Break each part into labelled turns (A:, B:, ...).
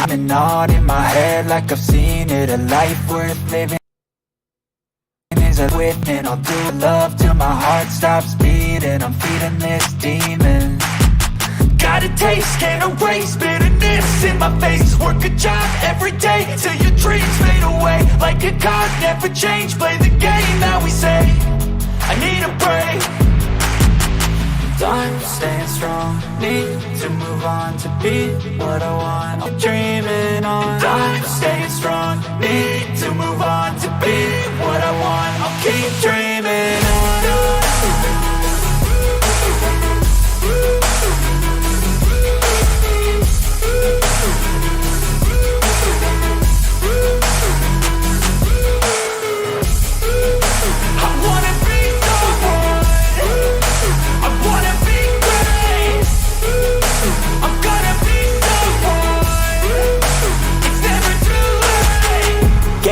A: I'm on in my head like I've seen it. A life worth living is a with, and I'll do love till my heart stops beating. I'm feeding this demon. Got a taste, can't erase bitterness in my face. Work a job every day till your dreams fade away. Like a card, never change, play the game that we say. I need a break. I'm staying strong, need to move on to be what I want. I'm dreaming on. I'm staying strong, need to move on to be what I want. I'll keep dreaming on.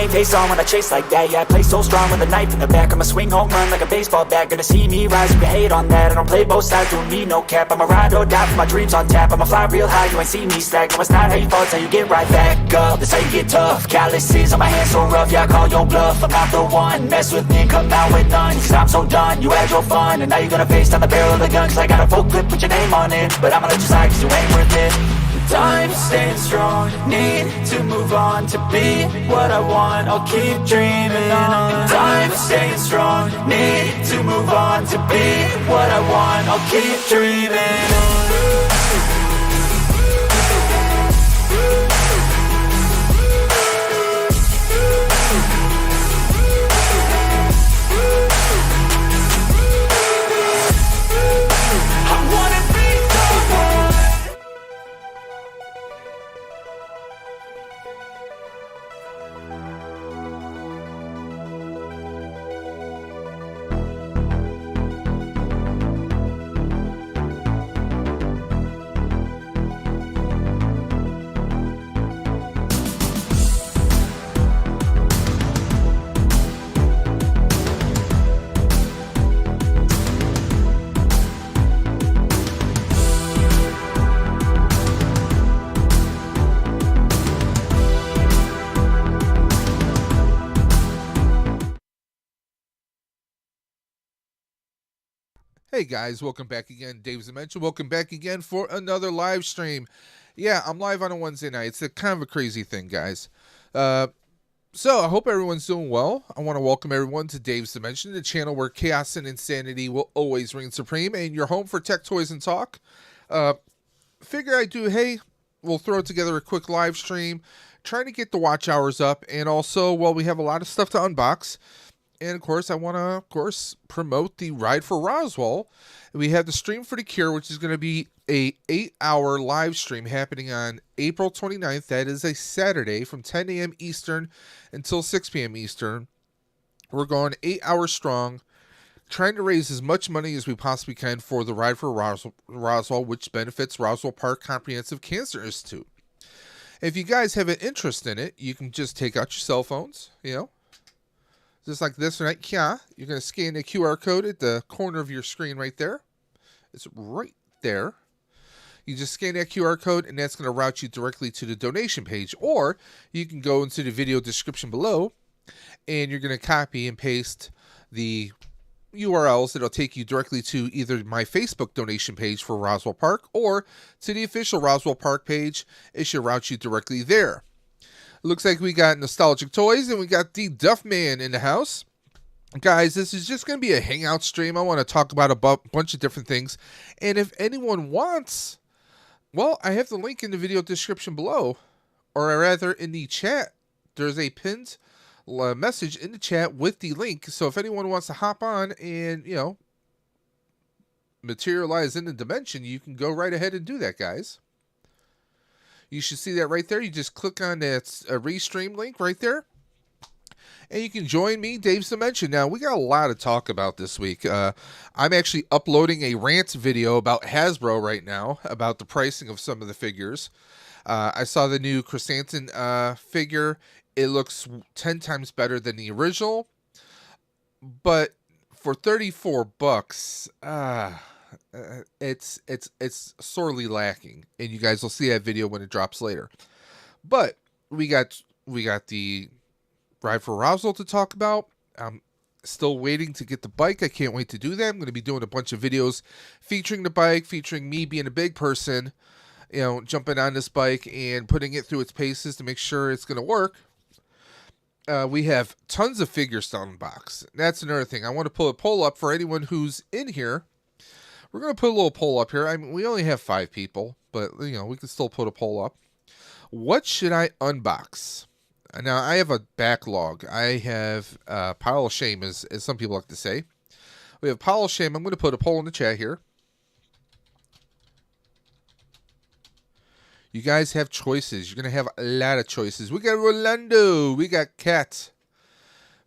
A: Face on when I chase like that. Yeah, I play so strong with a knife in the back. I'ma swing home run like a baseball bat. Gonna see me rise, you can hate on that. I don't play both sides, doing me no cap. I'ma ride or die for my dreams on tap. I'ma fly real high, you ain't see me slack. No, it's not how you fall, it's how you get right back up. That's how you get tough. Calluses on my hands so rough, yeah, I call your bluff. I'm not the one, mess with me, come out with none. Cause I'm so done, you had your fun. And now you're gonna face down the barrel of the gun. Cause I got a full clip, put your name on it. But I'ma let you slide cause you ain't worth it. I'm staying strong, need to move on to be what I want. I'll keep dreaming on. I'm staying strong, need to move on to be what I want. I'll keep dreaming on.
B: Hey guys, welcome back again. DAVESDIMENSION. Welcome back again for another live stream. Yeah, I'm live on a Wednesday night. It's a kind of a crazy thing, guys. So I hope everyone's doing well. I want to welcome everyone to DAVESDIMENSION, the channel where chaos and insanity will always reign supreme, and your home for tech, toys, and talk. Figure I do, hey, we'll throw together a quick live stream, trying to get the watch hours up, and also, well, we have a lot of stuff to unbox. And, of course, I want to, promote the Ride for Roswell. We have the Stream for the Cure, which is going to be a 8-hour live stream happening on April 29th. That is a Saturday from 10 a.m. Eastern until 6 p.m. Eastern. We're going 8 hours strong, trying to raise as much money as we possibly can for the Ride for Roswell, which benefits Roswell Park Comprehensive Cancer Institute. If you guys have an interest in it, you can just take out your cell phones, just like this right here. You're going to scan the QR code at the corner of your screen right there. It's right there. You just scan that QR code, and that's going to route you directly to the donation page. Or you can go into the video description below, and you're going to copy and paste the URLs that'll take you directly to either my Facebook donation page for Roswell Park or to the official Roswell Park page. It should route you directly there. Looks like we got nostalgic toys, and we got the Duff Man in the house. Guys, this is just going to be a hangout stream. I want to talk about a bunch of different things. And if anyone wants, well, I have the link in the video description below. Or rather, in the chat, there's a pinned message in the chat with the link. So if anyone wants to hop on and, materialize in the dimension, you can go right ahead and do that, guys. You should see that right there. You just click on that restream link right there. And you can join me, DAVESDIMENSION. Now, we got a lot to talk about this week. I'm actually uploading a rant video about Hasbro right now, about the pricing of some of the figures. I saw the new Chrysanthemum figure. It looks 10 times better than the original. But for $34, it's sorely lacking. And you guys will see that video when it drops later. But we got the Ride for Roswell to talk about. I'm still waiting to get the bike. I can't wait to do that. I'm going to be doing a bunch of videos featuring the bike, featuring me being a big person, jumping on this bike and putting it through its paces to make sure it's going to work. We have tons of figures to unbox. That's another thing. I want to pull a poll up for anyone who's in here. We're going to put a little poll up here. I mean, we only have 5 people, but we can still put a poll up. What should I unbox? Now, I have a backlog. I have a pile of shame, as some people like to say. We have a pile of shame. I'm going to put a poll in the chat here. You guys have choices. You're going to have a lot of choices. We got Rolando. We got Kat.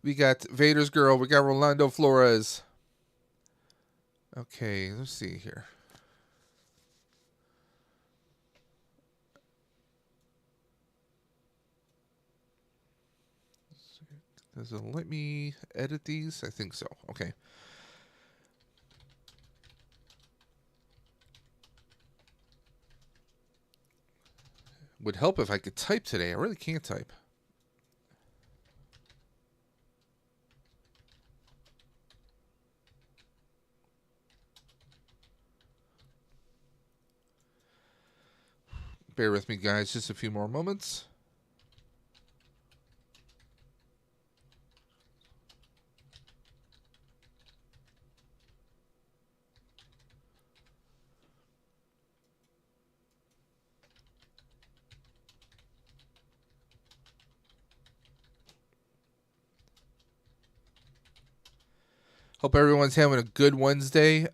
B: We got Vader's Girl. We got Rolando Flores. Okay, let's see here. Does it let me edit these? I think so. Okay. Would help if I could type today. I really can't type. Bear with me, guys. Just a few more moments. Hope everyone's having a good Wednesday.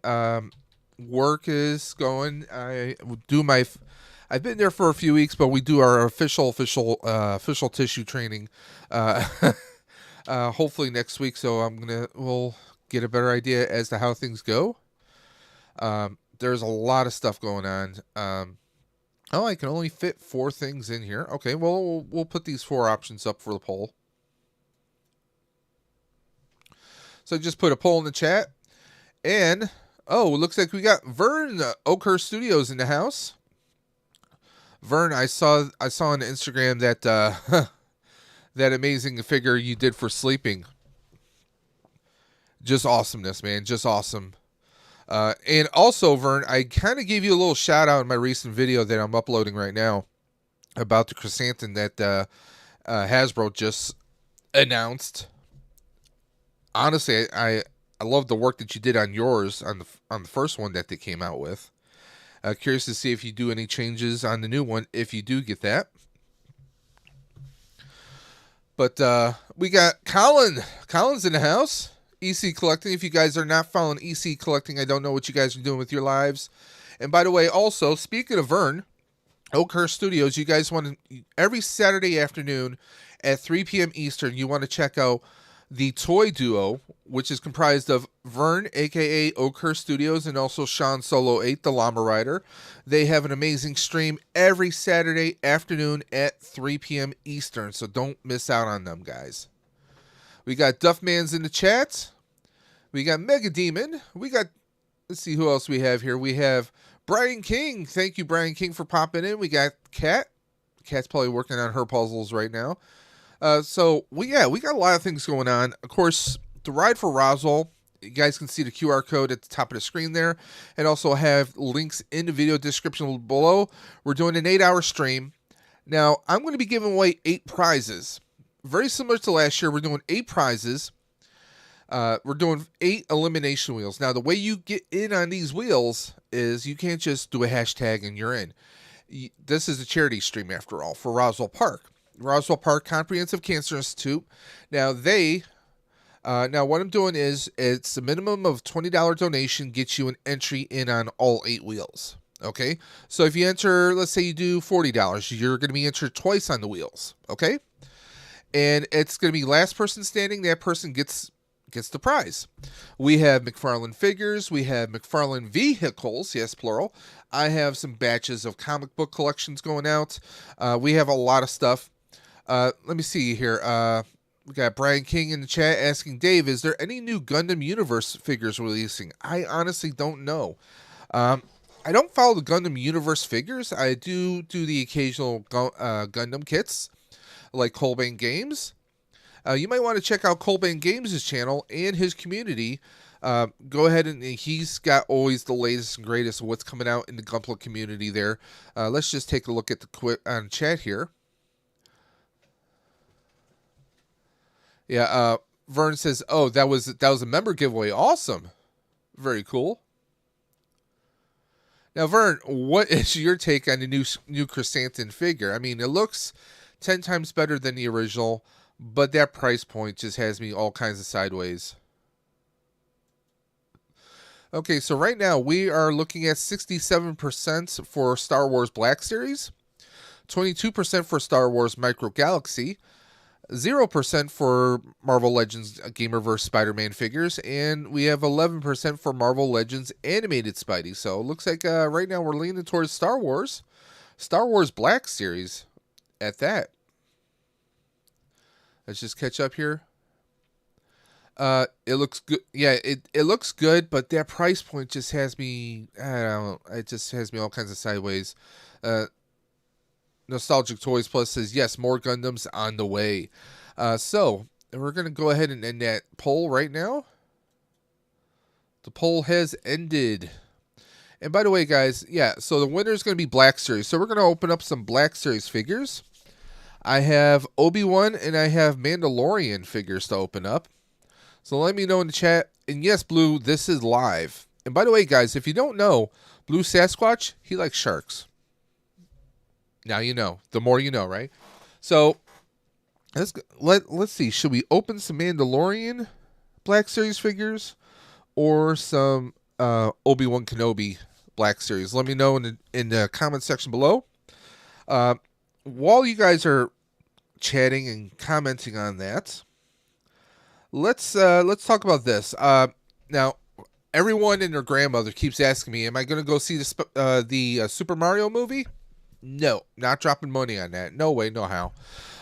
B: Work is going. I've been there for a few weeks, but we do our official tissue training. Hopefully next week. So we'll get a better idea as to how things go. There's a lot of stuff going on. I can only fit 4 things in here. Okay, well we'll put these 4 options up for the poll. So just put a poll in the chat. And, it looks like we got Vern Oakhurst Studios in the house. Vern, I saw on Instagram that that amazing figure you did for sleeping. Just awesomeness, man. Just awesome. And also, Vern, I kind of gave you a little shout out in my recent video that I'm uploading right now about the chrysanthemum that Hasbro just announced. Honestly, I love the work that you did on yours on the first one that they came out with. Curious to see if you do any changes on the new one, if you do get that. But we got Colin. Colin's in the house. EC Collecting. If you guys are not following EC Collecting, I don't know what you guys are doing with your lives. And by the way, also, speaking of Vern, Oakhurst Studios, you guys want to, every Saturday afternoon at 3 p.m. Eastern, you want to check out the Toy Duo, which is comprised of Vern, a.k.a. Oakhurst Studios, and also Sean Solo 8, the Llama Rider. They have an amazing stream every Saturday afternoon at 3 p.m. Eastern, so don't miss out on them, guys. We got Duffman's in the chat. We got Mega Demon. We got, let's see who else we have here. We have Brian King. Thank you, Brian King, for popping in. We got Kat. Kat's probably working on her puzzles right now. So we got a lot of things going on. Of course, the Ride for Roswell, you guys can see the QR code at the top of the screen there, and also have links in the video description below. We're doing an 8-hour stream. Now, I'm going to be giving away 8 prizes. Very similar to last year, we're doing 8 prizes. We're doing 8 elimination wheels. Now, the way you get in on these wheels is you can't just do a hashtag and you're in. This is a charity stream, after all, for Roswell Park. Roswell Park Comprehensive Cancer Institute. Now what I'm doing is it's a minimum of $20 donation gets you an entry in on all 8 wheels. Okay, so if you enter, let's say you do $40, you're going to be entered twice on the wheels. Okay, and it's going to be last person standing. That person gets the prize. We have McFarlane figures. We have McFarlane vehicles. Yes, plural. I have some batches of comic book collections going out. We have a lot of stuff. Let me see here. We got Brian King in the chat asking, Dave, is there any new Gundam Universe figures releasing? I honestly don't know. I don't follow the Gundam Universe figures. I do the occasional Gundam kits, like Colbane Games. You might want to check out Colbane Games' channel and his community. Go ahead and he's got always the latest and greatest of what's coming out in the Gunpla community there. Let's just take a look at the quick on chat here. Yeah, Vern says, "Oh, that was a member giveaway. Awesome, very cool." Now, Vern, what is your take on the new Chrysanthemum figure? I mean, it looks 10 times better than the original, but that price point just has me all kinds of sideways. Okay, so right now we are looking at 67% for Star Wars Black Series, 22% for Star Wars Micro Galaxy, 0% for Marvel Legends Gamerverse Spider-Man figures, and we have 11% for Marvel Legends Animated Spidey. So it looks like right now we're leaning towards Star Wars Black Series at that. Let's just catch up here. It looks good. Yeah, it looks good, but that price point just has me, I don't know, it just has me all kinds of sideways. Nostalgic Toys Plus says, yes, more Gundams on the way. So we're going to go ahead and end that poll right now. The poll has ended. And by the way, guys, yeah, so the winner is going to be Black Series. So we're going to open up some Black Series figures. I have Obi-Wan and I have Mandalorian figures to open up. So let me know in the chat. And yes, Blue, this is live. And by the way, guys, if you don't know, Blue Sasquatch, he likes sharks. Now you know. The more you know, right? So let's see. Should we open some Mandalorian Black Series figures or some Obi-Wan Kenobi Black Series? Let me know in the comment section below. While you guys are chatting and commenting on that, let's talk about this. Now, everyone and their grandmother keeps asking me, "Am I going to go see the Super Mario movie?" No, not dropping money on that. No way, no how.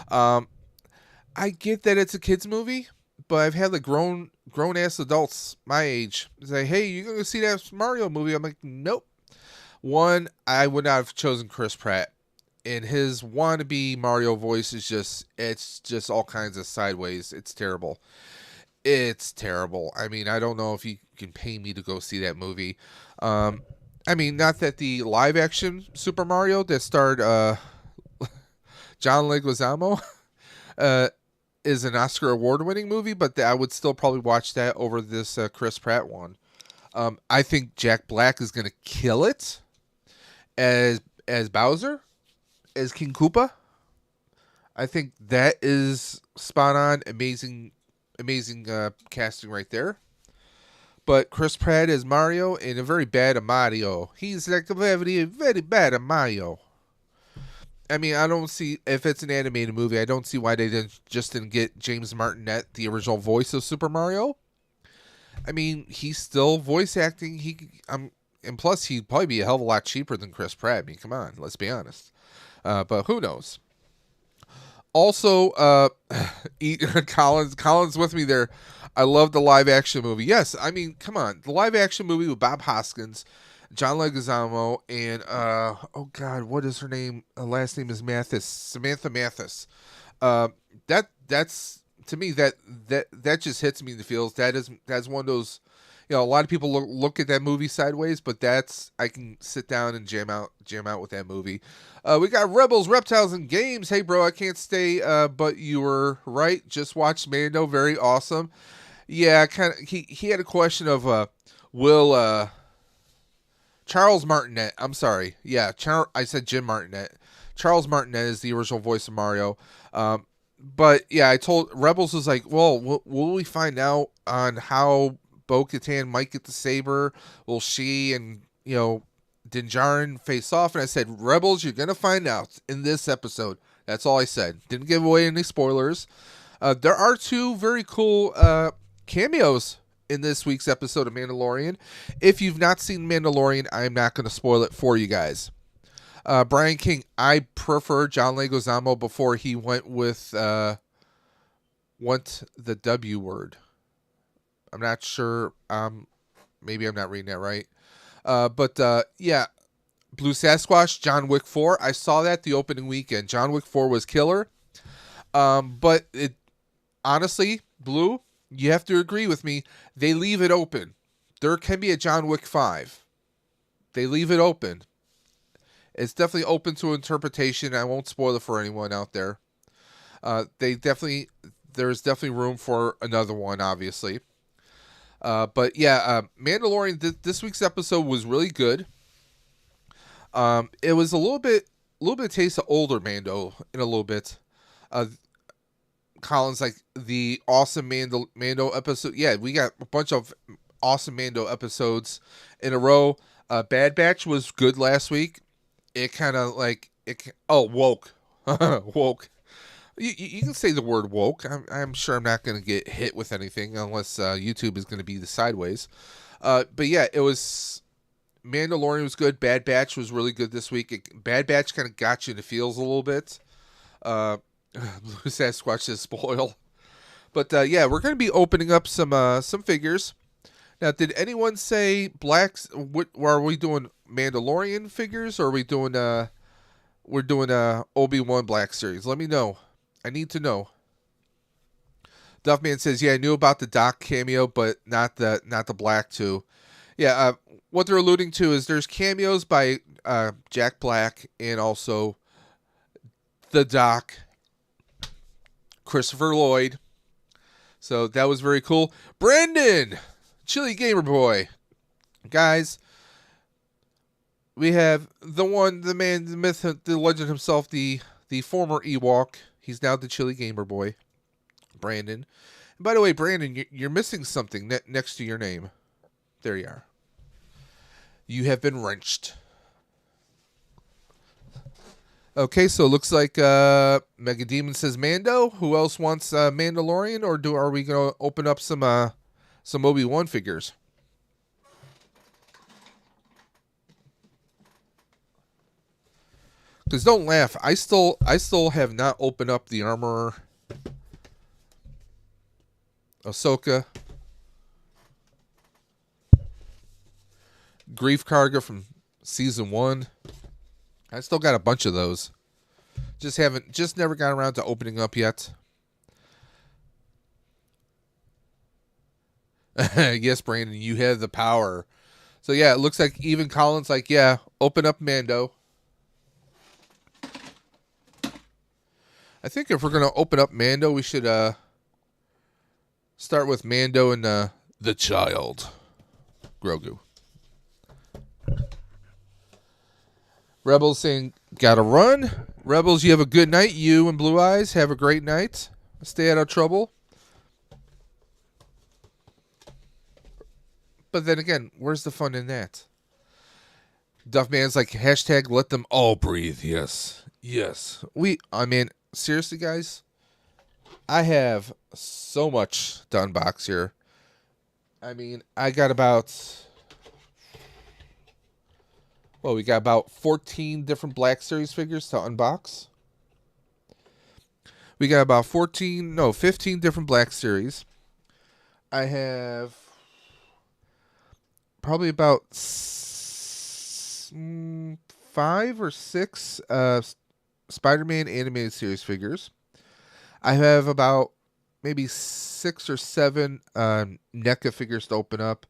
B: I get that it's a kids movie, but I've had like grown ass adults my age say, "Hey, you going to see that Mario movie?" I'm like, "Nope." One, I would not have chosen Chris Pratt, and his wannabe Mario voice is just all kinds of sideways. It's terrible. It's terrible. I mean, I don't know if you can pay me to go see that movie. I mean, not that the live-action Super Mario that starred John Leguizamo is an Oscar award-winning movie, but I would still probably watch that over this Chris Pratt one. I think Jack Black is going to kill it as Bowser, as King Koopa. I think that is spot on, amazing casting right there. But Chris Pratt is Mario and a very bad Mario. He's like a very, very bad Mario. I mean, I don't see, if it's an animated movie, I don't see why they didn't get James Martinet, the original voice of Super Mario. I mean, he's still voice acting. And plus, he'd probably be a hell of a lot cheaper than Chris Pratt. I mean, come on, let's be honest. But who knows? Also, Colin's with me there. I love the live action movie. Yes, I mean, come on. The live action movie with Bob Hoskins, John Leguizamo, and oh God, what is her name? Her last name is Mathis. Samantha Mathis. That's to me that just hits me in the feels. That's one of those, you know, a lot of people look at that movie sideways, but I can sit down and jam out with that movie. We got Rebels, Reptiles, and Games. Hey, bro, I can't stay, but you were right. Just watched Mando. Very awesome. Yeah, kind of. He had a question of will Charles Martinet. I'm sorry. Yeah, I said Jim Martinet. Charles Martinet is the original voice of Mario. But yeah, I told Rebels was like, well, will we find out on how Bo-Katan might get the saber? Will she and Din Djarin face off? And I said, Rebels, you're gonna find out in this episode. That's all I said. Didn't give away any spoilers. There are two very cool cameos in this week's episode of Mandalorian. If you've not seen Mandalorian, I'm not going to spoil it for you guys. Brian King, I prefer John Leguizamo before he went with the W word. I'm not sure. Maybe I'm not reading that right. Yeah, Blue Sasquatch, John Wick 4. I saw that the opening weekend. John Wick 4 was killer. But it honestly, Blue, you have to agree with me. They leave it open. There can be a John Wick 5. They leave it open. It's definitely open to interpretation. I won't spoil it for anyone out there. There's definitely room for another one, obviously. But yeah, Mandalorian. This week's episode was really good. It was a little bit taste of older Mando in a little bit. Colin's like the awesome Mando episode. Yeah, we got a bunch of awesome Mando episodes in a row. Bad Batch was good last week. It kind of like woke, woke. You can say the word woke. I'm sure I'm not going to get hit with anything unless YouTube is going to be the sideways. But yeah, it was Mandalorian was good. Bad Batch was really good this week. Bad Batch kind of got you in the feels a little bit. Blue Sasquatch says spoil. But yeah, we're going to be opening up some figures. Now, did anyone say blacks? Are we doing Mandalorian figures, or are we doing we're doing Obi-Wan Black Series? Let me know. I need to know. Duffman says, yeah, I knew about the Doc cameo, but not the Black too. Yeah, what they're alluding to is there's cameos by Jack Black and also the Doc, Christopher Lloyd. So that was very cool. Brandon, Chili Gamer Boy. Guys, we have the one, the man, the myth, the legend himself, the former Ewok. He's now the Chili Gamer Boy, Brandon. And by the way, Brandon, you're missing something next to your name. There you are. You have been wrenched. Okay, so it looks like Mega Demon says Mando. Who else wants Mandalorian, or are we going to open up some Obi-Wan figures? Because don't laugh, I still have not opened up the Armorer, Ahsoka, Grief Karga from season 1. I still got a bunch of those. Just never got around to opening up yet. Yes, Brandon, you have the power. So yeah, it looks like even Colin's like, yeah, open up Mando. I think if we're going to open up Mando, we should start with Mando and the child, Grogu. Rebels saying, gotta run. Rebels, you have a good night. You and Blue Eyes, have a great night. Stay out of trouble. But then again, where's the fun in that? Duffman's like, hashtag let them all breathe. Yes. Yes. I mean, seriously, guys, I have so much to unbox here. I mean, I got about... Well, we got about 14 different Black Series figures to unbox. We got about 15 different Black Series. I have probably about 5 or 6 Spider-Man animated series figures. I have about maybe 6 or 7 NECA figures to open up.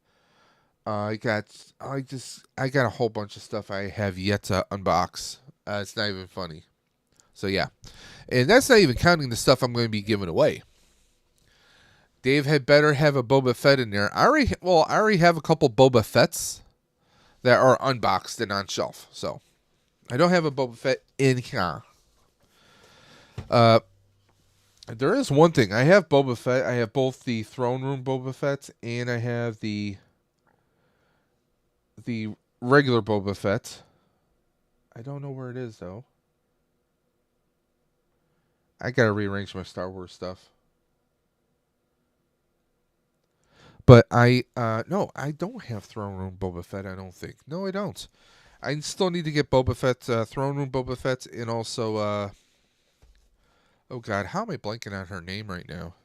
B: I got a whole bunch of stuff I have yet to unbox. It's not even funny. So yeah, and that's not even counting the stuff I'm going to be giving away. Dave had better have a Boba Fett in there. I already have a couple Boba Fetts that are unboxed and on shelf. So I don't have a Boba Fett in here. There is one thing. I have Boba Fett. I have both the Throne Room Boba Fett and I have the regular Boba Fett. I don't know where it is, though. I gotta rearrange my Star Wars stuff. But no, I don't have Throne Room Boba Fett, I don't think. No, I don't. I still need to get Boba Fett, Throne Room Boba Fett, and also, oh god, how am I blanking on her name right now?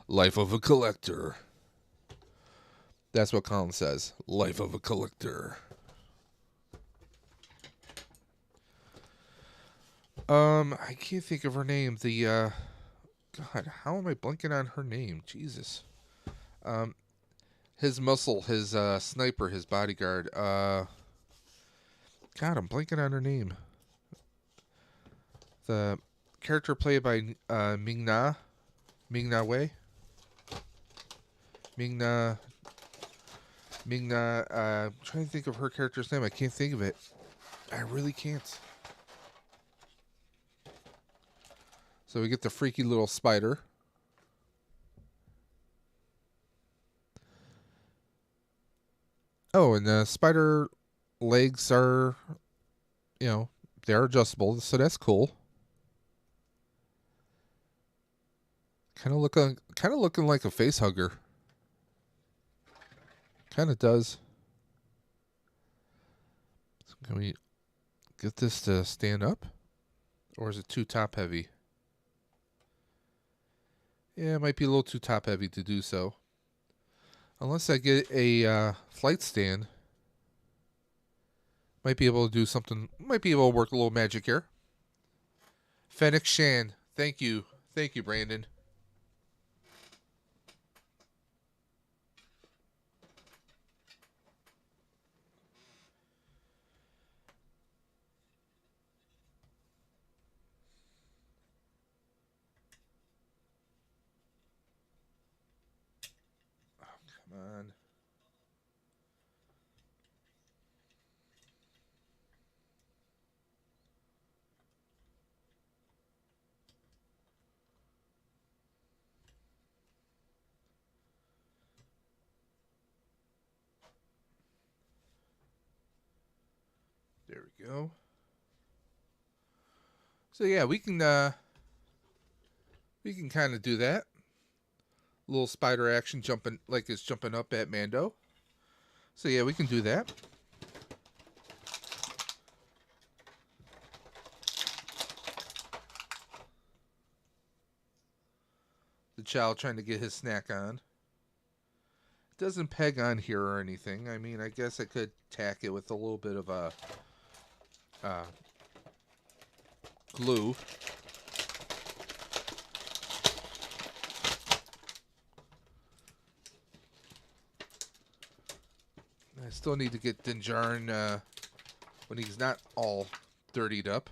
B: Life of a Collector. That's what Colin says. Life of a collector. I can't think of her name. God, how am I blanking on her name? Jesus. His muscle, his sniper, his bodyguard. God, I'm blanking on her name. The character played by Ming-Na Wei. Ming-Na. I'm trying to think of her character's name. I can't think of it. I really can't. So we get the freaky little spider. Oh, and the spider legs are, they're adjustable, so that's cool. Kind of looking like a face hugger. Kind of does. So can we get this to stand up, or is it too top heavy? Yeah, it might be a little too top heavy to do so. Unless I get a flight stand. Might be able to do something. Might be able to work a little magic here. Fennec Shan. Thank you. Thank you, Brandon. Oh, come on. There we go. So yeah, we can kind of do that. A little spider action jumping like it's jumping up at Mando. So yeah, we can do that. The child trying to get his snack on. It doesn't peg on here or anything. I mean, I guess I could tack it with a little bit of a glue. I still need to get Dinjarin when he's not all dirtied up.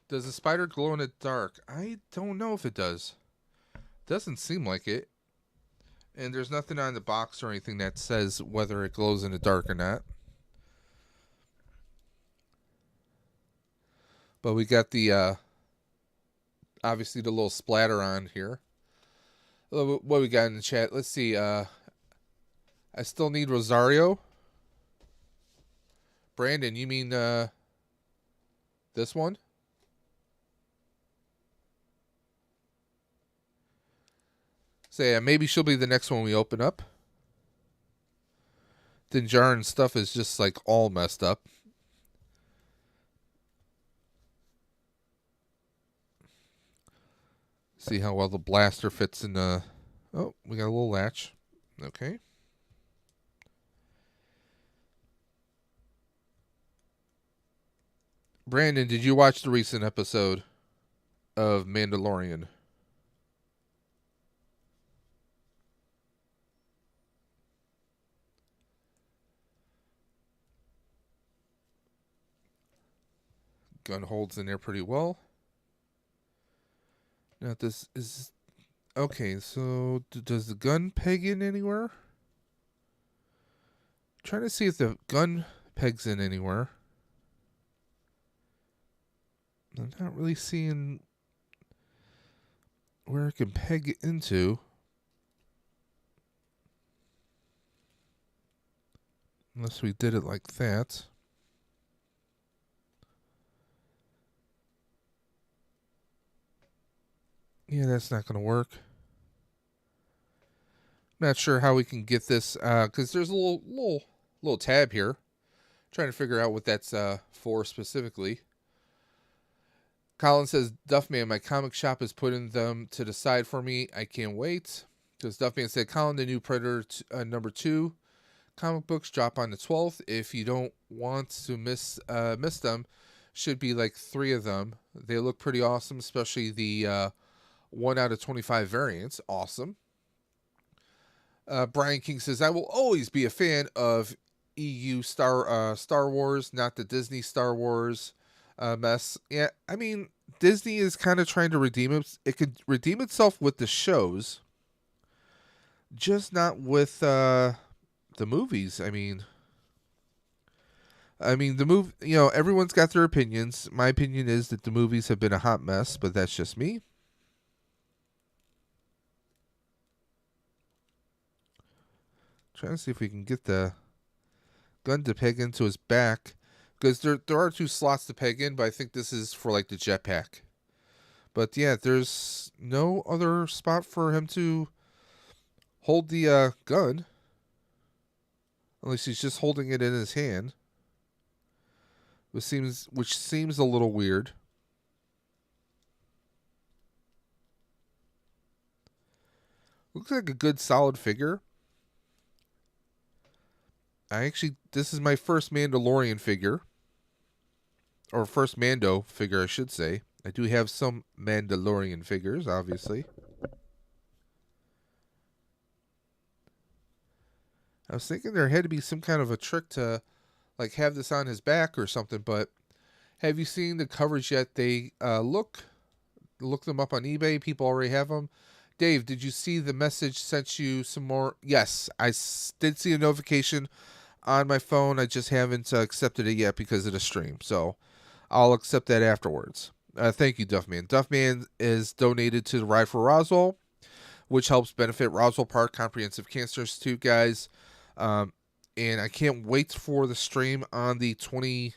B: Does the spider glow in the dark? I don't know if it does. Doesn't seem like it. And there's nothing on the box or anything that says whether it glows in the dark or not. But we got the, obviously the little splatter on here. What we got in the chat? Let's see. I still need Rosario. Brandon, you mean this one? So yeah, maybe she'll be the next one we open up. Dinjarin stuff is just like all messed up. See how well the blaster fits in the... Oh, we got a little latch. Okay. Brandon, did you watch the recent episode of Mandalorian? Gun holds in there pretty well. Now this is... Okay, so does the gun peg in anywhere? I'm trying to see if the gun pegs in anywhere. I'm not really seeing where it can peg it into. Unless we did it like that. Yeah, that's not going to work. Not sure how we can get this, because there's a little tab here. Trying to figure out what that's for specifically. Colin says, Duffman, my comic shop is putting them to the side for me. I can't wait. Because Duffman said, Colin, the new Predator number 2 comic books drop on the 12th. If you don't want to miss them, should be like 3 of them. They look pretty awesome, especially the 1 out of 25 variants. Awesome. Brian King says, I will always be a fan of EU Star Wars, not the Disney Star Wars mess. Yeah, I mean, Disney is kind of trying to redeem it. It could redeem itself with the shows, just not with the movies. I mean, the movie. You know, everyone's got their opinions. My opinion is that the movies have been a hot mess, but that's just me. Trying to see if we can get the gun to peg into his back, because there are 2 slots to peg in, but I think this is for like the jetpack. But yeah, there's no other spot for him to hold the gun, unless he's just holding it in his hand, which seems a little weird. Looks like a good solid figure. This is my first Mandalorian figure. Or first Mando figure, I should say. I do have some Mandalorian figures, obviously. I was thinking there had to be some kind of a trick to, like, have this on his back or something, but have you seen the coverage yet? They look them up on eBay. People already have them. Dave, did you see the message sent you some more? Yes, I did see a notification on my phone. I just haven't accepted it yet because of the stream. So I'll accept that afterwards. Thank you, Duffman. Duffman is donated to the Ride for Roswell, which helps benefit Roswell Park Comprehensive Cancer Institute, guys. And I can't wait for the stream on the 25th.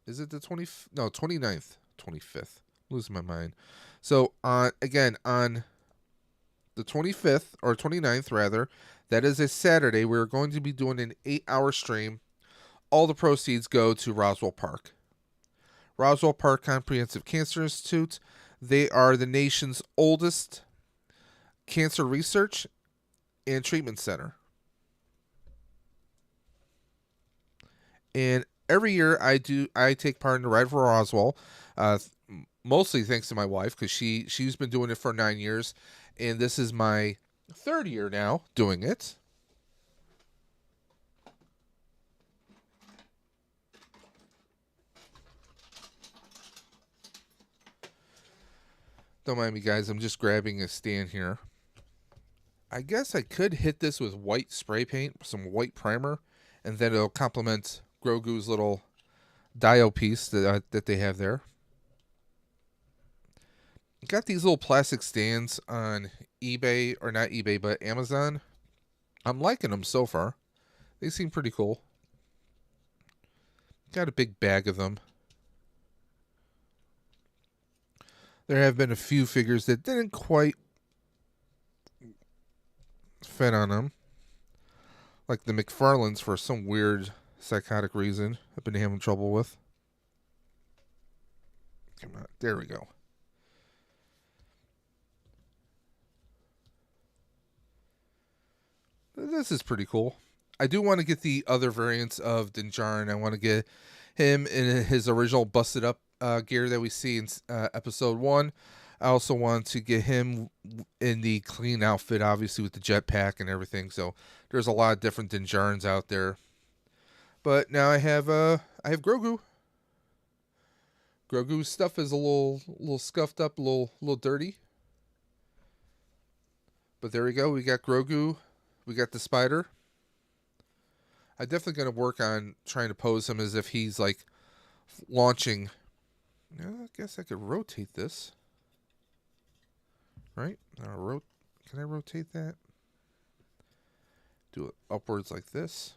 B: Is it the 20th? No, 29th. 25th. I'm losing my mind. So, again, on the 25th, or 29th, rather, that is a Saturday, we're going to be doing an 8-hour stream. All the proceeds go to Roswell Park. Roswell Park Comprehensive Cancer Institute. They are the nation's oldest cancer research and treatment center. And every year I take part in the Ride for Roswell, mostly thanks to my wife, because she's been doing it for 9 years, and this is my 3rd year now doing it. Don't mind me, guys. I'm just grabbing a stand here. I guess I could hit this with white spray paint, some white primer, and then it'll complement Grogu's little dial piece that they have there. Got these little plastic stands on eBay, or not eBay, but Amazon. I'm liking them so far. They seem pretty cool. Got a big bag of them. There have been a few figures that didn't quite fit on them. Like the McFarlanes, for some weird psychotic reason, I've been having trouble with. Come on, there we go. This is pretty cool. I do want to get the other variants of Din Djarin. I want to get him in his original busted up gear that we see in episode 1. I also want to get him in the clean outfit, obviously with the jetpack and everything. So there's a lot of different Din Djarins out there. But now I have Grogu. Grogu's stuff is a little scuffed up, a little dirty. But there we go. We got Grogu. We got the spider. I'm definitely going to work on trying to pose him as if he's like launching. I guess I could rotate this. Right? Can I rotate that? Do it upwards like this.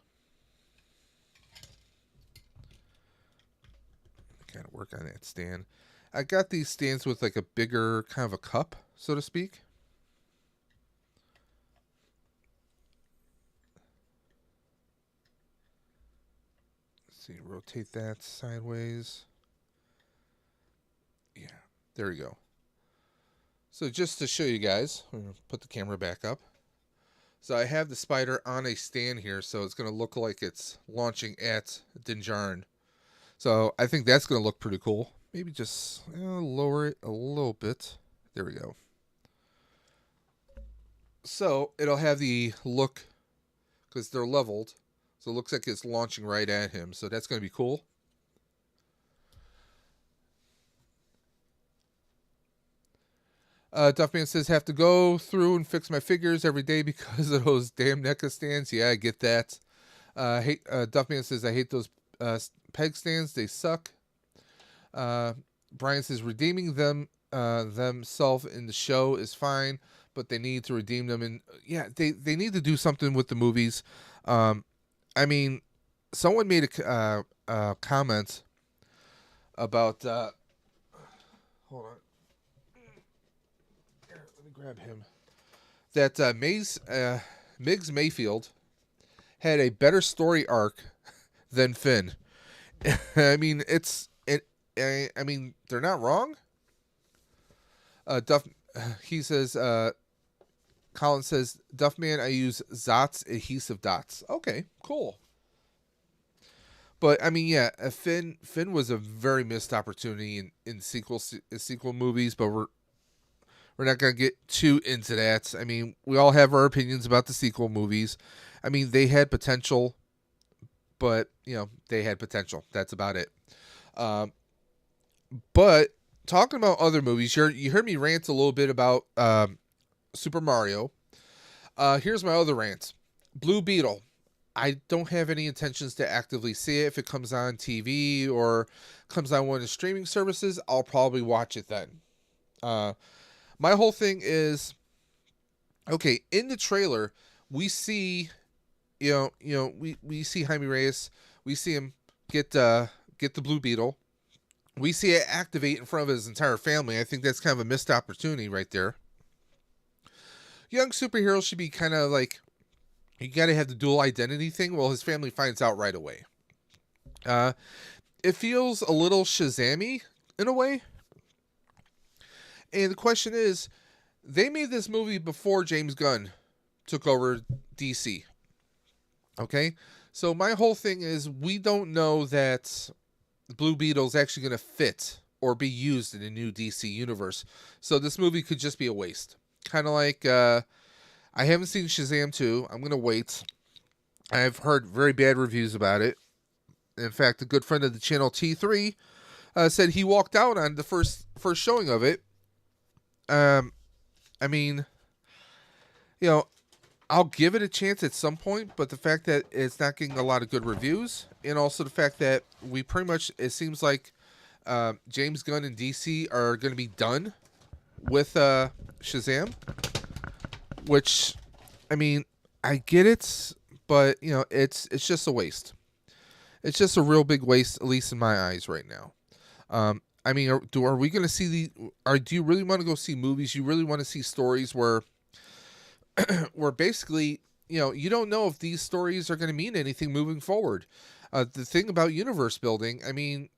B: Kind of work on that stand. I got these stands with like a bigger kind of a cup, so to speak. see, rotate that sideways. Yeah, there we go. So just to show you guys, I'm going to put the camera back up. So I have the spider on a stand here, so it's going to look like it's launching at Din Djarin. So I think that's going to look pretty cool. Maybe just lower it a little bit. There we go. So it'll have the look, because they're leveled, so it looks like it's launching right at him. So that's going to be cool. Duffman says, have to go through and fix my figures every day because of those damn NECA stands. Yeah, I get that. Duffman says, I hate those peg stands. They suck. Brian says, redeeming them themselves in the show is fine, but they need to redeem them. And yeah, they need to do something with the movies. I mean, someone made a comment about, hold on. Grab him. That Miggs Mayfield had a better story arc than Finn. I mean, I mean, they're not wrong. He says, Colin says, Duffman, I use Zot's adhesive dots. Okay, cool. But I mean, yeah, Finn was a very missed opportunity in sequel movies, but we're not going to get too into that. I mean, we all have our opinions about the sequel movies. I mean, they had potential, but, you know, they had potential. That's about it. But talking about other movies, you heard me rant a little bit about Super Mario. Here's my other rant. Blue Beetle. I don't have any intentions to actively see it. If it comes on TV or comes on one of the streaming services, I'll probably watch it then. My whole thing is, okay, in the trailer, we see, we see Jaime Reyes. We see him get the Blue Beetle. We see it activate in front of his entire family. I think that's kind of a missed opportunity right there. Young superheroes should be kind of like, you got to have the dual identity thing. Well, his family finds out right away. It feels a little Shazam-y in a way. And the question is, they made this movie before James Gunn took over DC. Okay? So my whole thing is, we don't know that Blue Beetle is actually going to fit or be used in a new DC universe. So this movie could just be a waste. Kind of like, I haven't seen Shazam 2. I'm going to wait. I've heard very bad reviews about it. In fact, a good friend of the channel, T3, said he walked out on the first showing of it. I mean, I'll give it a chance at some point, but the fact that it's not getting a lot of good reviews, and also the fact that we pretty much, it seems like James Gunn and DC are going to be done with Shazam, which, I mean, I get it, but, it's just a waste. It's just a real big waste, at least in my eyes right now. I mean, are we going to see do you really want to go see movies? You really want to see stories where basically, you don't know if these stories are going to mean anything moving forward. The thing about universe building, I mean,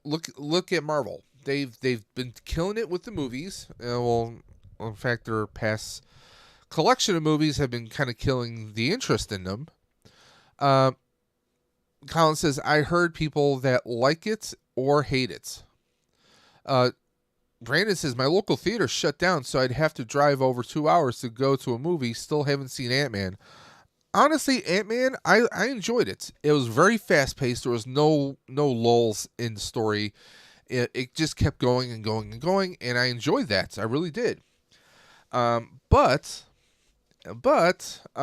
B: look at Marvel. They've been killing it with the movies. Well, in fact, their past collection of movies have been kind of killing the interest in them. Colin says, I heard people that like it or hate it. Brandon says, my local theater shut down, so I'd have to drive over 2 hours to go to a movie. Still haven't seen Ant-Man. Honestly, Ant-Man, I enjoyed it. It was very fast-paced. There was no lulls in the story. It just kept going and going and going, and I enjoyed that. I really did. But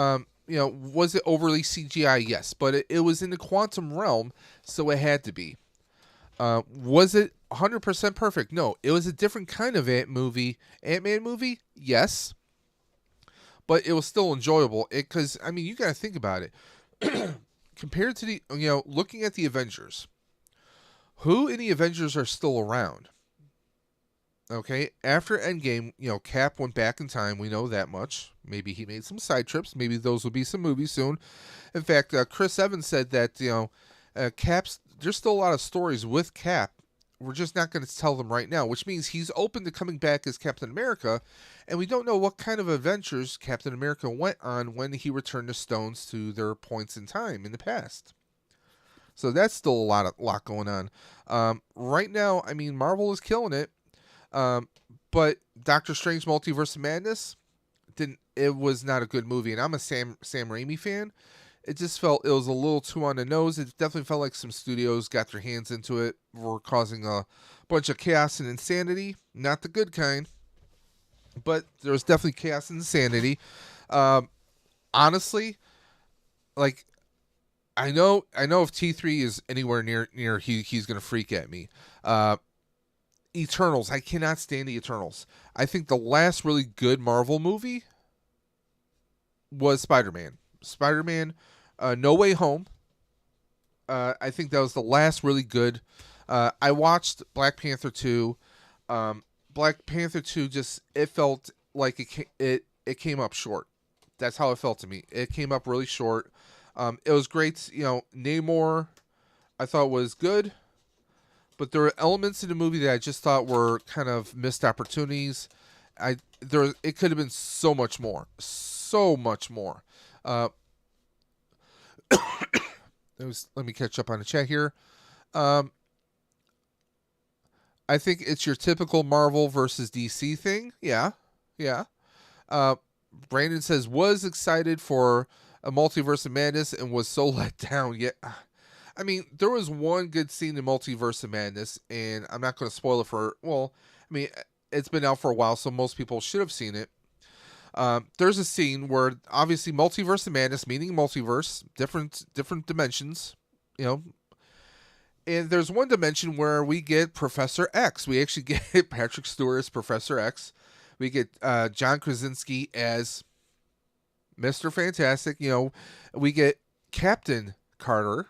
B: was it overly CGI? Yes, but it was in the quantum realm, so it had to be. Was it 100% perfect? No, it was a different kind of Ant-Man movie. Yes, but it was still enjoyable. Because I mean, you got to think about it. Compared to the, looking at the Avengers, who in the Avengers are still around? Okay, after Endgame, Cap went back in time. We know that much. Maybe he made some side trips. Maybe those will be some movies soon. In fact, Chris Evans said that, There's still a lot of stories with Cap. We're just not going to tell them right now, which means he's open to coming back as Captain America, and we don't know what kind of adventures Captain America went on when he returned the stones to their points in time in the past. So that's still a lot going on. Right now, I mean, Marvel is killing it, but Doctor Strange Multiverse of Madness it was not a good movie, and I'm a Sam Raimi fan. It just felt it was a little too on the nose. It definitely felt like some studios got their hands into it, were causing a bunch of chaos and insanity. Not the good kind, but there was definitely chaos and insanity. Honestly, like I know if T3 is anywhere near he's gonna freak at me. Eternals, I cannot stand the Eternals. I think the last really good Marvel movie was Spider-Man. Spider-Man No Way Home. I think that was the last really good. I watched Black Panther 2. Black Panther 2 just, it felt like it came up short. That's how it felt to me. It came up really short. It was great. Namor, I thought was good. But there were elements in the movie that I just thought were kind of missed opportunities. It could have been so much more. So much more. Let me catch up on the chat here. I think it's your typical Marvel versus DC thing. Yeah. Brandon says, was excited for a Multiverse of Madness and was so let down. Yeah. I mean, there was one good scene in Multiverse of Madness, and I'm not going to spoil it it's been out for a while, so most people should have seen it. There's a scene where, obviously, Multiverse of Madness, meaning multiverse, different dimensions, and there's one dimension where we get Professor X. We actually get Patrick Stewart as Professor X. We get John Krasinski as Mr. Fantastic. We get Captain Carter.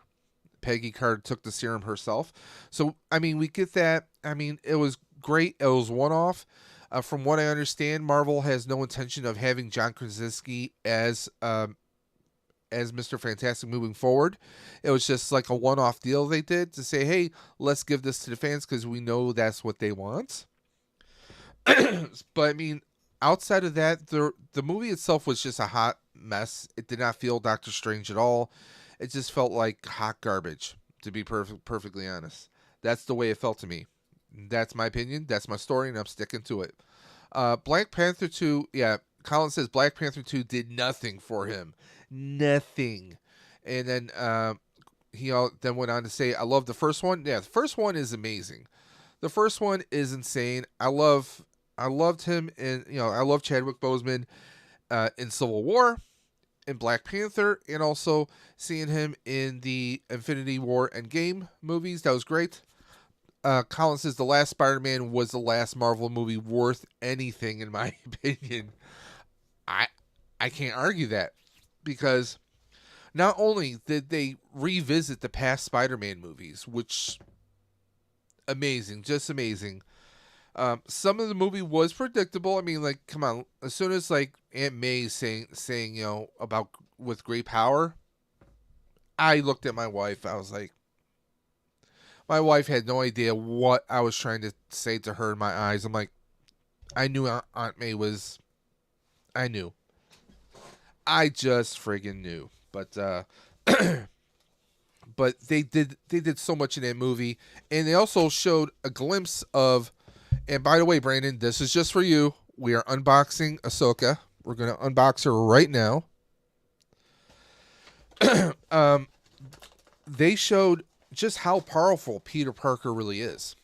B: Peggy Carter took the serum herself. So, I mean, we get that. I mean, it was great. It was one-off. From what I understand, Marvel has no intention of having John Krasinski as Mr. Fantastic moving forward. It was just like a one-off deal they did to say, hey, let's give this to the fans because we know that's what they want. But, I mean, outside of that, the movie itself was just a hot mess. It did not feel Doctor Strange at all. It just felt like hot garbage, to be perfectly honest. That's the way it felt to me. That's my opinion. That's my story, and I'm sticking to it. Black Panther 2, yeah, Colin says Black Panther 2 did nothing for him. Nothing. And then he then went on to say, I love the first one. Yeah, the first one is amazing. The first one is insane. I loved him in, I love Chadwick Boseman in Civil War, in Black Panther, and also seeing him in the Infinity War Endgame movies. That was great. Colin says the last Spider-Man was the last Marvel movie worth anything, in my opinion. I can't argue that, because not only did they revisit the past Spider-Man movies, which amazing, just amazing. Some of the movie was predictable. I mean, like, come on. As soon as like Aunt May saying about with great power, I looked at my wife. I was like, my wife had no idea what I was trying to say to her in my eyes. I'm like, I knew Aunt May was. I knew. I just friggin' knew. But but they did so much in that movie, and they also showed a glimpse of. And by the way, Brandon, this is just for you. We are unboxing Ahsoka. We're going to unbox her right now. They showed just how powerful Peter Parker really is.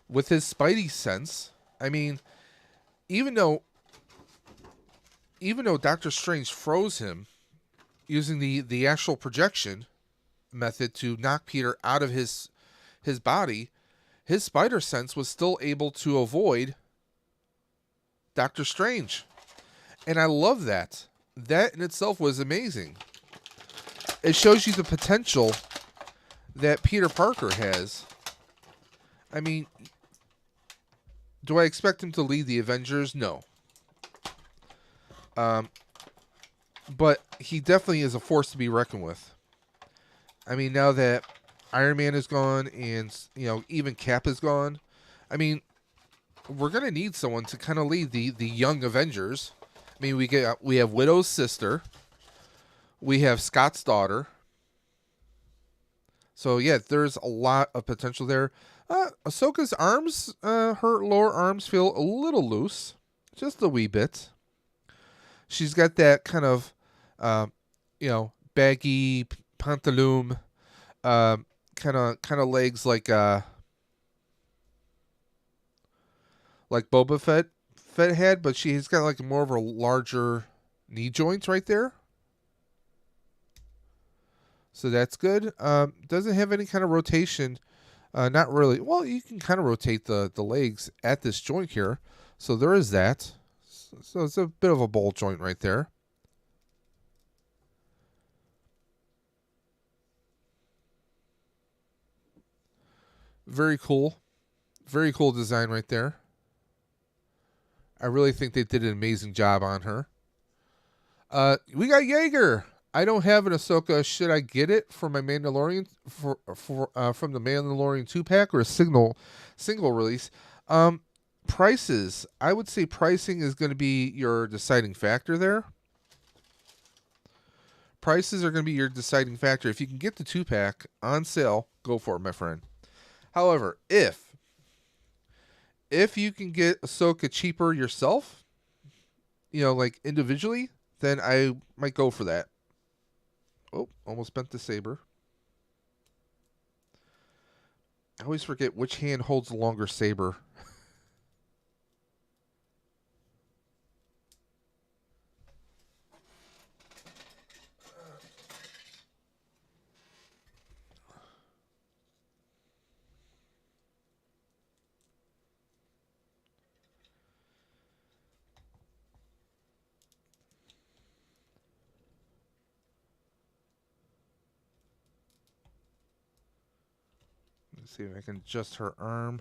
B: With his Spidey sense. I mean, even though Doctor Strange froze him using the astral projection method to knock Peter out of his body, his spider sense was still able to avoid Doctor Strange. And I love that. That in itself was amazing. It shows you the potential that Peter Parker has. I mean, do I expect him to lead the Avengers? No. But he definitely is a force to be reckoned with. I mean, now that Iron Man is gone and, you know, even Cap is gone, I mean, we're going to need someone to kind of lead the young Avengers. I mean, we have Widow's sister. We have Scott's daughter. So, yeah, there's a lot of potential there. Ahsoka's arms, her lower arms feel a little loose. Just a wee bit. She's got that kind of, you know, baggy pantaloon, kind of legs like Boba Fett had, but she's got like more of a larger knee joints right there. So that's good. Doesn't have any kind of rotation. Not really. Well, you can kind of rotate the legs at this joint here. So there is that. So it's a bit of a ball joint right there. Very cool. Very cool design right there. I really think they did an amazing job on her. We got Jaeger. I don't have an Ahsoka. Should I get it for my Mandalorian from the Mandalorian 2-pack or a single release? Prices. I would say pricing is going to be your deciding factor there. Prices are going to be your deciding factor. If you can get the 2-pack on sale, go for it, my friend. However, if you can get Ahsoka cheaper yourself, you know, like individually, then I might go for that. Oh, almost bent the saber. I always forget which hand holds the longer saber. Let's see if I can adjust her arm.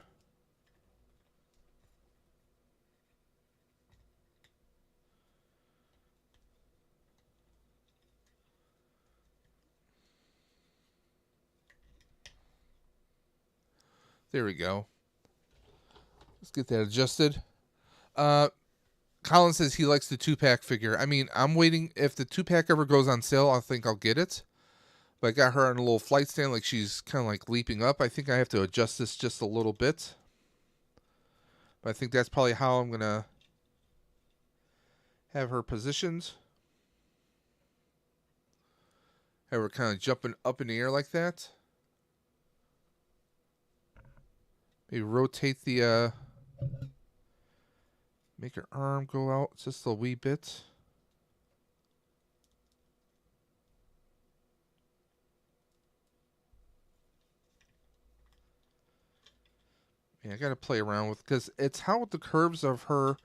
B: There we go. Let's get that adjusted. Colin says he likes the 2-pack figure. I mean, I'm waiting. If the 2-pack ever goes on sale, I think I'll get it. But I got her on a little flight stand, like she's kind of like leaping up. I think I have to adjust this just a little bit. But I think that's probably how I'm going to have her positioned. Have her kind of jumping up in the air like that. Maybe rotate the, make her arm go out just a wee bit. Yeah, I got to play around with, because it's how the curves of her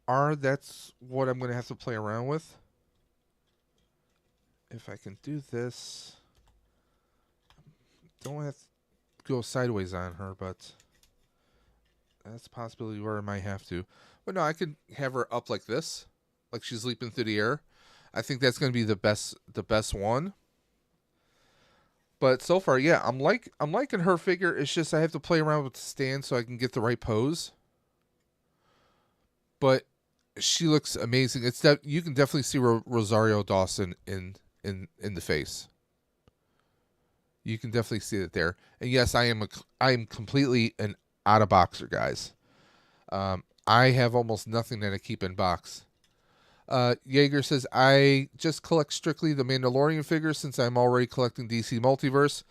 B: are. That's what I'm going to have to play around with. If I can do this. Don't have to go sideways on her, but that's a possibility where I might have to. But no, I could have her up like this, like she's leaping through the air. I think that's going to be the best one. But so far, yeah, I'm liking her figure. It's just I have to play around with the stand so I can get the right pose. But she looks amazing. It's that you can definitely see Rosario Dawson in the face. You can definitely see it there. And yes, I am completely an out of boxer, guys. I have almost nothing that I keep in box. Jaeger says, I just collect strictly the Mandalorian figures since I'm already collecting DC Multiverse.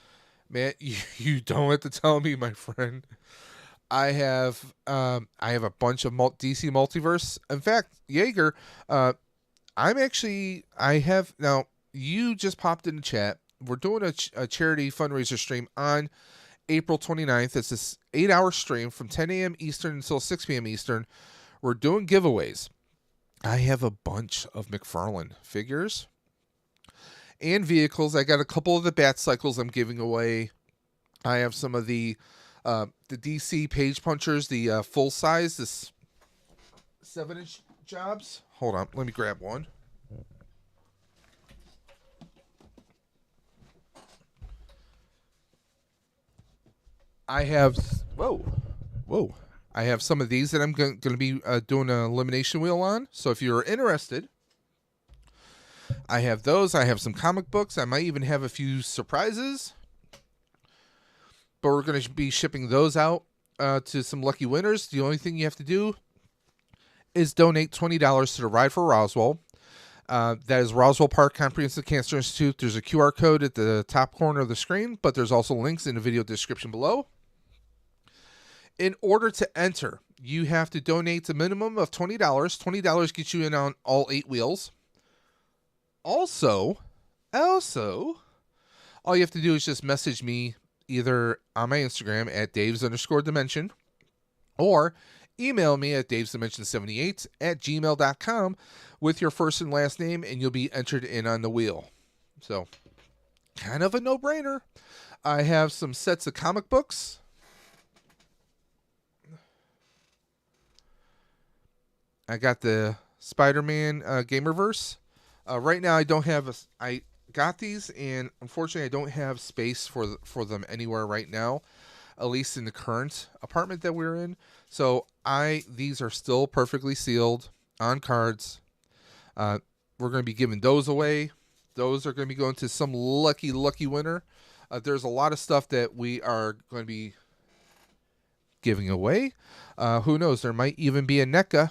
B: Man, you don't have to tell me, my friend. I have a bunch of DC Multiverse. In fact, Jaeger, I have, now, you just popped in the chat. We're doing a charity fundraiser stream on April 29th. It's this 8-hour stream from 10 a.m. Eastern until 6 p.m. Eastern. We're doing giveaways. I have a bunch of McFarlane figures and vehicles. I got a couple of the Bat Cycles I'm giving away. I have some of the DC Page Punchers, the full size, this 7-inch jobs. Hold on, let me grab one. I have whoa. I have some of these that I'm going to be doing an elimination wheel on. So if you're interested, I have those. I have some comic books. I might even have a few surprises. But we're going to be shipping those out to some lucky winners. The only thing you have to do is donate $20 to the Ride for Roswell. That is Roswell Park Comprehensive Cancer Institute. There's a QR code at the top corner of the screen, but there's also links in the video description below. In order to enter, you have to donate a minimum of $20. $20 gets you in on all 8 wheels. Also, all you have to do is just message me either on my Instagram at Daves_Dimension or email me at davesdimension78@gmail.com with your first and last name, and you'll be entered in on the wheel. So, kind of a no-brainer. I have some sets of comic books. I got the Spider-Man Gamerverse. Right now, I don't have I got these, and unfortunately, I don't have space for them anywhere right now, at least in the current apartment that we're in. So these are still perfectly sealed on cards. We're going to be giving those away. Those are going to be going to some lucky winner. There's a lot of stuff that we are going to be giving away. Who knows? There might even be a NECA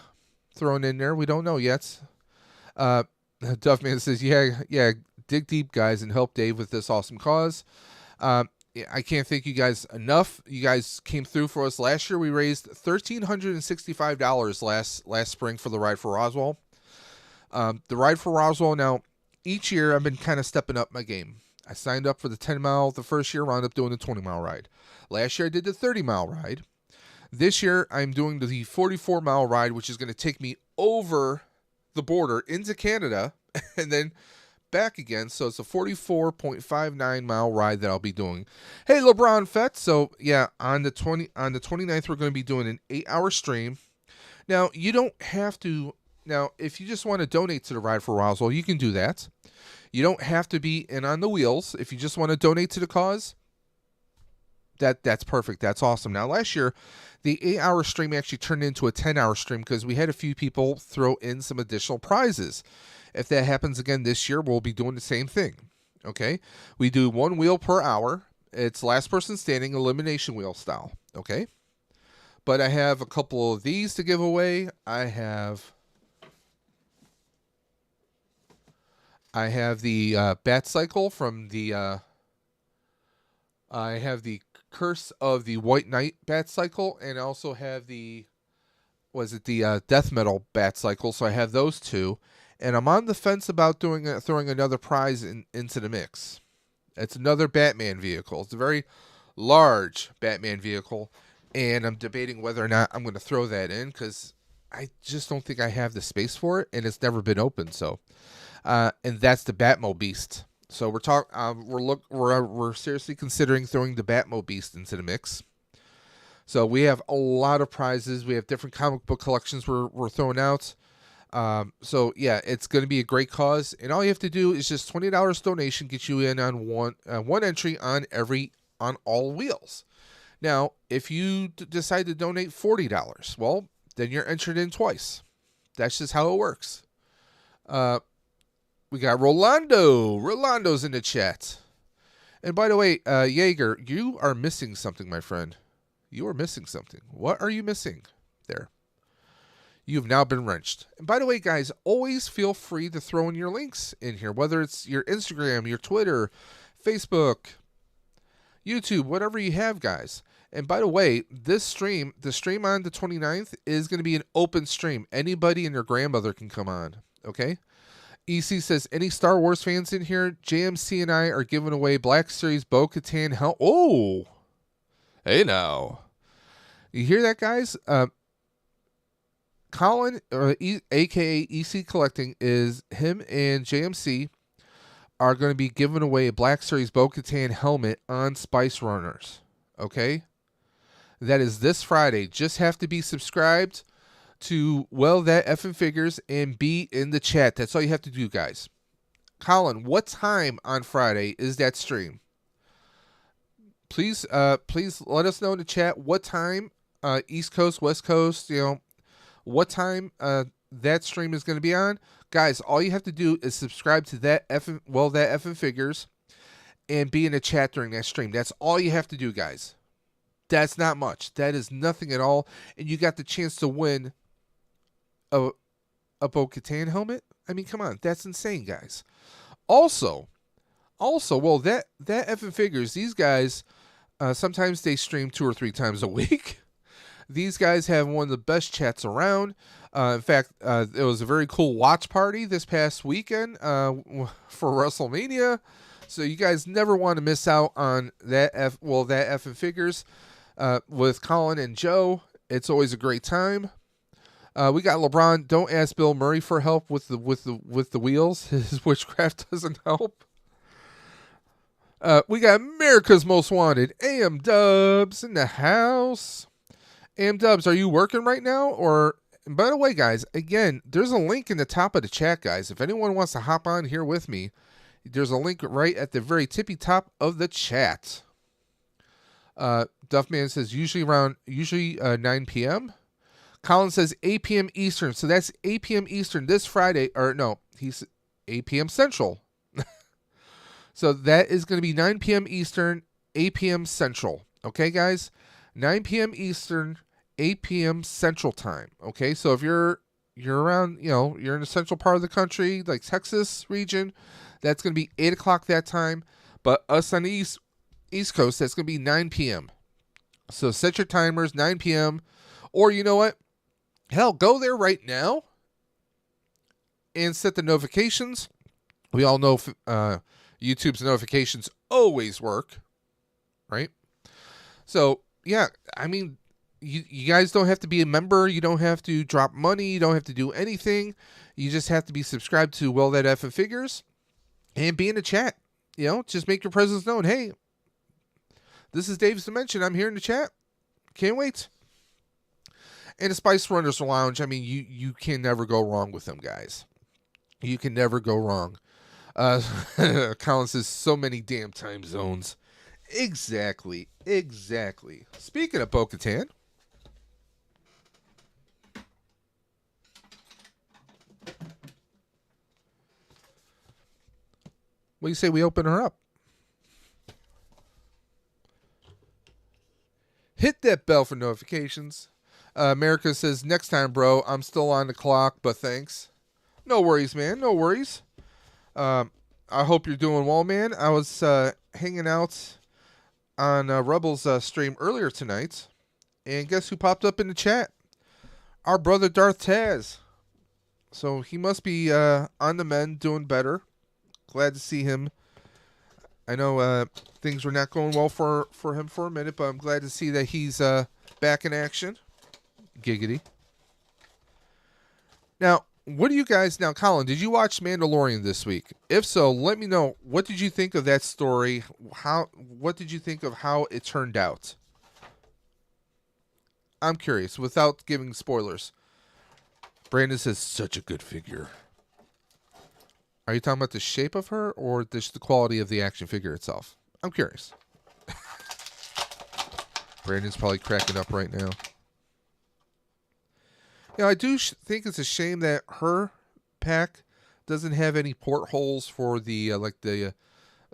B: thrown in there. We don't know yet. Duffman says, yeah, dig deep, guys, and help Dave with this awesome cause. I can't thank you guys enough. You guys came through for us last year. We raised $1,365 last spring for the Ride for Roswell. The Ride for Roswell, now, each year I've been kind of stepping up my game. I signed up for the 10-mile the first year, wound up doing the 20-mile ride. Last year I did the 30-mile ride. This year I'm doing the 44-mile ride, which is going to take me over the border into Canada and then back again. So it's a 44.59-mile ride that I'll be doing. Hey, LeBron Fett. So yeah, on the 29th, we're going to be doing an 8-hour stream. Now, you don't have to. Now, if you just want to donate to the Ride for Roswell, you can do that. You don't have to be in on the wheels. If you just want to donate to the cause, that's perfect. That's awesome. Now, last year, the 8-hour stream actually turned into a 10-hour stream because we had a few people throw in some additional prizes. If that happens again this year, we'll be doing the same thing. Okay? We do 1 wheel per hour. It's last person standing, elimination wheel style. Okay? But I have a couple of these to give away. I have the Bat Cycle from the I have the Curse of the White Knight Bat Cycle, and I also have the Death Metal Bat Cycle. So I have those two, and I'm on the fence about throwing another prize into the mix. It's another Batman vehicle. It's a very large Batman vehicle, and I'm debating whether or not I'm going to throw that in because I just don't think I have the space for it, and it's never been opened. So, and that's the Batmo Beast. So we're seriously considering throwing the Batmo Beast into the mix. So we have a lot of prizes. We have different comic book collections we're throwing out. So yeah, it's going to be a great cause, and all you have to do is just $20 donation gets you in on one entry on all wheels. Now, if you decide to donate $40, well, then you're entered in twice. That's just how it works. We got Rolando. Rolando's in the chat. And by the way, Jaeger, you are missing something, my friend. You are missing something. What are you missing there? You've now been wrenched. And by the way, guys, always feel free to throw in your links in here, whether it's your Instagram, your Twitter, Facebook, YouTube, whatever you have, guys. And by the way, the stream on the 29th is going to be an open stream. Anybody and their grandmother can come on, okay? EC says, any Star Wars fans in here? JMC and I are giving away Black Series Bo-Katan helmet. Oh! Hey now. You hear that, guys? Colin, a.k.a. EC Collecting, is him and JMC are going to be giving away a Black Series Bo-Katan helmet on Spice Runners. Okay? That is this Friday. Just have to be subscribed to That Effing Figures and be in the chat. That's all you have to do, guys. Colin, what time on Friday is that stream? please let us know in the chat what time, East Coast, West Coast, what time that stream is going to be on. Guys, all you have to do is subscribe to that F Figures and be in the chat during that stream. That's all you have to do, guys. That's not much. That is nothing at all. And you got the chance to win a Bo-Katan helmet. I mean, come on. That's insane, guys. Also, well, that F Figures, these guys, sometimes they stream 2 or 3 times a week. These guys have one of the best chats around. In fact, it was a very cool watch party this past weekend for WrestleMania. So you guys never want to miss out on that F Figures with Colin and Joe. It's always a great time. We got LeBron. Don't ask Bill Murray for help with the wheels. His witchcraft doesn't help. We got America's Most Wanted, AM Dubs in the house. AM Dubs, are you working right now? Or, and by the way, guys, again, there's a link in the top of the chat, guys. If anyone wants to hop on here with me, there's a link right at the very tippy top of the chat. Duffman says usually 9 p.m. Colin says 8 p.m. Eastern. So that's 8 p.m. Eastern this Friday. Or no, he's 8 p.m. Central. So that is going to be 9 p.m. Eastern, 8 p.m. Central. Okay, guys? 9 p.m. Eastern, 8 p.m. Central Time. Okay, so if you're around, you're in the central part of the country, like Texas region, that's going to be 8 o'clock that time. But us on the East Coast, that's going to be 9 p.m. So set your timers, 9 p.m. Or you know what? Hell, go there right now and set the notifications. We all know YouTube's notifications always work, right? So, yeah, I mean, you guys don't have to be a member. You don't have to drop money. You don't have to do anything. You just have to be subscribed to That F Figures and be in the chat. Just make your presence known. Hey, this is Dave's Dimension. I'm here in the chat. Can't wait. And the Spice Runners Lounge, I mean, you can never go wrong with them, guys. You can never go wrong. Colin says so many damn time zones. Exactly. Speaking of Bo-Katan, what do you say we open her up? Hit that bell for notifications. America says, next time, bro. I'm still on the clock, but thanks. No worries, man. No worries. I hope you're doing well, man. I was hanging out on Rebel's stream earlier tonight, and guess who popped up in the chat? Our brother Darth Taz. So he must be on the mend, doing better. Glad to see him. I know things were not going well for him for a minute, but I'm glad to see that he's back in action. Giggity. Now, what do you guys... Now, Colin, did you watch Mandalorian this week? If so, let me know. What did you think of that story? What did you think of how it turned out? I'm curious, without giving spoilers. Brandon says, such a good figure. Are you talking about the shape of her or just the quality of the action figure itself? I'm curious. Brandon's probably cracking up right now. I do think it's a shame that her pack doesn't have any portholes for the the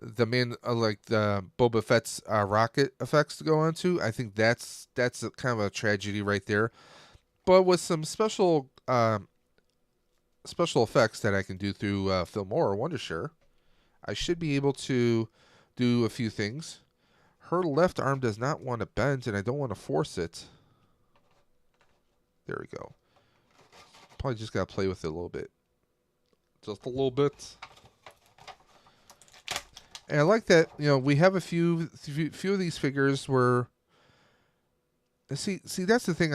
B: Boba Fett's rocket effects to go onto. I think that's a kind of a tragedy right there. But with some special effects that I can do through Filmora Wondershare, I should be able to do a few things. Her left arm does not want to bend, and I don't want to force it. There we go. Probably just got to play with it a little bit. Just a little bit. And I like that, we have a few of these figures where... See, that's the thing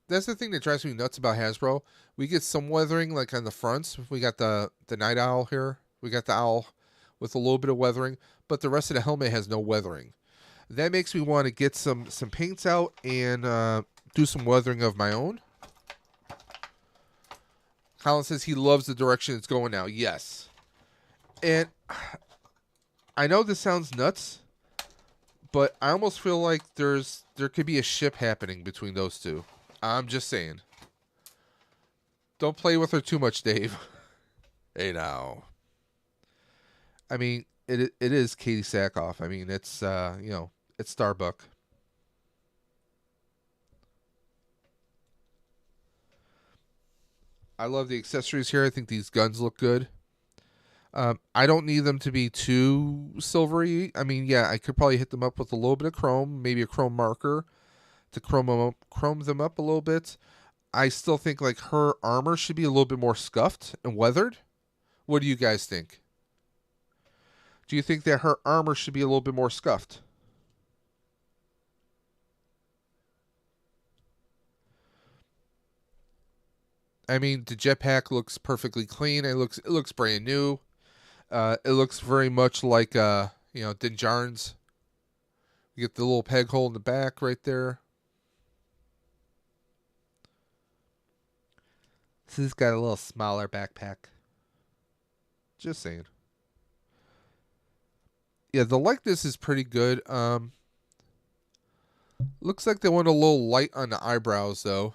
B: that's the thing that drives me nuts about Hasbro. We get some weathering, like on the fronts. We got the Night Owl here. We got the owl with a little bit of weathering, but the rest of the helmet has no weathering. That makes me want to get some paints out and do some weathering of my own. Colin says he loves the direction it's going now. Yes. And I know this sounds nuts, but I almost feel like there could be a ship happening between those two. I'm just saying. Don't play with her too much, Dave. Hey now. I mean, it is Katie Sackhoff. I mean, it's it's Starbuck. I love the accessories here. I think these guns look good. I don't need them to be too silvery. I mean, yeah, I could probably hit them up with a little bit of chrome, maybe a chrome marker to chrome them up a little bit. I still think like her armor should be a little bit more scuffed and weathered. What do you guys think? Do you think that her armor should be a little bit more scuffed? I mean, the jetpack looks perfectly clean. It looks brand new. It looks very much like Din Djarin's. You get the little peg hole in the back right there. This has got a little smaller backpack. Just saying. Yeah, the likeness is pretty good. Looks like they went a little light on the eyebrows though.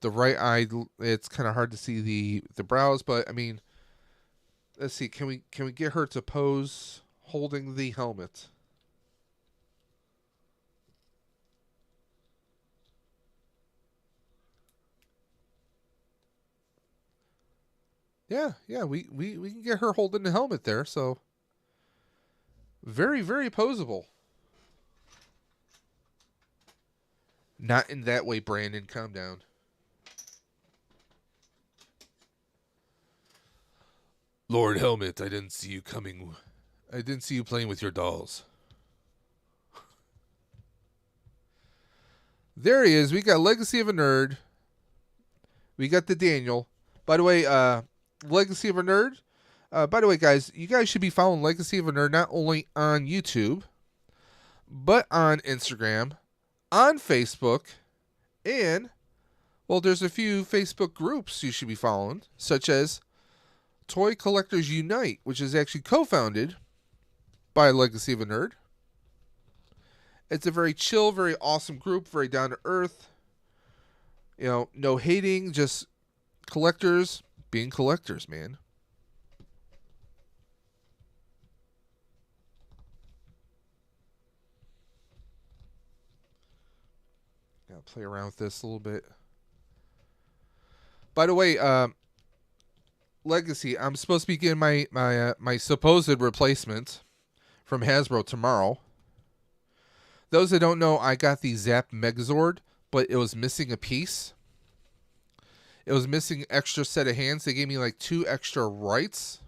B: The right eye, it's kind of hard to see the brows, but I mean, let's see. Can we get her to pose holding the helmet? Yeah, we can get her holding the helmet there, so very, very posable. Not in that way, Brandon. Calm down. Lord Helmet, I didn't see you coming. I didn't see you playing with your dolls. There he is. We got Legacy of a Nerd. We got the Daniel. By the way, Legacy of a Nerd. By the way, guys, you guys should be following Legacy of a Nerd not only on YouTube, but on Instagram, on Facebook, and, well, there's a few Facebook groups you should be following, such as Toy Collectors Unite, which is actually co-founded by Legacy of a Nerd. It's a very chill, very awesome group, very down to earth. No hating, just collectors being collectors, man. Gotta play around with this a little bit. By the way, Legacy, I'm supposed to be getting my supposed replacement from Hasbro tomorrow. Those that don't know, I got the Zap Megazord, but it was missing a piece. It was missing an extra set of hands. They gave me like 2 extra rights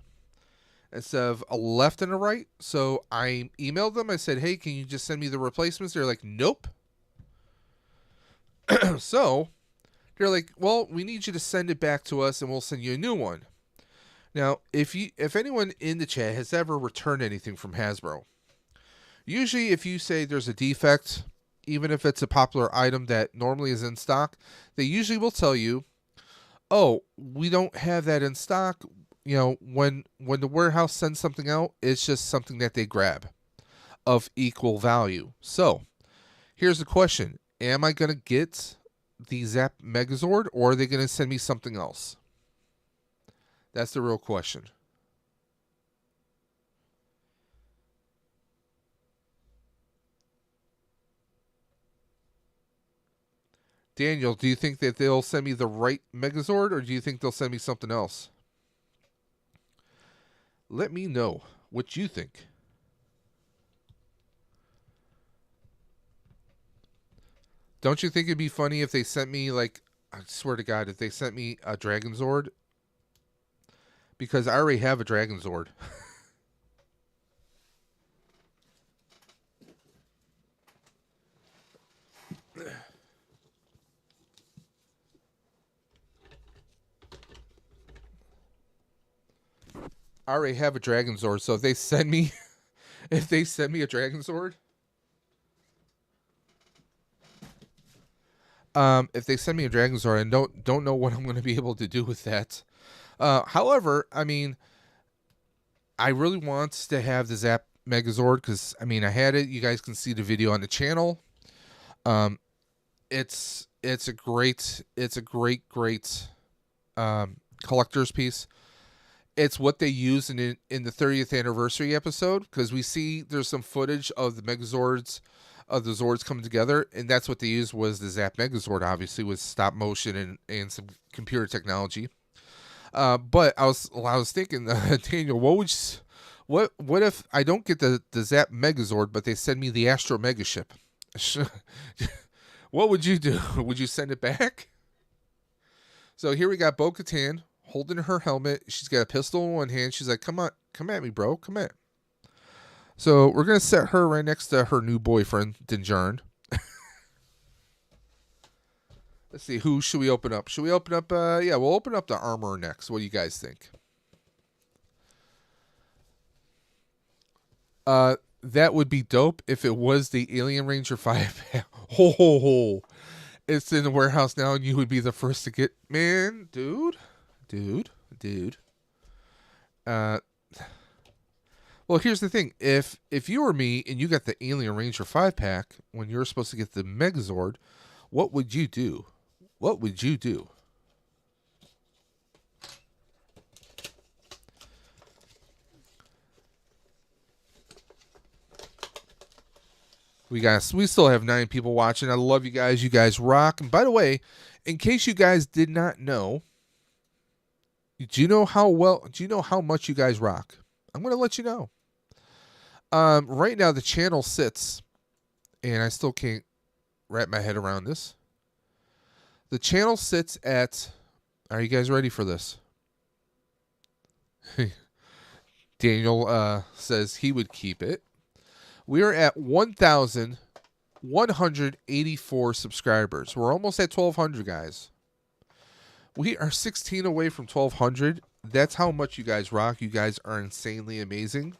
B: instead of a left and a right. So I emailed them. I said, hey, can you just send me the replacements? They're like, nope. So they're like, well, we need you to send it back to us and we'll send you a new one. Now, if anyone in the chat has ever returned anything from Hasbro, usually if you say there's a defect, even if it's a popular item that normally is in stock, they usually will tell you, oh, we don't have that in stock. When the warehouse sends something out, it's just something that they grab of equal value. So here's the question. Am I going to get the Zap Megazord, or are they going to send me something else? That's the real question. Daniel, do you think that they'll send me the right Megazord, or do you think they'll send me something else? Let me know what you think. Don't you think it'd be funny if they sent me, like, I swear to God, if they sent me a Dragon Zord? Because I already have a Dragon Zord. I already have a Dragon Zord, so if they send me a Dragon Zord, if they send me a Dragon Zord, and don't know what I'm going to be able to do with that. However, I mean, I really want to have the Zap Megazord because I mean I had it. You guys can see the video on the channel. It's a great collector's piece. It's what they use in the 30th anniversary episode because we see there's some footage of the Megazords, of the Zords coming together, and that's what they used was the Zap Megazord, obviously with stop motion and some computer technology. But I was thinking, Daniel, what if I don't get the Zap Megazord, but they send me the Astro Megaship? What would you do? Would you send it back? So here we got Bo-Katan holding her helmet. She's got a pistol in one hand. She's like, come on, come at me, bro. Come at. So we're going to set her right next to her new boyfriend, Dinjarin. Let's see, who should we open up? Should we open up, yeah, we'll open up the Armorer next. What do you guys think? That would be dope if it was the Alien Ranger 5. Ho, ho, ho. It's in the warehouse now, and you would be the first to get... Man, dude. Well, here's the thing. If you were me and you got the Alien Ranger 5-pack when you're supposed to get the Megazord, what would you do? What would you do? We still have 9 people watching. I love you guys. You guys rock. And by the way, in case you guys did not know, do you know how much you guys rock? I'm going to let you know. Right now the channel sits, and I still can't wrap my head around this. The channel sits at, are you guys ready for this? Daniel says he would keep it. We are at 1,184 subscribers. We're almost at 1,200, guys. We are 16 away from 1,200. That's how much you guys rock. You guys are insanely amazing.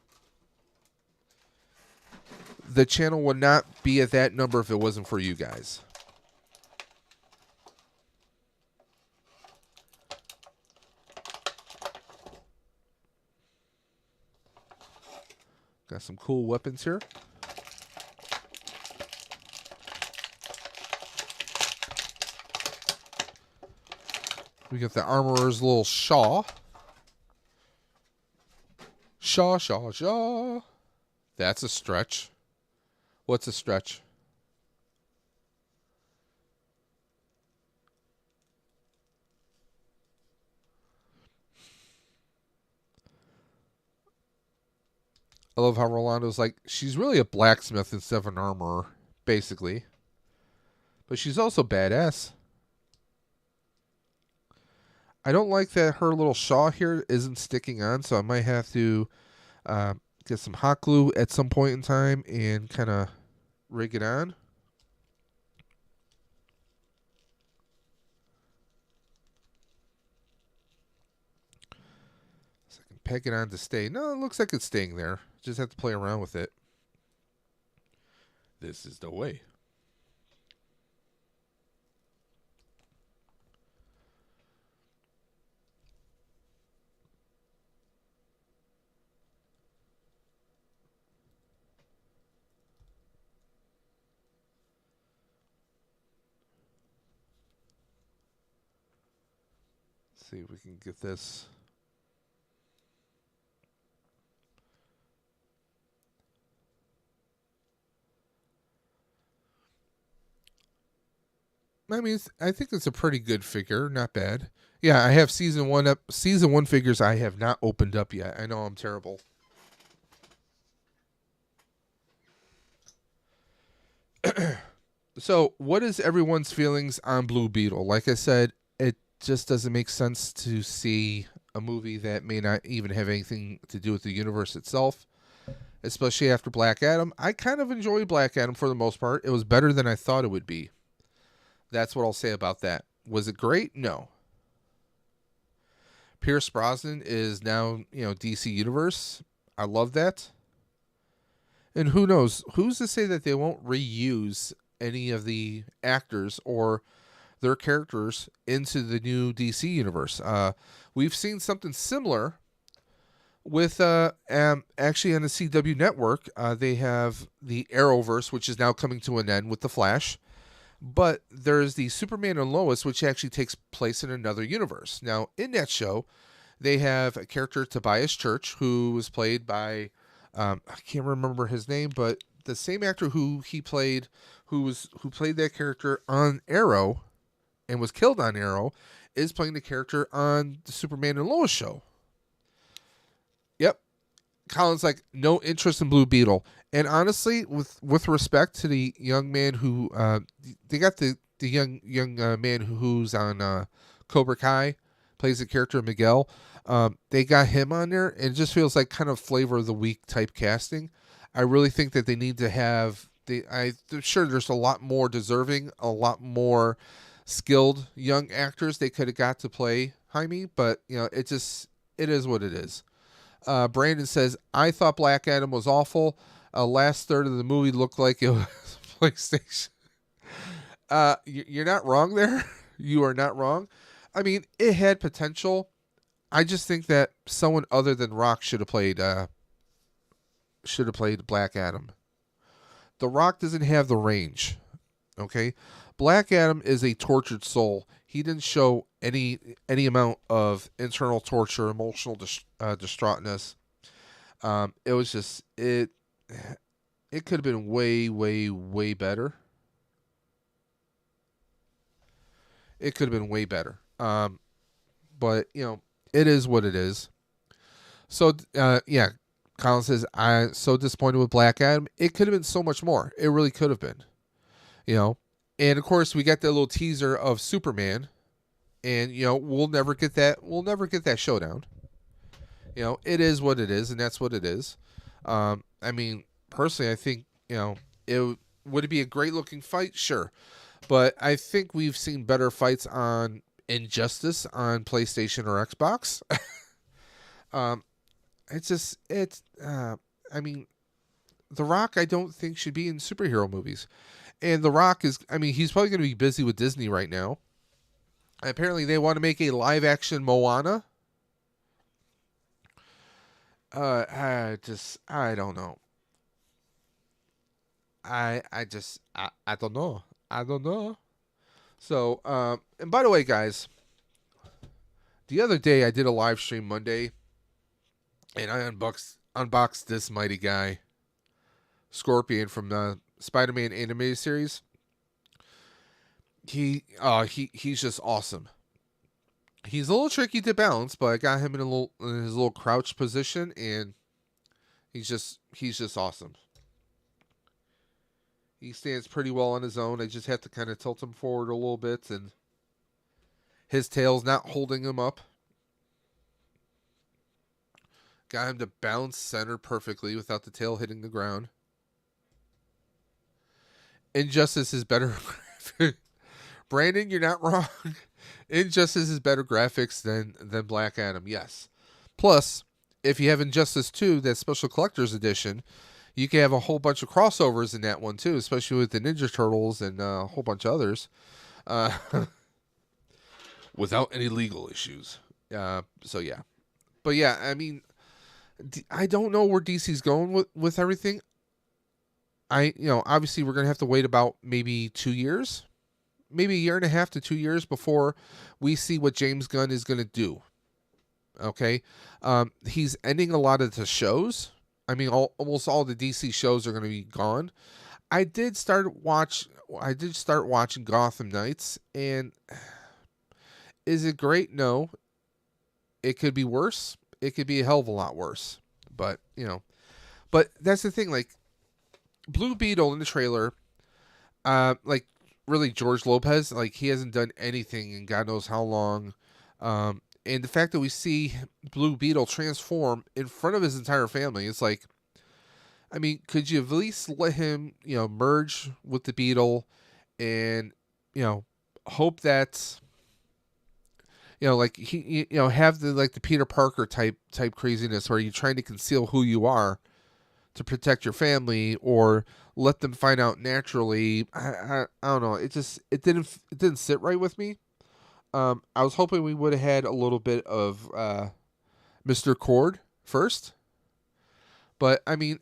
B: The channel would not be at that number if it wasn't for you guys. Got some cool weapons here. We got the Armorer's little Shaw. Shaw. That's a stretch. What's a stretch? I love how Rolando's like, she's really a blacksmith instead of an armorer, basically. But she's also badass. I don't like that her little Shaw here isn't sticking on, so I might have to get some hot glue at some point in time and kind of rig it on. So I can peg it on to stay. No, it looks like it's staying there. Just have to play around with it. This is the way. Let's see if we can get this. I mean, I think it's a pretty good figure. Not bad. Yeah, I have season one figures I have not opened up yet. I know I'm terrible. So, what is everyone's feelings on Blue Beetle? Like I said, it just doesn't make sense to see a movie that may not even have anything to do with the universe itself, especially after Black Adam. I kind of enjoyed Black Adam for the most part. It was better than I thought it would be. That's what I'll say about that. Was it great? No. Pierce Brosnan is now, DC Universe. I love that. And who knows? Who's to say that they won't reuse any of the actors or their characters into the new DC Universe? We've seen something similar With actually on the CW network, they have the Arrowverse, which is now coming to an end with the Flash. But there's the Superman and Lois, which actually takes place in another universe. Now, in that show, they have a character, Tobias Church, who was played by I can't remember his name, but the same actor who played that character on Arrow and was killed on Arrow is playing the character on the Superman and Lois show. Yep. Colin's like, no interest in Blue Beetle. And honestly, with respect to the young man who they got the young man who's on Cobra Kai, plays the character Miguel. They got him on there, and it just feels like kind of flavor of the week type casting. I really think that they need to have I'm sure there's a lot more deserving, a lot more skilled young actors they could have got to play Jaime, but it is what it is. Brandon says, I thought Black Adam was awful. Last third of the movie looked like it was PlayStation. You're not wrong there. You are not wrong. I mean, it had potential. I just think that someone other than Rock should have played Black Adam. The Rock doesn't have the range. Okay? Black Adam is a tortured soul. He didn't show any amount of internal torture, emotional distraughtness. It was just it could have been way, way, way better. It could have been way better. But it is what it is. So yeah, Colin says, I'm so disappointed with Black Adam. It could have been so much more. It really could have been. And of course we got that little teaser of Superman, and we'll never get that. We'll never get that showdown. It is what it is, and that's what it is. I mean, personally, I think would it be a great looking fight? Sure, but I think we've seen better fights on Injustice on PlayStation or Xbox. I mean, The Rock, I don't think should be in superhero movies. And The Rock is, he's probably going to be busy with Disney right now. Apparently, they want to make a live action Moana. I don't know. I don't know. I don't know. So, and by the way, guys, the other day I did a live stream Monday, and I unboxed this mighty guy, Scorpion from the Spider-Man animated series. He's just awesome. He's a little tricky to balance, but I got him in his little crouch position, and he's just awesome. He stands pretty well on his own. I just have to kind of tilt him forward a little bit, and his tail's not holding him up. Got him to bounce center perfectly without the tail hitting the ground. Injustice is better. Brandon, you're not wrong. Injustice is better graphics than Black Adam, yes. Plus, if you have Injustice 2, that special collector's edition, you can have a whole bunch of crossovers in that one too, especially with the Ninja Turtles and a whole bunch of others, without any legal issues. So yeah, but yeah, I mean, I don't know where DC's going with everything. Obviously we're gonna have to wait about maybe 2 years, maybe a year and a half to 2 years before we see what James Gunn is gonna do. Okay, he's ending a lot of the shows. I mean, almost all the DC shows are going to be gone. I did start watching Gotham Knights, and is it great? No. It could be worse. It could be a hell of a lot worse. But but that's the thing. Like Blue Beetle in the trailer, like really George Lopez, like he hasn't done anything in God knows how long. And the fact that we see Blue Beetle transform in front of his entire family, it's like, I mean, could you at least let him, merge with the Beetle and, hope that, like he, have the Peter Parker type craziness where you're trying to conceal who you are to protect your family, or let them find out naturally. I don't know. It didn't sit right with me. I was hoping we would have had a little bit of Mr. Cord first. But I mean,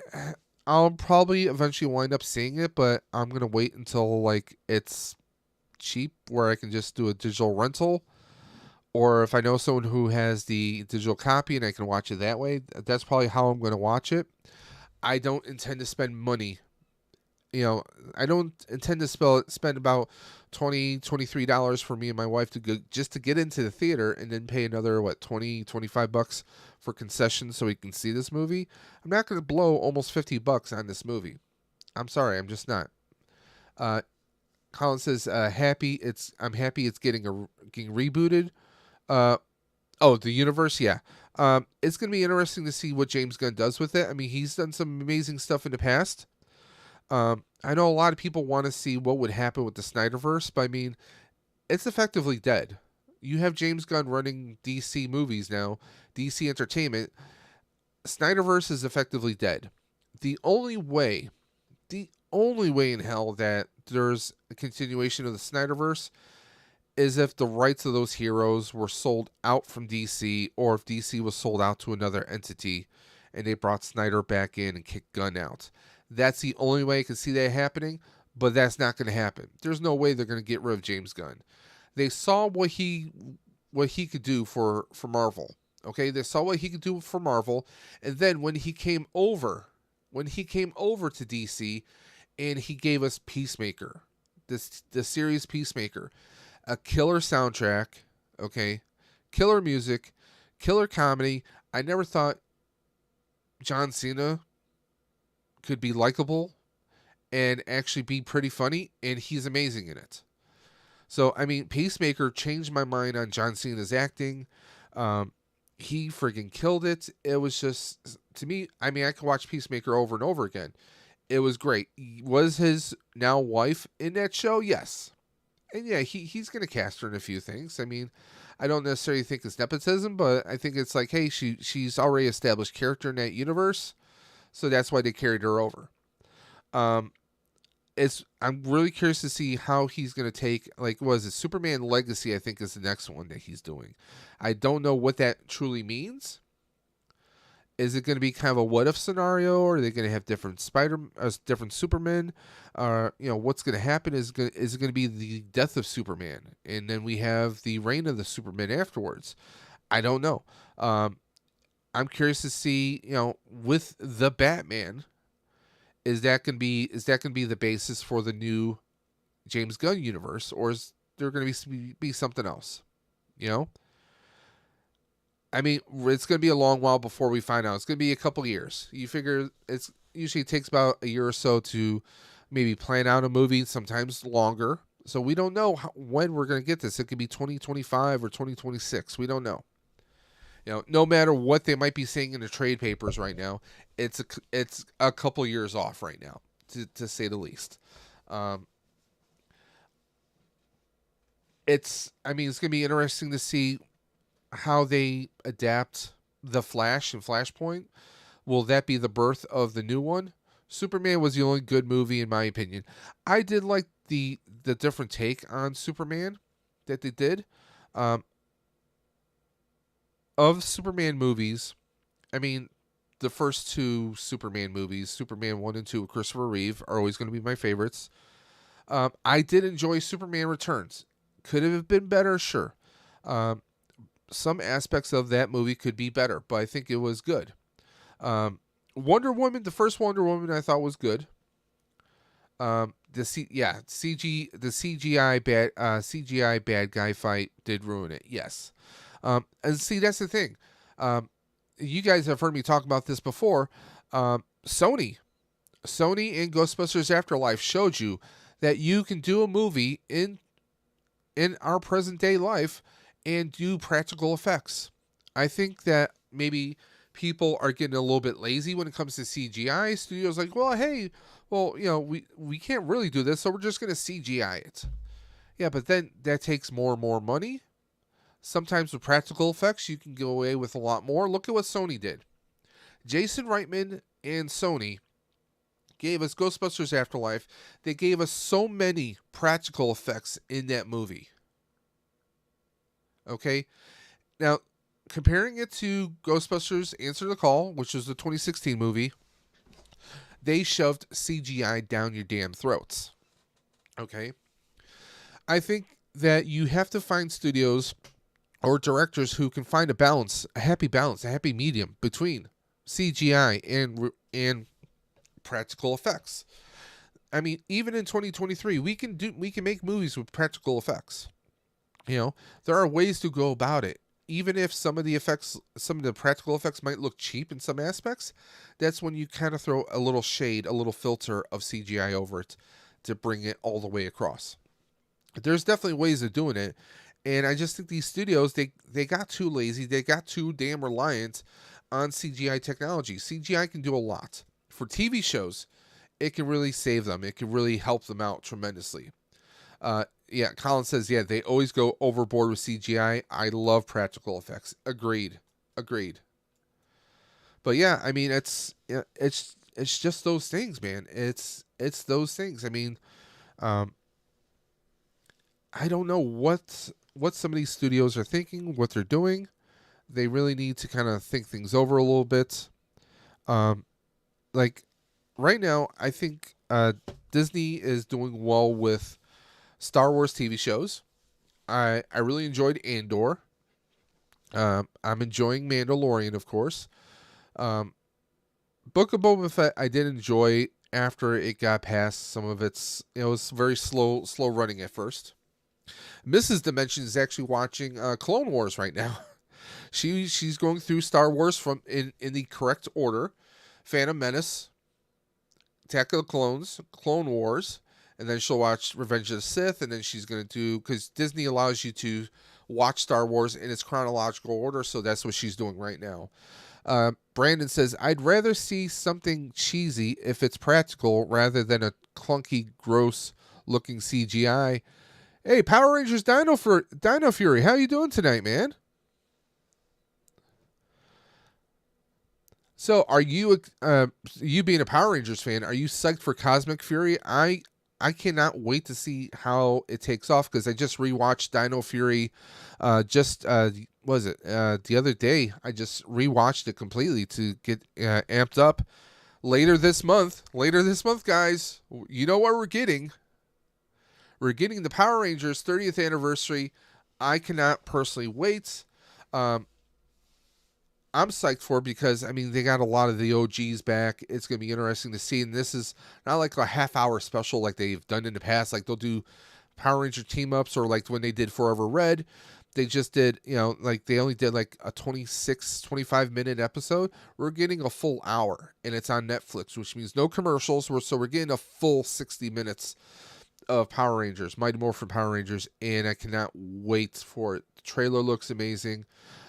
B: I'll probably eventually wind up seeing it, but I'm gonna wait until like it's cheap where I can just do a digital rental, or if I know someone who has the digital copy and I can watch it that way. That's probably how I'm gonna watch it. I don't intend to spend money. I don't intend to spend about $23 for me and my wife to go just to get into the theater and then pay another, what, 25 bucks for concessions so we can see this movie. I'm not going to blow almost 50 bucks on this movie. I'm sorry, I'm just not. Colin says, I'm happy it's getting rebooted. The universe, yeah. It's going to be interesting to see what James Gunn does with it. I mean, he's done some amazing stuff in the past. I know a lot of people want to see what would happen with the Snyderverse, but I mean, it's effectively dead. You have James Gunn running DC movies now, DC Entertainment. Snyderverse is effectively dead. The only way in hell that there's a continuation of the Snyderverse is if the rights of those heroes were sold out from DC, or if DC was sold out to another entity and they brought Snyder back in and kicked Gunn out. That's the only way I can see that happening, but that's not going to happen. There's no way they're going to get rid of James Gunn. They saw what he could do for Marvel. Okay, they saw what he could do for Marvel, and then when he came over to DC, and he gave us Peacemaker, the series Peacemaker, a killer soundtrack, okay, killer music, killer comedy. I never thought John Cena could be likable and actually be pretty funny, and he's amazing in it. So, I mean, Peacemaker changed my mind on John Cena's acting. He friggin' killed it. It was just, to me, I mean, I could watch Peacemaker over and over again. It was great. Was his now wife in that show? Yes. And yeah, he's going to cast her in a few things. I mean, I don't necessarily think it's nepotism, but I think it's like, hey, she's already established character in that universe. So that's why they carried her over. I'm really curious to see how he's going to take, like, what is it? Superman Legacy, I think, is the next one that he's doing. I don't know what that truly means. Is it going to be kind of a what if scenario, or are they going to have different different Supermen? What's going to happen? Is it going to be the death of Superman, and then we have the reign of the Superman afterwards? I don't know. I'm curious to see, with the Batman, is that going to be the basis for the new James Gunn universe, or is there going to be something else? I mean, it's going to be a long while before we find out. It's going to be a couple years. You figure it usually takes about a year or so to maybe plan out a movie, sometimes longer. So we don't know when we're going to get this. It could be 2025 or 2026. We don't know. No matter what they might be saying in the trade papers right now, it's a couple years off right now, to say the least. It's going to be interesting to see how they adapt the Flash and Flashpoint. Will that be the birth of the new one? Superman was the only good movie in my opinion. I did like the different take on Superman that they did. Of Superman movies, I mean, the first two Superman movies, Superman 1 and 2 with Christopher Reeve, are always going to be my favorites. I did enjoy Superman Returns. Could it have been better? Sure. Some aspects of that movie could be better, but I think it was good. Wonder Woman, the first Wonder Woman, I thought was good. The CGI bad guy fight did ruin it. Yes. And see, that's the thing. You guys have heard me talk about this before. Sony and Ghostbusters Afterlife showed you that you can do a movie in our present day life and do practical effects. I think that maybe people are getting a little bit lazy when it comes to CGI. Studios like, we can't really do this, so we're just going to CGI it. Yeah, but then that takes more and more money. Sometimes with practical effects, you can go away with a lot more. Look at what Sony did. Jason Reitman and Sony gave us Ghostbusters Afterlife. They gave us so many practical effects in that movie. Okay? Now, comparing it to Ghostbusters Answer the Call, which was the 2016 movie, they shoved CGI down your damn throats. Okay? I think that you have to find studios or directors who can find a balance, a happy medium between CGI and practical effects. I mean, even in 2023, we can make movies with practical effects. You know, there are ways to go about it. Even if some of the practical effects might look cheap in some aspects, that's when you kind of throw a little shade, a little filter of CGI over it to bring it all the way across. There's definitely ways of doing it, and I just think these studios, they got too lazy, they got too damn reliant on CGI technology. CGI can do a lot. For TV shows, it can really save them. It can really help them out tremendously. Yeah, Colin says, yeah, they always go overboard with CGI. I love practical effects. Agreed. But yeah, I mean, it's just those things, man. It's those things. I mean, I don't know what some of these studios are thinking, what they're doing. They really need to kind of think things over a little bit. Like right now, I think Disney is doing well with Star Wars TV shows. I really enjoyed Andor. I'm enjoying Mandalorian, of course. Book of Boba Fett, I did enjoy after it got past some of its. It was very slow running at first. Mrs. Dimension is actually watching Clone Wars right now. She's going through Star Wars from in the correct order: Phantom Menace, Attack of the Clones, Clone Wars, and then she'll watch Revenge of the Sith, and then she's going to do, because Disney allows you to watch Star Wars in its chronological order, so that's what she's doing right now. Brandon says, I'd rather see something cheesy if it's practical rather than a clunky, gross-looking CGI. Hey, Power Rangers Dino Fury, how you doing tonight, man? So, are you, you being a Power Rangers fan, are you psyched for Cosmic Fury? I cannot wait to see how it takes off, because I just rewatched Dino Fury the other day. I just rewatched it completely to get amped up. Later this month, guys, you know what we're getting. We're getting the Power Rangers 30th anniversary. I cannot personally wait. I'm psyched for it because, I mean, they got a lot of the OGs back. It's going to be interesting to see. And this is not like a half-hour special like they've done in the past. Like they'll do Power Ranger team-ups, or like when they did Forever Red. They just did, like they only did like a 25-minute episode. We're getting a full hour, and it's on Netflix, which means no commercials. So we're getting a full 60 minutes of Power Rangers, Mighty Morphin Power Rangers, and I cannot wait for it. The trailer looks amazing.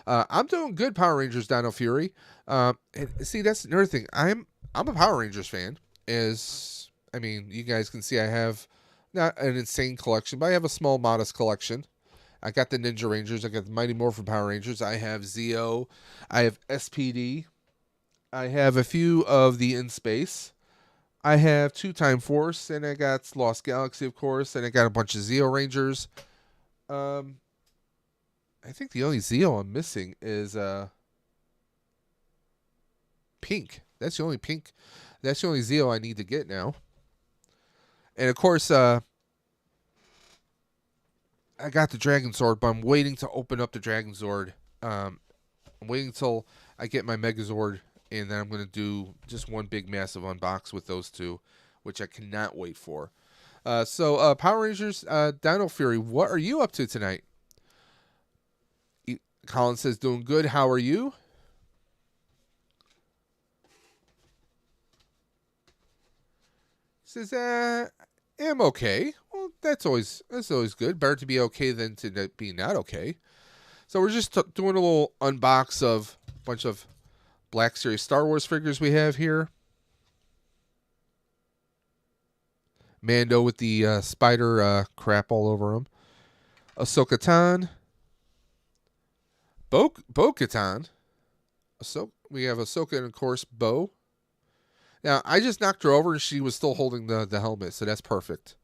B: I'm doing good, Power Rangers Dino Fury. And see, that's another thing. I'm a Power Rangers fan. You guys can see I have not an insane collection, but I have a small, modest collection. I got the Ninja Rangers. I got the Mighty Morphin Power Rangers. I have Zeo. I have SPD. I have a few of the In Space. I have 2 Time Force, and I got Lost Galaxy, of course, and I got a bunch of Zeo Rangers. I think the only Zeo I'm missing is Pink. That's the only Pink. That's the only Zeo I need to get now. And of course, I got the Dragon Sword, but I'm waiting to open up the Dragon Sword. I'm waiting until I get my Megazord, and then I'm going to do just one big massive unbox with those two, which I cannot wait for. So Power Rangers Dino Fury, what are you up to tonight? Colin says, doing good. How are you? He says, I'm okay. Well, that's always good. Better to be okay than to be not okay. So we're just doing a little unbox of a bunch of Black Series Star Wars figures we have here. Mando with the spider crap all over him. Ahsoka Tano. Bo-Katan. We have Ahsoka and, of course, Bo. Now, I just knocked her over and she was still holding the helmet, so that's perfect.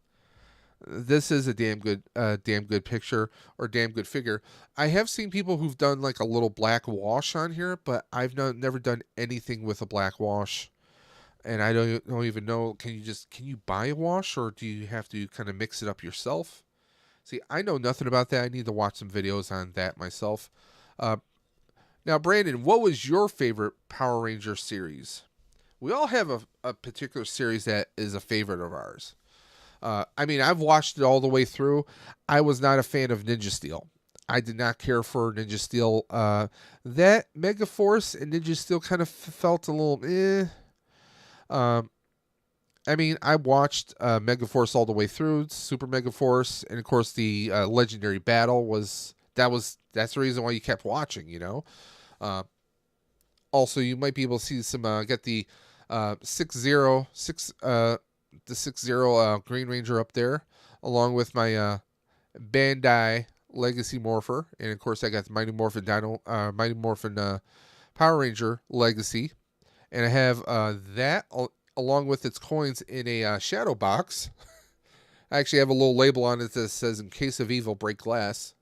B: this is a damn good picture or damn good figure. I have seen people who've done like a little black wash on here, but I've never done anything with a black wash. And I don't even know. Can you buy a wash, or do you have to kind of mix it up yourself? See, I know nothing about that. I need to watch some videos on that myself. Uh, Now, Brandon, what was your favorite Power Ranger series? We all have a particular series that is a favorite of ours. I mean, I've watched it all the way through. I was not a fan of Ninja Steel. I did not care for Ninja Steel. That Mega Force and Ninja Steel kind of felt a little eh. Um, I mean, I watched Mega Force all the way through, Super Mega Force, and of course the Legendary Battle that's the reason why you kept watching. Uh, Also, you might be able to see some get the 6-0 the 6-0 Green Ranger up there, along with my Bandai Legacy Morpher, and of course I got the Mighty Morphin Power Ranger Legacy, and I have that along with its coins in a shadow box. I actually have a little label on it that says "In case of evil, break glass."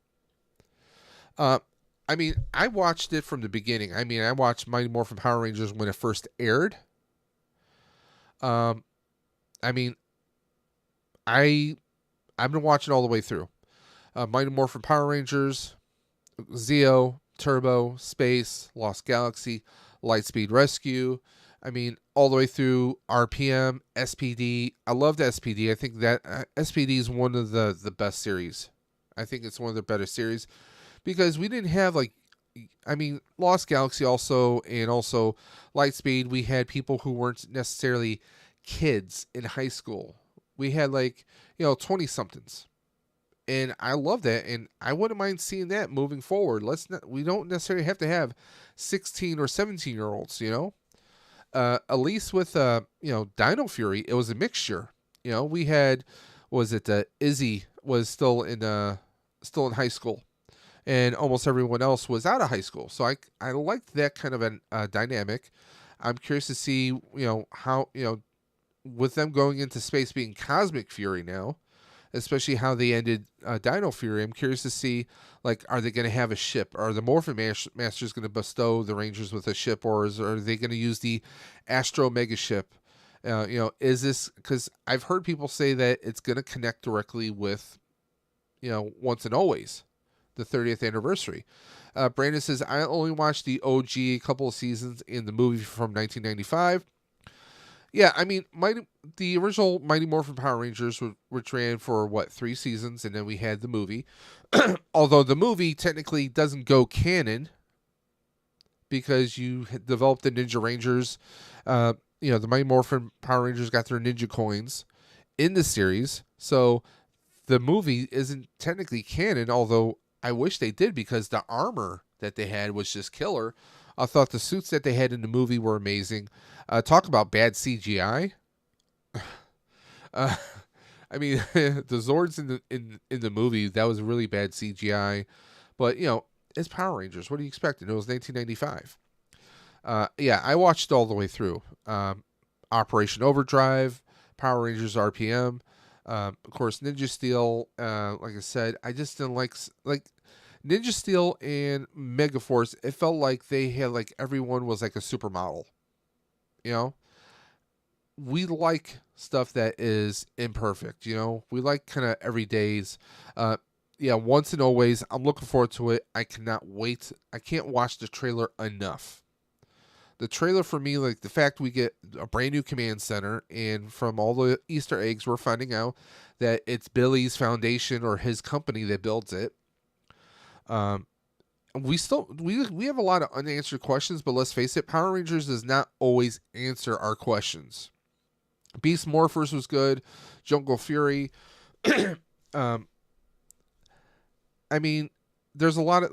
B: Uh, I mean, I watched it from the beginning. I mean, I watched Mighty Morphin Power Rangers when it first aired. Um, I mean, I've been watching all the way through. Mighty Morphin Power Rangers, Zeo, Turbo, Space, Lost Galaxy, Lightspeed Rescue. I mean, all the way through RPM, SPD. I loved SPD. I think that SPD is one of the best series. I think it's one of the better series because we didn't have I mean, Lost Galaxy also, and also Lightspeed. We had people who weren't necessarily kids in high school. We had 20 somethings, and I love that, and I wouldn't mind seeing that moving forward. We don't necessarily have to have 16 or 17-year olds. At least with Dino Fury, it was a mixture. We had, was it Izzy was still in high school, and almost everyone else was out of high school. So I liked that kind of a dynamic. I'm curious to see how with them going into space being Cosmic Fury now, especially how they ended Dino Fury. I'm curious to see, are they going to have a ship? Are the Morphin Masters going to bestow the Rangers with a ship, or are they going to use the Astro Mega Ship? Is this, because I've heard people say that it's going to connect directly with, Once and Always, the 30th anniversary. Brandon says, I only watched the OG a couple of seasons in the movie from 1995. Yeah, I mean, the original Mighty Morphin Power Rangers, which ran for, 3 seasons, and then we had the movie. Although the movie technically doesn't go canon because you developed the Ninja Rangers. The Mighty Morphin Power Rangers got their Ninja coins in the series. So the movie isn't technically canon, although I wish they did, because the armor that they had was just killer. I thought the suits that they had in the movie were amazing. Talk about bad CGI. I mean, the Zords in the movie, that was really bad CGI. But it's Power Rangers. What do you expect? It was 1995. Yeah, I watched it all the way through. Operation Overdrive, Power Rangers RPM, of course Ninja Steel. Like I said, I just didn't like Ninja Steel and Megaforce. It felt like they had everyone was like a supermodel. We like stuff that is imperfect. We like kind of everydays. Yeah, Once and Always. I'm looking forward to it. I cannot wait. I can't watch the trailer enough. The trailer for me, the fact we get a brand new command center, and from all the Easter eggs, we're finding out that it's Billy's foundation or his company that builds it. We have a lot of unanswered questions, but let's face it, Power Rangers does not always answer our questions. Beast Morphers was good. Jungle Fury. I mean, there's a lot of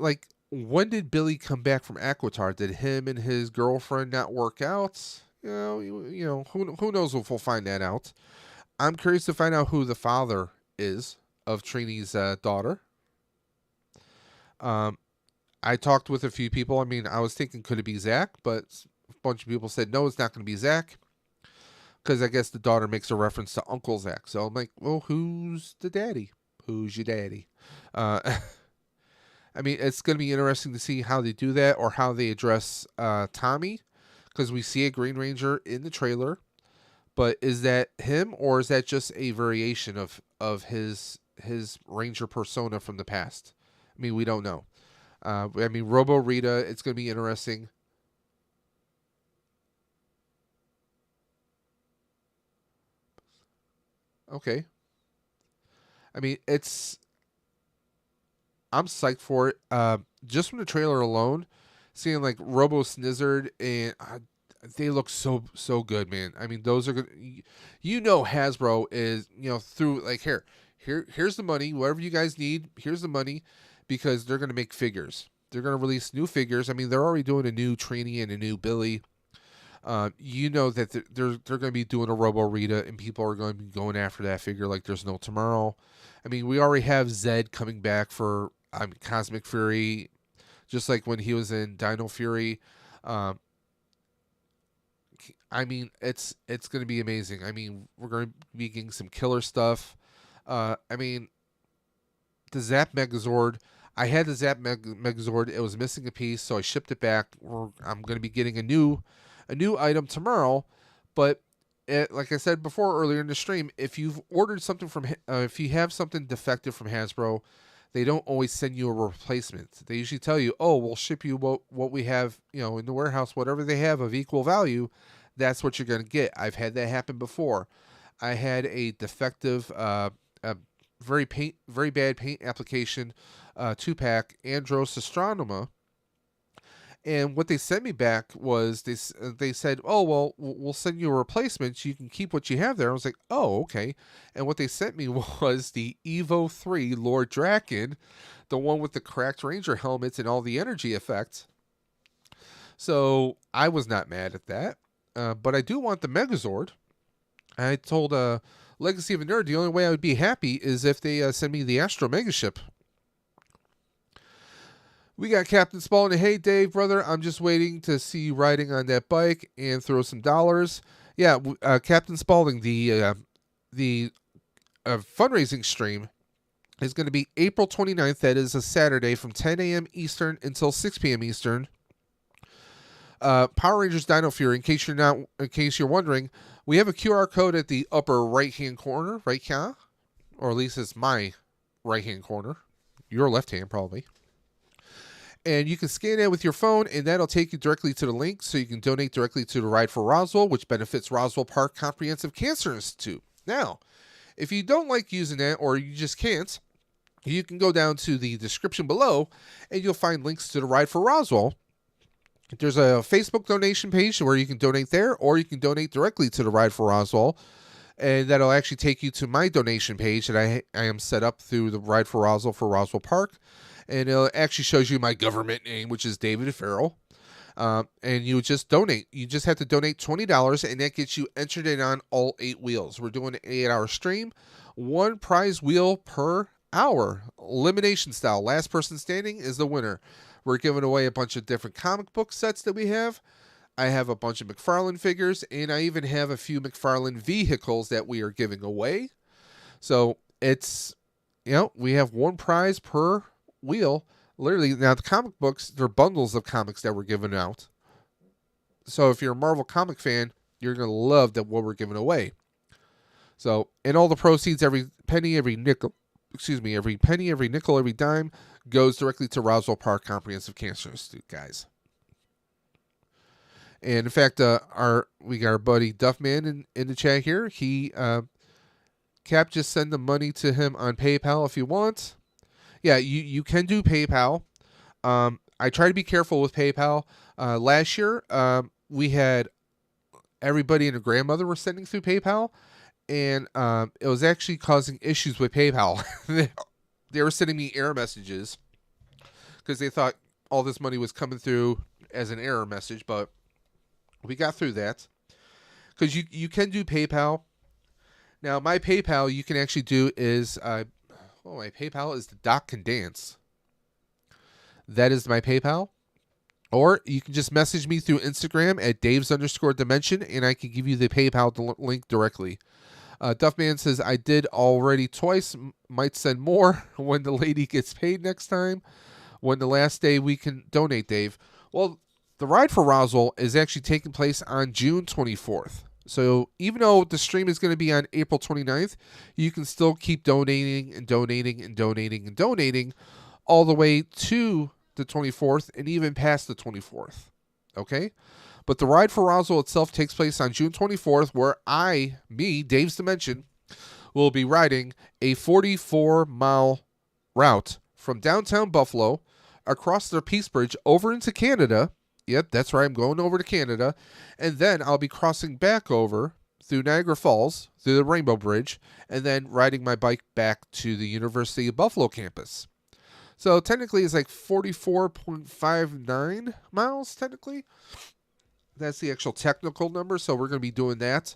B: when did Billy come back from Aquitar? Did him and his girlfriend not work out? Who knows if we'll find that out. I'm curious to find out who the father is of Trini's daughter. I talked with a few people. I mean, I was thinking, could it be Zach? But a bunch of people said, no, it's not going to be Zach. because I guess the daughter makes a reference to Uncle Zach. So I'm like, well, who's the daddy? Who's your daddy? I mean, it's going to be interesting to see how they do that or how they address Tommy, because we see a Green Ranger in the trailer. But is that him, or is that just a variation of his Ranger persona from the past? I mean, we don't know. I mean, Robo Rita, it's going to be interesting. Okay. I mean, I'm psyched for it. Just from the trailer alone, seeing like Robo Snizzard and they look so good, man. I mean, those are good. You know, Hasbro is, through like here's the money. Whatever you guys need, here's the money, because they're gonna make figures. They're gonna release new figures. I mean, they're already doing a new Trini and a new Billy. You know that they're going to be doing a Robo Rita, and people are going to be going after that figure like there's no tomorrow. I mean, we already have Zed coming back for Cosmic Fury, just like when he was in Dino Fury. I mean, it's going to be amazing. I mean, we're going to be getting some killer stuff. I mean, the Zap Megazord. I had the Zap Megazord. It was missing a piece, so I shipped it back. I'm going to be getting a new item tomorrow. But like I said before earlier in the stream, if you've ordered something from, if you have something defective from Hasbro, they don't always send you a replacement. They usually tell you, "Oh, we'll ship you what we have, in the warehouse, whatever they have of equal value. That's what you're going to get." I've had that happen before. I had a defective, a very bad paint application, 2-pack Andros Astronoma. And what they sent me back was they said, "Oh, well, we'll send you a replacement. So you can keep what you have there." I was like, "Oh, okay." And what they sent me was the Evo 3 Lord Draken, the one with the cracked Ranger helmets and all the energy effects. So I was not mad at that. But I do want the Megazord. I told Legacy of a Nerd the only way I would be happy is if they send me the Astro Megaship. We got Captain Spaulding. "Hey, Dave, brother, I'm just waiting to see you riding on that bike and throw some dollars." Yeah, Captain Spaulding, the fundraising stream is going to be April 29th. That is a Saturday from 10 a.m. Eastern until 6 p.m. Eastern. Power Rangers Dino Fury. In case you're wondering, we have a QR code at the upper right-hand corner, right here, or at least it's my right-hand corner. Your left-hand, probably. And you can scan that with your phone, and that'll take you directly to the link, so you can donate directly to the Ride for Roswell, which benefits Roswell Park Comprehensive Cancer Institute. Now, if you don't like using that, or you just can't, you can go down to the description below, and you'll find links to the Ride for Roswell. There's a Facebook donation page where you can donate there, or you can donate directly to the Ride for Roswell, and that'll actually take you to my donation page that I am set up through the Ride for Roswell Park. And it actually shows you my government name, which is David Farrell. And you just donate. You just have to donate $20, and that gets you entered in on all 8 wheels. We're doing an 8-hour stream, 1 prize wheel per hour, elimination style. Last person standing is the winner. We're giving away a bunch of different comic book sets that we have. I have a bunch of McFarlane figures, and I even have a few McFarlane vehicles that we are giving away. So it's, we have 1 prize per wheel. Literally, now the comic books, they're bundles of comics that we're giving out. So if you're a Marvel comic fan, you're going to love what we're giving away. So, and all the proceeds, every penny, every nickel, every dime goes directly to Roswell Park Comprehensive Cancer Institute, guys. And in fact, we got our buddy Duffman in the chat here. He, Cap, just send the money to him on PayPal if you want. Yeah, you can do PayPal. I try to be careful with PayPal. Last year, we had everybody and their grandmother were sending through PayPal, and it was actually causing issues with PayPal. They were sending me error messages because they thought all this money was coming through as an error message, but we got through that. Because you can do PayPal. Now, my PayPal you can actually do is... my PayPal is the Doc Can Dance. That is my PayPal. Or you can just message me through Instagram at Daves_Dimension, and I can give you the PayPal link directly. Duffman says, I did already twice. Might send more when the lady gets paid next time. When the last day we can donate, Dave. Well, the Ride for Roswell is actually taking place on June 24th. So even though the stream is going to be on April 29th, you can still keep donating and donating and donating and donating all the way to the 24th and even past the 24th. Okay? But the Ride for Roswell itself takes place on June 24th, where Dave's Dimension, will be riding a 44-mile route from downtown Buffalo across the Peace Bridge over into Canada. Yep, that's right. I'm going over to Canada. And then I'll be crossing back over through Niagara Falls, through the Rainbow Bridge, and then riding my bike back to the University of Buffalo campus. So technically it's like 44.59 miles, technically. That's the actual technical number, so we're going to be doing that.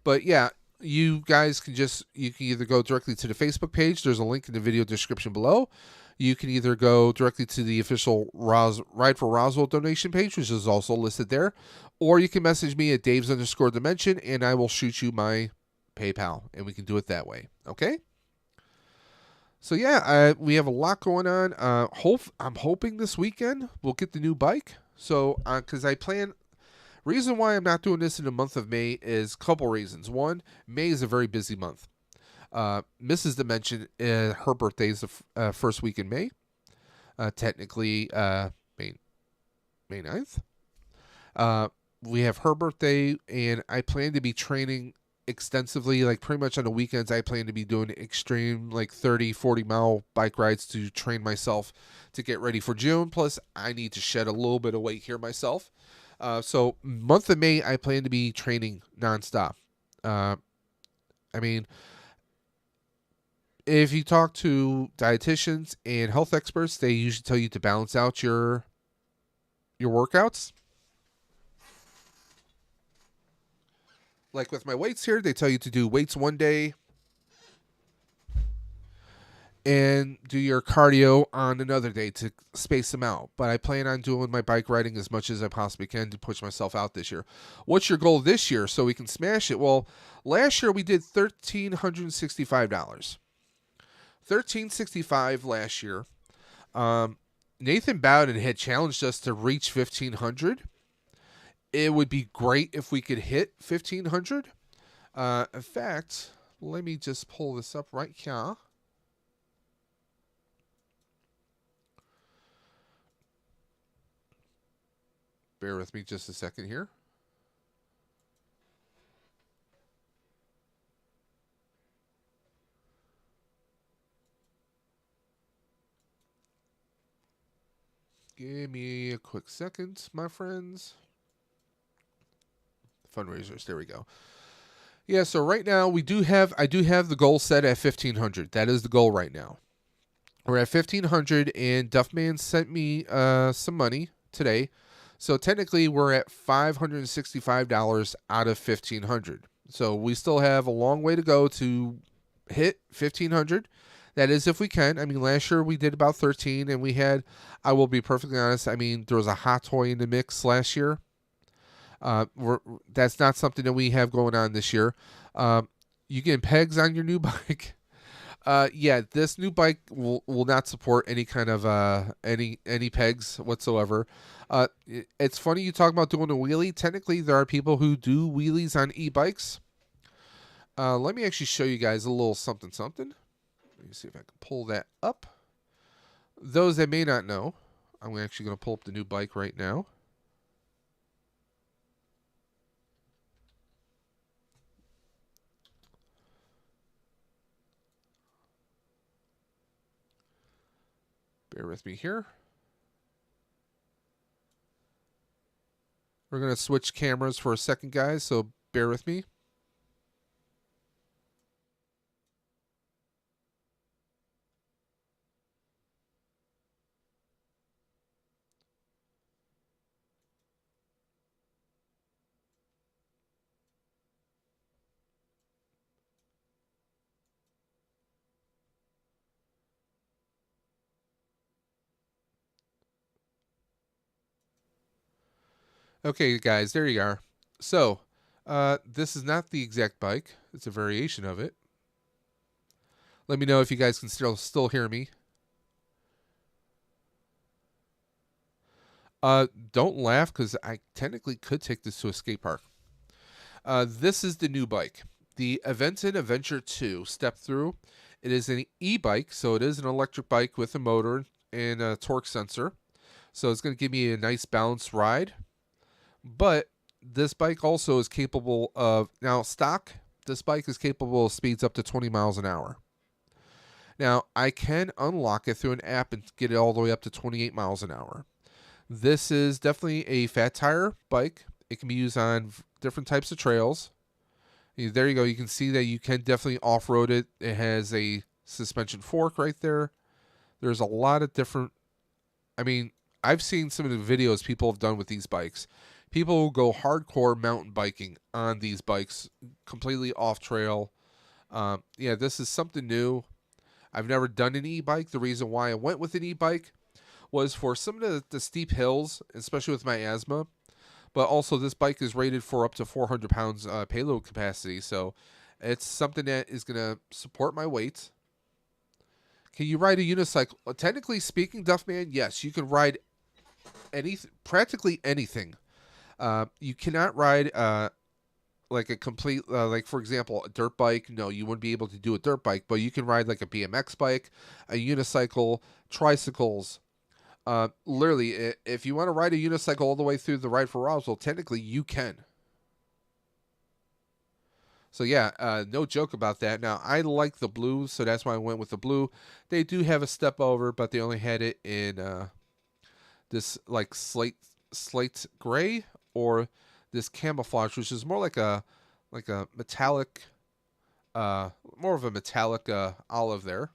B: But yeah, you guys can either go directly to the Facebook page. There's a link in the video description below. You can either go directly to the official Ride for Roswell donation page, which is also listed there. Or you can message me at Daves_Dimension, and I will shoot you my PayPal, and we can do it that way. Okay? So yeah, we have a lot going on. I'm hoping this weekend we'll get the new bike. So, because reason why I'm not doing this in the month of May is a couple reasons. One, May is a very busy month. Mrs. Dimension, her birthday is the first week in May. Technically, May 9th. We have her birthday, and I plan to be training extensively. Like pretty much on the weekends, I plan to be doing extreme, like 30, 40-mile bike rides to train myself to get ready for June. Plus, I need to shed a little bit of weight here myself. So month of May, I plan to be training nonstop. If you talk to dietitians and health experts, they usually tell you to balance out your workouts. Like with my weights here, they tell you to do weights one day and do your cardio on another day to space them out. But I plan on doing my bike riding as much as I possibly can to push myself out this year. What's your goal this year so we can smash it? Well, last year we did $1,365. $1,365 last year. Nathan Bowden had challenged us to reach 1,500. It would be great if we could hit 1,500. In fact, let me just pull this up right here. Bear with me just a second here. Give me a quick second, my friends. Fundraisers, there we go. Yeah, so right now I do have the goal set at 1,500. That is the goal right now. We're at 1,500, and Duffman sent me some money today. So technically, we're at $565 out of 1,500. So we still have a long way to go to hit 1,500. That is if we can. I mean, last year we did about 13, and we had, I will be perfectly honest, I mean, there was a hot toy in the mix last year. That's not something that we have going on this year. You getting pegs on your new bike? Yeah, this new bike will not support any kind of any pegs whatsoever. It's funny you talk about doing a wheelie. Technically, there are people who do wheelies on e-bikes. Let me actually show you guys a little something. Let me see if I can pull that up. Those that may not know, I'm actually going to pull up the new bike right now. Bear with me here. We're going to switch cameras for a second, guys, so bear with me. Okay, guys, there you are. So, this is not the exact bike. It's a variation of it. Let me know if you guys can still hear me. Don't laugh because I technically could take this to a skate park. This is the new bike, the Aventon Adventure 2 Step Through. It is an e-bike, so it is an electric bike with a motor and a torque sensor. So it's going to give me a nice balanced ride. But this bike also is capable of, now stock, this bike is capable of speeds up to 20 miles an hour. Now, I can unlock it through an app and get it all the way up to 28 miles an hour. This is definitely a fat tire bike. It can be used on different types of trails. There you go. You can see that you can definitely off-road it. It has a suspension fork right there. There's a lot of different... I mean, I've seen some of the videos people have done with these bikes. People will go hardcore mountain biking on these bikes, completely off-trail. Yeah, this is something new. I've never done an e-bike. The reason why I went with an e-bike was for some of the steep hills, especially with my asthma. But also, this bike is rated for up to 400 pounds payload capacity. So it's something that is going to support my weight. Can you ride a unicycle? Technically speaking, Duffman, yes, you can ride practically anything. You cannot ride like a complete, like for example, a dirt bike. No, you wouldn't be able to do a dirt bike, but you can ride like a BMX bike, a unicycle, tricycles. Literally, if you want to ride a unicycle all the way through the ride for Roswell, technically you can. So yeah, no joke about that. Now, I like the blue, so that's why I went with the blue. They do have a step over, but they only had it in this like slate gray or this camouflage, which is more like a metallic, more of a metallic olive there.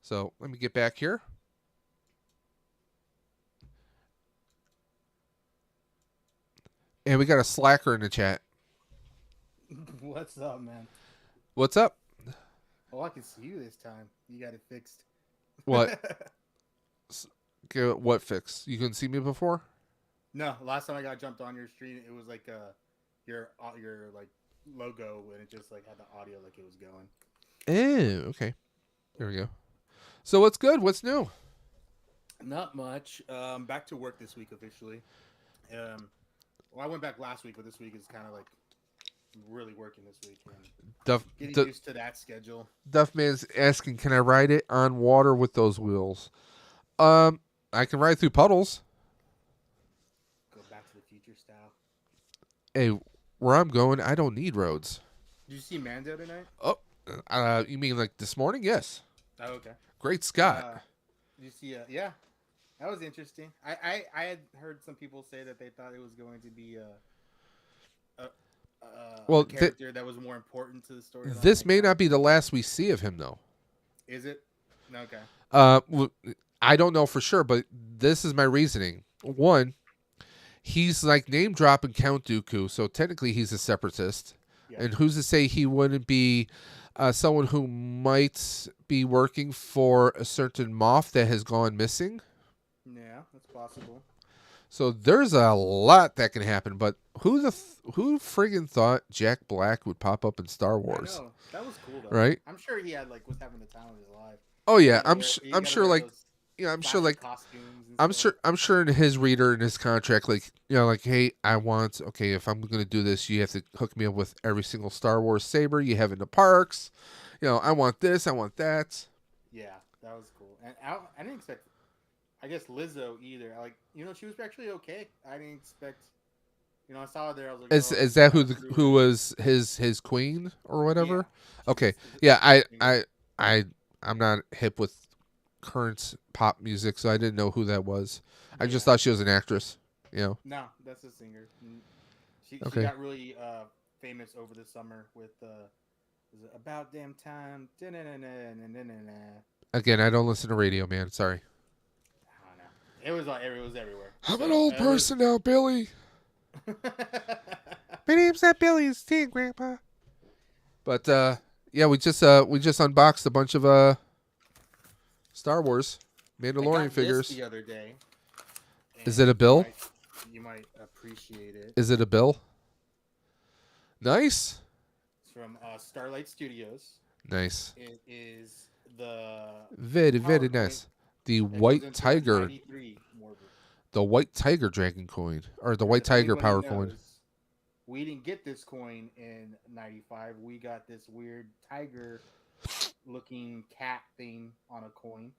B: So let me get back here. And we got a slacker in the chat.
C: What's up, man?
B: What's up?
C: Oh, I can see you this time. You got it fixed.
B: What? What fixed? You couldn't see me before?
C: No, last time I got jumped on your stream, it was like your like logo, and it just like had the audio like it was going.
B: Oh, okay. There we go. So what's good? What's new?
C: Not much. Back to work this week officially. Well, I went back last week, but this week is kind of like really working this week. And getting used to that schedule.
B: Duffman's asking, can I ride it on water with those wheels? I can ride through puddles.
C: Go back to the future style.
B: Hey, where I'm going, I don't need roads.
C: Did you see Mando tonight?
B: Oh, you mean like this morning? Yes.
C: Oh, okay.
B: Great Scott.
C: Did you see? Yeah. That was interesting. I had heard some people say that they thought it was going to be a character that was more important to the story.
B: This may not be the last we see of him, though.
C: Is it? Okay.
B: I don't know for sure, but this is my reasoning. One, he's like name dropping Count Dooku, so technically he's a separatist. Yeah. And who's to say he wouldn't be someone who might be working for a certain Moff that has gone missing?
C: Yeah, that's possible.
B: So there's a lot that can happen, but who friggin' thought Jack Black would pop up in Star Wars?
C: I know. That was cool, though.
B: Right?
C: I'm sure he had was having the time of his life.
B: Oh yeah, I'm sure I'm sure in his reader in his contract, like, you know, like, hey, if I'm gonna do this, you have to hook me up with every single Star Wars saber you have in the parks. You know, I want this, I want that.
C: Yeah, that was cool, and I didn't expect. I guess Lizzo either. Like, you know, she was actually okay. I didn't expect. You know, I saw her there. I was like,
B: is that who was his queen or whatever? Yeah. Okay, yeah. I'm not hip with current pop music, so I didn't know who that was. I just thought she was an actress. You know. No,
C: that's a singer. She got really famous over the summer with was it About Damn Time?
B: Again, I don't listen to radio, man. Sorry.
C: It was everywhere.
B: I'm an old person now, Billy. My name's not Billy, it's Teen Grandpa. But yeah, we just unboxed a bunch of Star Wars Mandalorian figures
C: the other day.
B: Is it a bill?
C: You might appreciate it.
B: Is it a bill? Nice.
C: It's from Starlight Studios.
B: Nice.
C: It is the
B: Very, very
C: coin
B: nice. The
C: that goes
B: white
C: into
B: tiger.
C: 93 Morbid.
B: The white tiger dragon coin. Or the
C: And
B: white
C: if
B: tiger
C: anybody
B: power
C: knows,
B: coin.
C: we didn't get this coin in 95. We got this weird tiger looking cat thing on a coin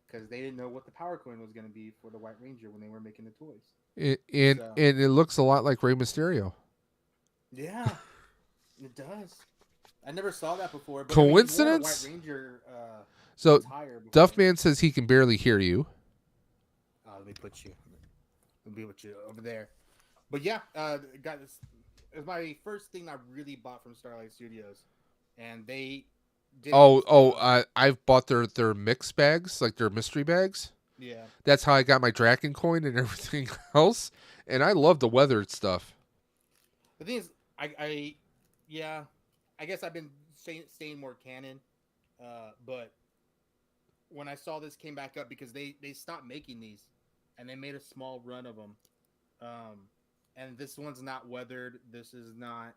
C: because they didn't know what the power coin was going to be for the White Ranger when they were making the toys.
B: And it looks a lot like Rey Mysterio.
C: Yeah, it does. I never saw that before. But
B: Coincidence?
C: I mean, he's worn a White Ranger
B: So
C: attire before.
B: Duffman says he can barely hear you.
C: Let me put you. Let me put you over there. But yeah, got this. It was my first thing I really bought from Starlight Studios, and they.
B: I've bought their mix bags, like their mystery bags.
C: Yeah.
B: That's how I got my Draken coin and everything else. And I love the weathered stuff.
C: The thing is, I guess I've been staying more canon, but when I saw this came back up because they stopped making these, and they made a small run of them, and this one's not weathered. This is not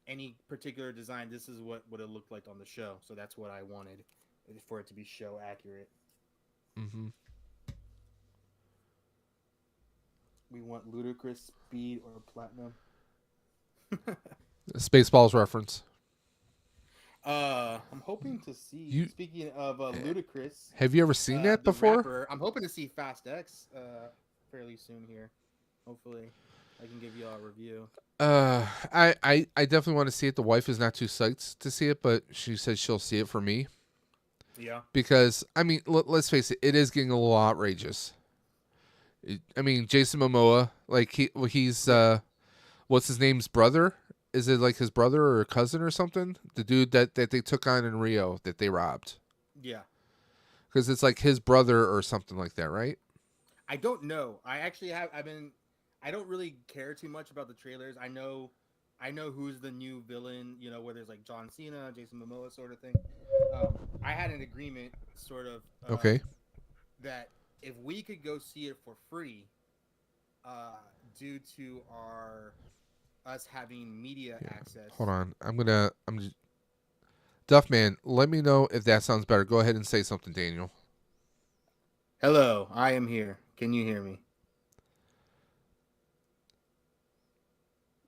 C: any particular design. This is what it looked like on the show, so that's what I wanted for it to be show accurate.
B: Mm-hmm.
C: We want ludicrous speed or platinum.
B: Spaceballs reference.
C: I'm hoping to see. Speaking of ludicrous,
B: have you ever seen that before?
C: Rapper, I'm hoping to see Fast X fairly soon here. Hopefully, I can give you all a review.
B: I definitely want to see it. The wife is not too psyched to see it, but she says she'll see it for me.
C: Yeah.
B: Because I mean, let's face it, it is getting a little outrageous. I mean, Jason Momoa, like he's what's his name's brother? Is it like his brother or a cousin or something? The dude that they took on in Rio that they robbed.
C: Yeah.
B: Because it's like his brother or something like that, right?
C: I don't know. I don't really care too much about the trailers. I know who's the new villain, where there's like John Cena, Jason Momoa sort of thing. I had an agreement sort of
B: okay, that
C: if we could go see it for free, due to us having media access.
B: Hold on. I'm just Duffman, let me know if that sounds better. Go ahead and say something, Daniel.
C: Hello, I am here. Can you hear me?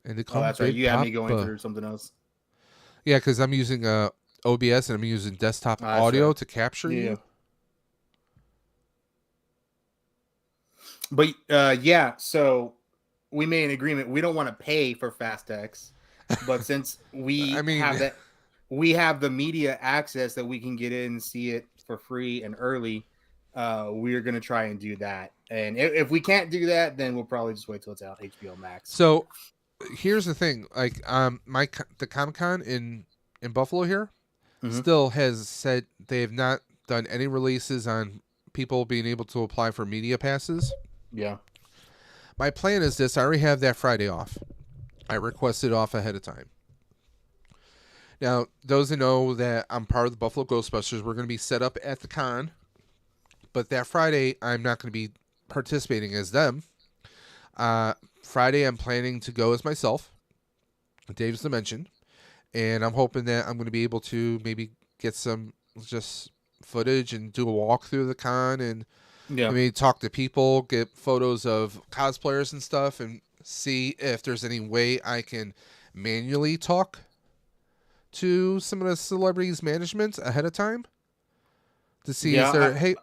B: And
C: that's right. You have me going through something else.
B: Yeah, because I'm using OBS and I'm using desktop audio to capture you.
C: But so we made an agreement. We don't want to pay for FastX, but since we we have the media access that we can get in and see it for free and early, we're gonna try and do that. And if we can't do that, then we'll probably just wait till it's out HBO Max.
B: So here's the thing, like the Comic-Con in Buffalo here still has said they have not done any releases on people being able to apply for media passes.
C: Yeah.
B: My plan is this. I already have that Friday off. I requested off ahead of time. Now, those who know that I'm part of the Buffalo Ghostbusters, we're going to be set up at the con. But that Friday, I'm not going to be participating as them. Friday, I'm planning to go as myself, Dave's Dimension. And I'm hoping that I'm going to be able to maybe get some just footage and do a walk through the con and maybe talk to people, get photos of cosplayers and stuff, and see if there's any way I can manually talk to some of the celebrities' management ahead of time to see is there. Hey,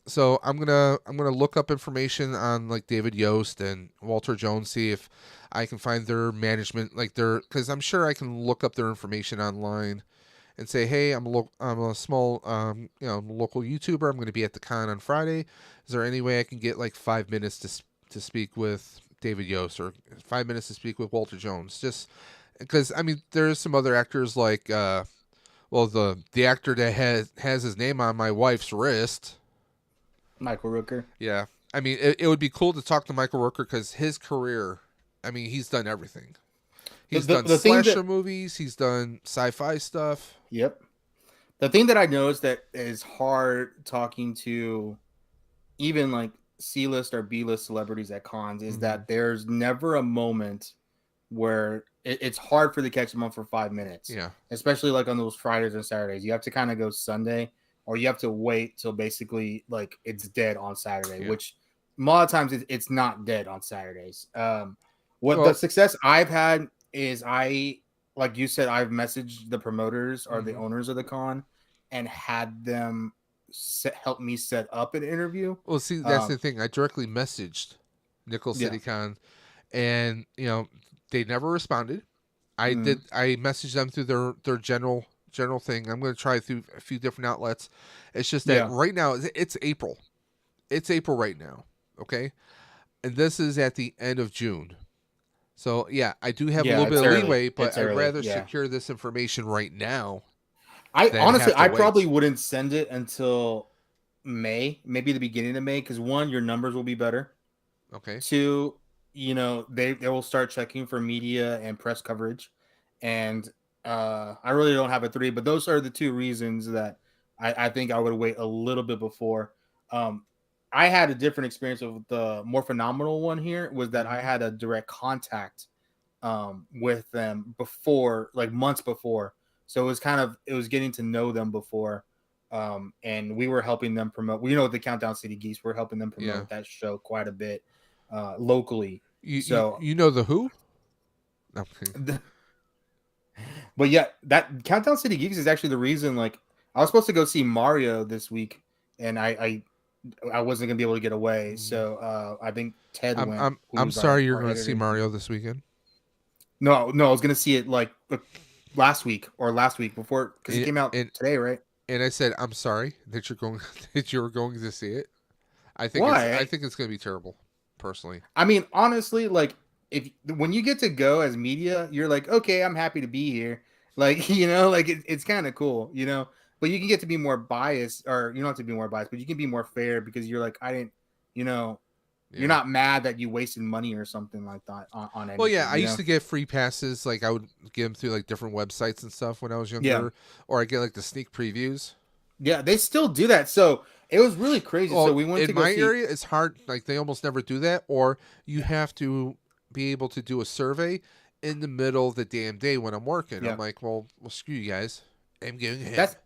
B: so I'm gonna look up information on like David Yost and Walter Jones, see if I can find their management, like because I'm sure I can look up their information online and say, hey, I'm a small local YouTuber. I'm going to be at the con on Friday. Is there any way I can get like 5 minutes to speak with David Yost or 5 minutes to speak with Walter Jones? Just because I mean, there's some other actors like the actor that has his name on my wife's wrist,
C: Michael Rooker.
B: Yeah, I mean, it would be cool to talk to Michael Rooker because his career, I mean, he's done everything. He's done slasher movies. He's done sci-fi stuff.
C: Yep. The thing that I noticed that is hard talking to even like C-list or B-list celebrities at cons is
B: Mhm.
C: that there's never a moment where it's hard for the catch them up for 5 minutes.
B: Yeah.
C: Especially like on those Fridays and Saturdays. You have to kind of go Sunday, or you have to wait till basically like it's dead on Saturday,
B: Yeah.
C: which a lot of times it's not dead on Saturdays. What the
B: Well-
C: success I've had is like you said, I've messaged the promoters or the
B: Mhm.
C: owners of the con and had them help me set up an interview.
B: Well, see, that's the thing. I directly messaged Nickel
C: Yeah.
B: City Con, and they never responded. I
C: Mhm.
B: did. I messaged them through their general thing. I'm going to try through a few different outlets. It's just that
C: Yeah.
B: right now it's April. It's April right now. Okay, and this is at the end of June. So yeah, I do have a
C: Yeah,
B: little bit
C: it's
B: of
C: early.
B: leeway, but
C: It's
B: I'd
C: early,
B: rather
C: yeah.
B: secure this information right now.
C: I
B: than
C: honestly,
B: have to
C: I
B: wait.
C: probably wouldn't send it until May, maybe the beginning of May, because one, your numbers will be better.
B: Okay.
C: Two, they will start checking for media and press coverage, and I really don't have a three, but those are the two reasons that I think I would wait a little bit before. I had a different experience with the more phenomenal one here was that I had a direct contact with them before, like months before. So it was getting to know them before. And we were helping them promote, the Countdown City Geese, we're helping them promote that show quite a bit locally.
B: You know the Who? Okay.
C: But yeah, that Countdown City Geeks is actually the reason, like, I was supposed to go see Mario this week, and I wasn't gonna be able to get away. So I think Ted went.
B: I'm sorry you're going to see Mario this weekend.
C: No, I was gonna see it like last week before, because it came out today, right?
B: And I said, I'm sorry that you're going to see it. I think
C: Why?
B: I think it's going to be terrible, personally.
C: I mean, honestly, like when you get to go as media, you're like, okay, I'm happy to be here. Like, like it's kind of cool, but you can get to be more biased, or you don't have to be more biased, but you can be more fair because you're like, I didn't, you're not mad that you wasted money or something like that on anything.
B: Well, yeah, I used to get free passes. Like I would get them through like different websites and stuff when I was younger, or I get like the sneak previews.
C: Yeah, they still do that. So it was really crazy.
B: Well,
C: so we went
B: in
C: to go
B: my
C: see...
B: area. It's hard. Like they almost never do that, or you have to be able to do a survey in the middle of the damn day when I'm working. I'm like, well, screw you guys. I'm going ahead.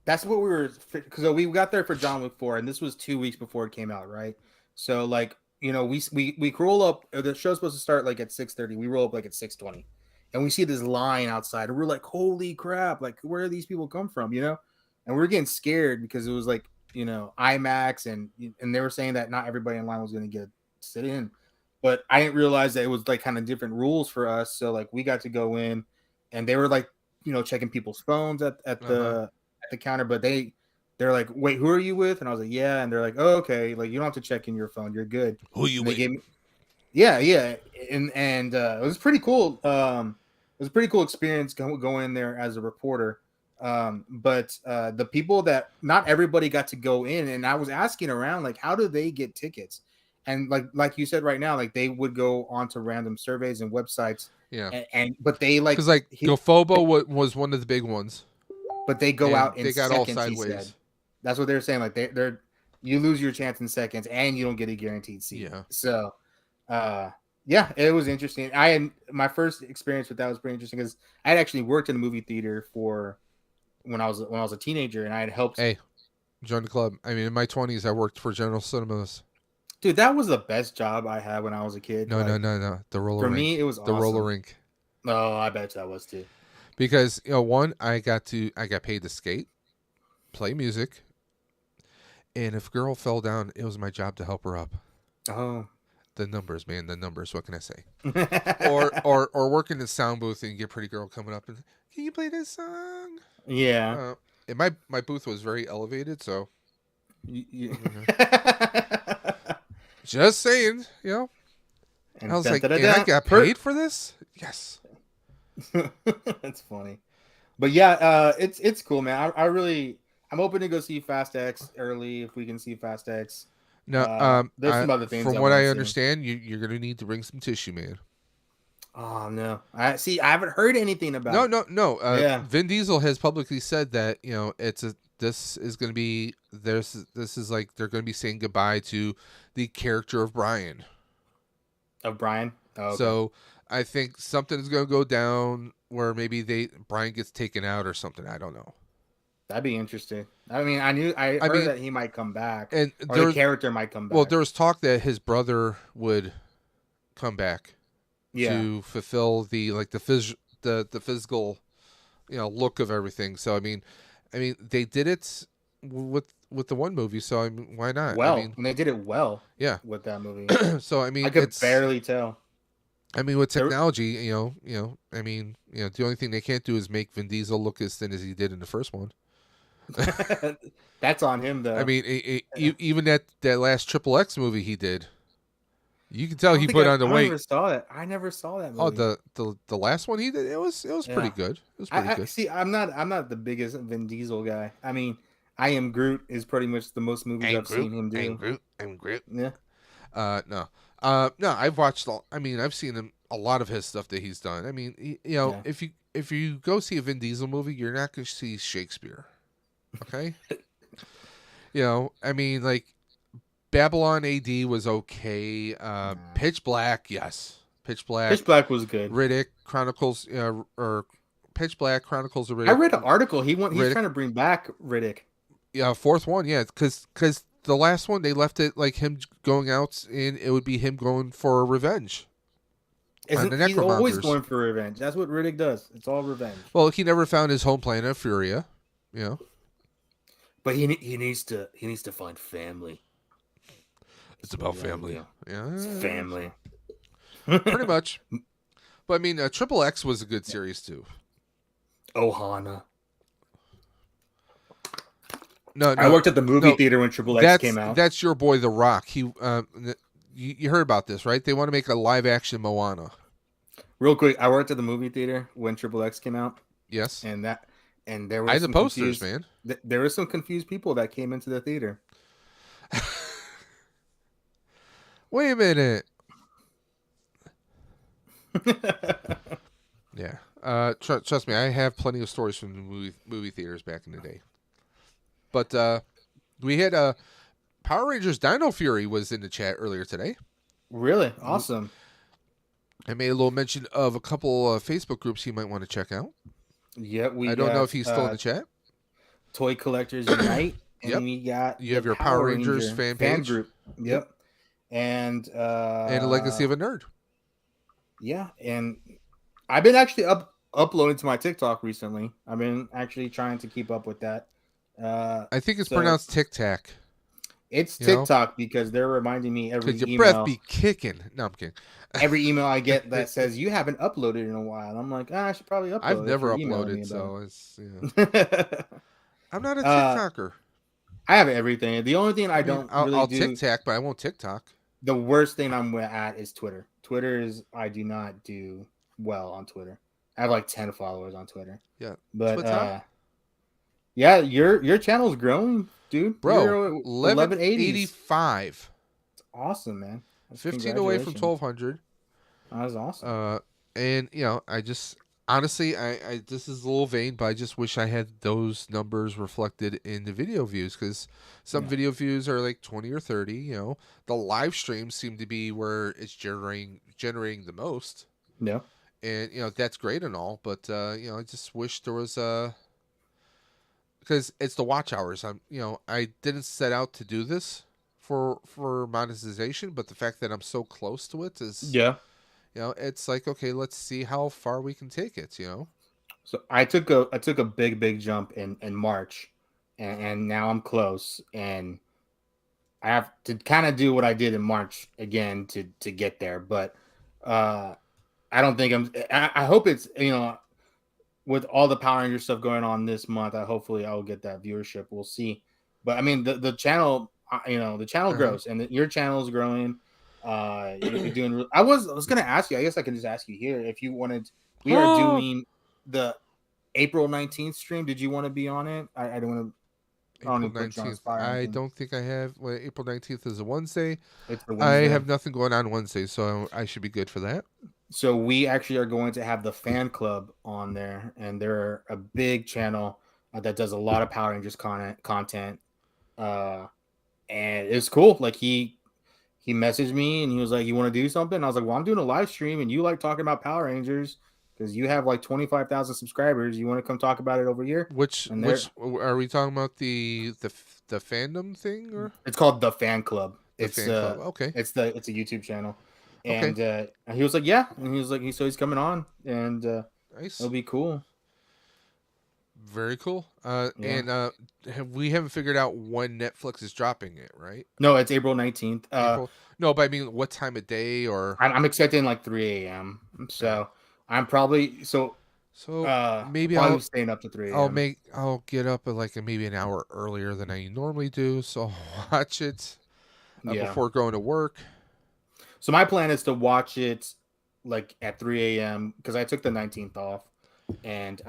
C: That's what we were, because we got there for John Wick 4, and this was 2 weeks before it came out, right? So like, we roll up. The show's supposed to start like at 6:30. We roll up like at 6:20, and we see this line outside, and we're like, holy crap! Like, where do these people come from? And we were getting scared because it was like, IMAX, and they were saying that not everybody in line was going to get sit in, but I didn't realize that it was like kind of different rules for us. So like we got to go in, and they were like, checking people's phones at the counter, but they're like, wait, who are you with? And I was like, yeah. And they're like, oh, okay, like you don't have to check in your phone, you're good.
B: Who you with?
C: Yeah, and it was pretty cool. It was a pretty cool experience going in there as a reporter. But the people that not everybody got to go in, and I was asking around, like, how do they get tickets? And like you said right now, like they would go onto random surveys and websites.
B: Yeah.
C: But they like,
B: because like GoFobo was one of the big ones.
C: But they go out in
B: they got
C: seconds,
B: all sideways.
C: he said. That's what they're saying. Like they're you lose your chance in seconds, and you don't get a guaranteed seat.
B: Yeah.
C: So, yeah, it was interesting. My first experience with that was pretty interesting because I had actually worked in a movie theater for when I was a teenager, and I had helped.
B: Hey, join the club. I mean, in my 20s, I worked for General Cinemas.
C: Dude, that was the best job I had when I was a kid.
B: No. The roller rink.
C: For me, it was awesome.
B: The roller rink.
C: Oh, I bet that was too.
B: Because one, I got paid to skate, play music, and if a girl fell down, it was my job to help her up.
C: Oh,
B: the numbers, man, the numbers. What can I say? or work in the sound booth and get a pretty girl coming up and, can you play this song?
C: Yeah.
B: And my booth was very elevated, so. Just saying,
C: And
B: I was like, and I got paid for this? Yes.
C: That's funny. But yeah, it's cool, man. I'm hoping to go see Fast X early if we can see Fast X.
B: No,
C: there's some other things.
B: From what I understand, you're gonna need to bring some tissue, man.
C: Oh no! I haven't heard anything about.
B: No.
C: Yeah.
B: Vin Diesel has publicly said that it's a this is going to be this is like they're going to be saying goodbye to the character of Brian.
C: Of Brian. Oh, okay.
B: So I think something is going to go down where maybe Brian gets taken out or something. I don't know.
C: That'd be interesting. I mean, I heard that he might come back,
B: and
C: or the character might come back.
B: Well, there was talk that his brother would come back to fulfill the physical, look of everything. So I mean, they did it with the one movie. So I mean, why not?
C: Well,
B: I mean,
C: and they did it well.
B: Yeah,
C: with that movie.
B: So I mean,
C: I could barely tell.
B: I mean, with technology, I mean, the only thing they can't do is make Vin Diesel look as thin as he did in the first one.
C: That's on him, though.
B: I mean, even that last XXX movie he did, you can tell he put on the weight.
C: I never saw that movie.
B: Oh, the last one he did, it was pretty good. It was pretty good.
C: See, I'm not the biggest Vin Diesel guy. I mean, I Am Groot is pretty much the most movies I've seen him do.
B: I'm Groot.
C: Yeah.
B: No, I've watched. I've seen a lot of his stuff that he's done. I mean, if you go see a Vin Diesel movie, you're not going to see Shakespeare. Okay. I mean, like Babylon AD was okay. Pitch Black, yes. Pitch Black
C: was good.
B: Riddick Chronicles, or Pitch Black Chronicles of Riddick.
C: I read an article. He's trying to bring back Riddick.
B: Yeah, fourth one, yeah, because the last one they left it like him going out and it would be him going for revenge.
C: He's always going for revenge. That's what Riddick does. It's all revenge.
B: Well, he never found his home planet, Furia.
C: But he needs to find family.
B: It's about family. Yeah,
C: it's family.
B: Pretty much. But I mean, XXX was a good series too.
C: Ohana.
B: No,
C: I worked at the movie theater when XXX came out.
B: That's your boy, The Rock. He, you heard about this, right? They want to make a live action Moana.
C: Real quick, I worked at the movie theater when XXX came out.
B: Yes,
C: and there were
B: I had the posters, man.
C: There were some confused people that came into the theater.
B: Wait a minute. Yeah. Trust me, I have plenty of stories from the movie theaters back in the day. But we had Power Rangers Dino Fury was in the chat earlier today.
C: Really? Awesome.
B: I made a little mention of a couple Facebook groups you might want to check out.
C: Yeah,
B: I don't know if he's still in the chat.
C: Toy Collectors Unite. And we got
B: you have your Power Rangers fan
C: group. Yep. And
B: a Legacy of a Nerd.
C: Yeah, and I've been actually uploading to my TikTok recently. I've been actually trying to keep up with that.
B: I think it's pronounced Tic Tac.
C: It's TikTok because they're reminding me every email.
B: Your breath be kicking. No, I'm kidding.
C: Every email I get that says you haven't uploaded in a while. I'm like, I should probably upload.
B: I've never uploaded, so it's. I'm not a TikToker.
C: I have everything. The only thing I'll do
B: TikTok, but I won't TikTok.
C: The worst thing I'm at is Twitter. I do not do well on Twitter. I have like 10 followers on Twitter.
B: Yeah,
C: but yeah, your channel's growing, dude.
B: Bro,
C: you're
B: 1185.
C: It's awesome, man.
B: 15 away from 1200.
C: That was awesome.
B: And I just honestly, I this is a little vain, but I just wish I had those numbers reflected in the video views, because some video views are like 20 or 30. The live streams seem to be where it's generating the most.
C: Yeah.
B: And that's great and all, but I just wish there was because it's the watch hours. I didn't set out to do this for monetization, but the fact that I'm so close to it is it's like, okay, let's see how far we can take it.
C: So I took a big jump in March, and now I'm close, and I have to kind of do what I did in March again to get there, but I don't think I hope it's with all the Power Ranger stuff going on this month, hopefully I'll get that viewership. We'll see. But I mean, the channel, the channel grows, and your channel is growing. You're doing. I was going to ask you. I guess I can just ask you here if you wanted. We are doing the April 19th stream. Did you want to be on it? I don't want to.
B: April 19th. I don't think I have. Well, April 19th is a Wednesday.
C: It's the Wednesday.
B: I have nothing going on Wednesday, so I should be good for that.
C: So we actually are going to have the fan club on there, and they're a big channel. that does a lot of Power Rangers content. And it's cool. Like he messaged me and he was like, "You want to do something?" And I was like, "Well, I'm doing a live stream, and you like talking about Power Rangers because you have like 25,000 subscribers. You want to come talk about it over here?"
B: Which
C: And
B: are we talking about the fandom thing or
C: it's called the Fan Club.
B: the fan club? Okay,
C: It's a YouTube channel,
B: okay,
C: and he was like, "Yeah," and he was like, he's coming on, and
B: nice,
C: it'll be cool.
B: very cool.
C: Yeah.
B: And we haven't figured out when Netflix is dropping it, right?
C: No, it's April 19th.
B: April? No, but I mean, what time of day or?
C: I'm expecting like 3 a.m.
B: Yeah.
C: So I'm probably
B: So maybe
C: probably staying up to 3 a.m.
B: I'll get up at like maybe an hour earlier than I normally do, so I'll watch it
C: Yeah.
B: before going to work.
C: So my plan is to watch it like at 3 a.m. because I took the 19th off, and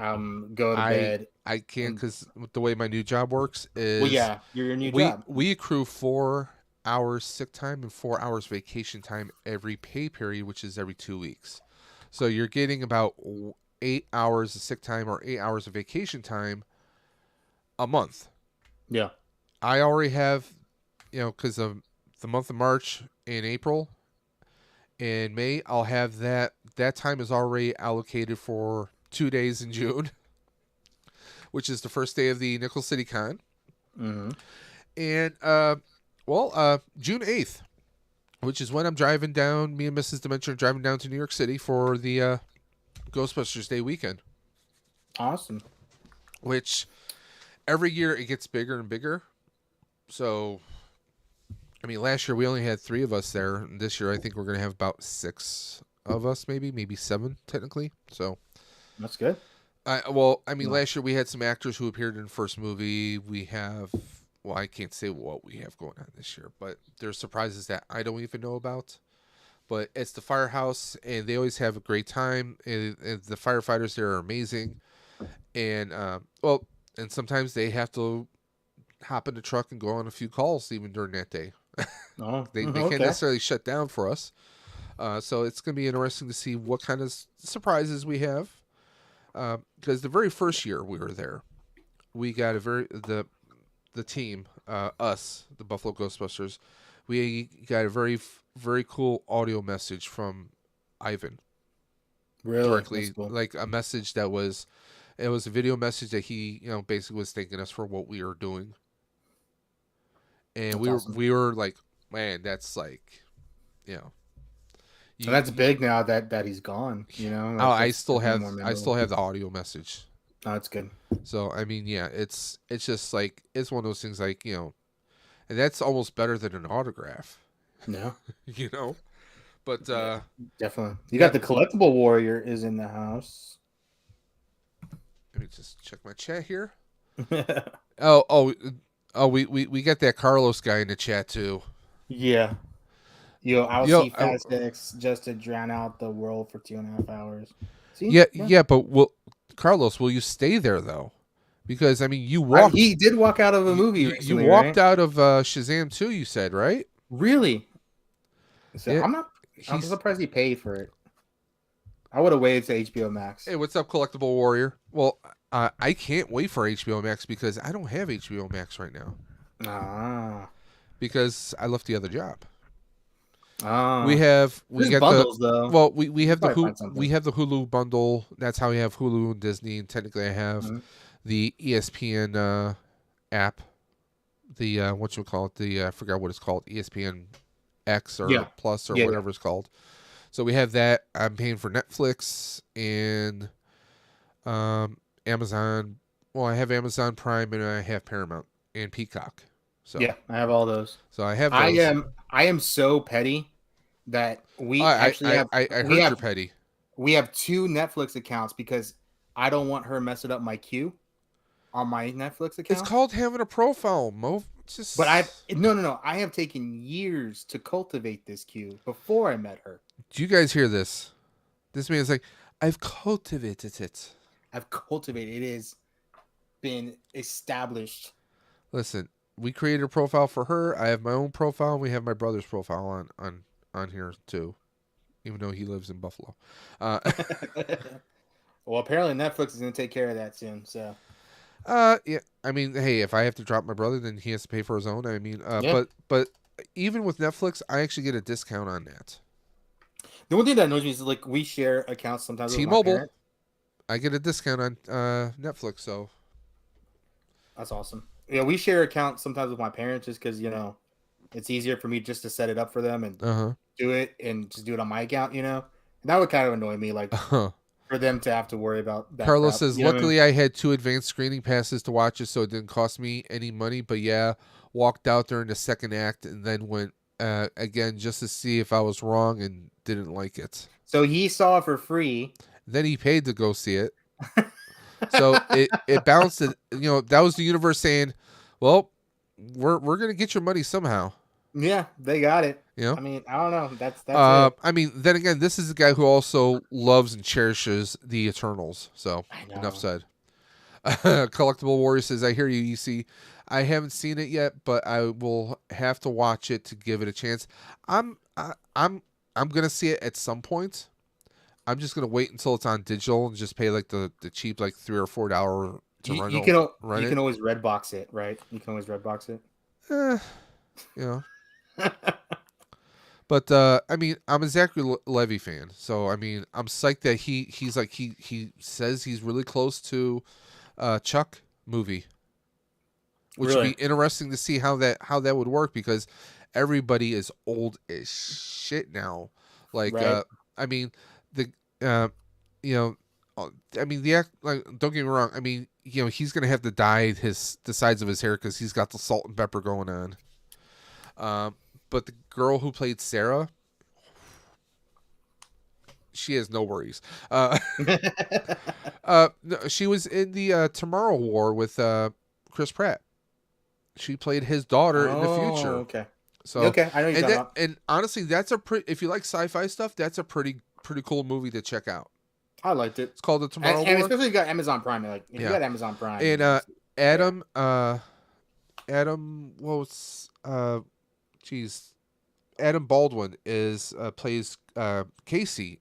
C: go to bed.
B: I can't because the way my new job works is
C: Well, yeah, your new job.
B: We accrue 4 hours sick time and 4 hours vacation time every pay period, which is every 2 weeks. So you're getting about 8 hours of sick time or 8 hours of vacation time a month.
C: Yeah.
B: I already have, because of the month of March and April and May, I'll have that time is already allocated for 2 days in June, which is the first day of the Nickel City Con.
C: Mm-hmm.
B: And, June 8th, which is when I'm driving down, me and Mrs. Dimension are driving down to New York City for the Ghostbusters Day weekend.
C: Awesome.
B: Which every year it gets bigger and bigger. So, I mean, last year we only had 3 of us there. And this year I think we're going to have about 6 of us, maybe 7 technically. So
C: that's good.
B: Last year we had some actors who appeared in the first movie. We have, I can't say what we have going on this year, but there's surprises that I don't even know about. But it's the firehouse, and they always have a great time. And the firefighters there are amazing. And, and sometimes they have to hop in the truck and go on a few calls even during that day.
C: Oh,
B: they can't necessarily shut down for us. So it's going to be interesting to see what kind of surprises we have. Because the very first year we were there, we got the team, us, the Buffalo Ghostbusters, we got a very, very cool audio message from Ivan.
C: Really?
B: Directly,
C: cool.
B: like a message it was a video message that he, basically was thanking us for what we were doing. And
C: that's
B: we were like, man, that's like,
C: that's big now that he's gone.
B: I still have the audio message.
C: Oh, that's good.
B: So I mean, yeah, it's just like it's one of those things like and that's almost better than an autograph.
C: No,
B: but
C: definitely you got the collectible warrior is in the house.
B: Let me just check my chat here. We got that Carlos guy in the chat too.
C: Yeah. I'll see Fast X just to drown out the world for 2.5 hours. See?
B: Yeah, but Carlos, will you stay there though? Because I mean, you walked.
C: He did walk out of a movie.
B: You walked out of Shazam 2. You said, right?
C: Really? So
B: yeah,
C: I'm surprised he paid for it. I would have waited to HBO Max.
B: Hey, what's up, Collectible Warrior? Well, I can't wait for HBO Max because I don't have HBO Max right now. Because I left the other job. We got
C: bundles, though.
B: Well, we have the Hulu bundle. That's how we have Hulu and Disney, and technically I have the ESPN app. The I forgot what it's called, ESPN X or Plus or whatever it's called. So we have that. I'm paying for Netflix and Amazon. Well, I have Amazon Prime and I have Paramount and Peacock. So
C: yeah, I have all those.
B: So I have those.
C: I am so petty that we
B: I heard you're petty.
C: We have 2 Netflix accounts because I don't want her messing up my queue on my Netflix account.
B: It's called having a profile, Mo.
C: But no. I have taken years to cultivate this queue before I met her.
B: Do you guys hear this? This man's like, I've cultivated it.
C: I've cultivated it. It has been established.
B: Listen, we created a profile for her. I have my own profile. And we have my brother's profile on here too, even though he lives in Buffalo.
C: Well, apparently Netflix is going to take care of that soon. So
B: Yeah. I mean, hey, if I have to drop my brother, then he has to pay for his own. I mean,
C: Yeah.
B: but even with Netflix, I actually get a discount on that.
C: The one thing that annoys me is like we share accounts sometimes with my
B: T-Mobile,
C: parents.
B: I get a discount on Netflix. So
C: That's awesome. Yeah, we share accounts sometimes with my parents just because it's easier for me just to set it up for them and
B: uh
C: do it and just do it on my account. And that would kind of annoy me, like
B: huh.
C: for them to have to worry about that
B: Carlos
C: crap.
B: says,
C: You know what I mean?
B: luckily I had 2 advanced screening passes to watch it, so it didn't cost me any money. But yeah, walked out during the second act and then went again just to see if I was wrong and didn't like it.
C: So he saw it for free.
B: Then he paid to go see it. So it bounced it. That was the universe saying, well, we're gonna get your money somehow.
C: Yeah, they got it.
B: You know.
C: I mean, I don't know. That's it.
B: I mean, then again, this is a guy who also loves and cherishes the Eternals. So
C: I
B: enough
C: know.
B: said. Collectible Warrior says, "I hear you, EC. I haven't seen it yet, but I will have to watch it to give it a chance. I'm gonna see it at some point. I'm just gonna wait until it's on digital and just pay like the cheap like $3 or $4 to
C: You,
B: run
C: you can
B: run
C: you
B: it.
C: can always red box it, right? You can always red box it.
B: Eh, you know." But I mean, I'm a Zachary Levy fan, so I mean, I'm psyched that he's like he says he's really close to Chuck movie, which would be
C: Really?
B: interesting to see how that would work because everybody is old as shit now. Like,
C: Right.
B: I mean, the you know, I mean the act. Like, don't get me wrong. I mean, he's gonna have to dye the sides of his hair because he's got the salt and pepper going on. But the girl who played Sarah, she has no worries. No, she was in the Tomorrow War with Chris Pratt. She played his daughter in the
C: Oh,
B: future.
C: okay.
B: So
C: Okay, I know what you're talking about.
B: and honestly, that's if you like sci-fi stuff, that's a pretty cool movie to check out.
C: I liked it.
B: It's called the Tomorrow
C: And
B: War.
C: especially if you got Amazon Prime. Like, if you
B: Yeah,
C: got Amazon Prime.
B: and Adam, Adam, what was geez, Adam Baldwin is plays Casey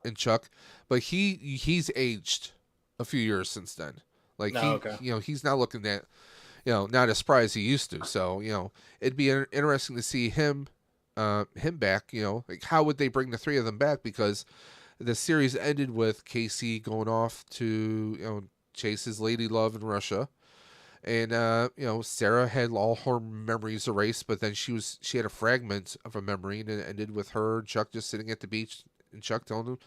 B: in Chuck, but he's aged a few years since then. Like
C: No, okay.
B: he's not looking that not as spry as he used to. So it'd be interesting to see him back. Like how would they bring the three of them back because the series ended with Casey going off to chase his lady love in Russia. And Sarah had all her memories erased, but then she had a fragment of a memory, and it ended with her and Chuck just sitting at the beach, and Chuck telling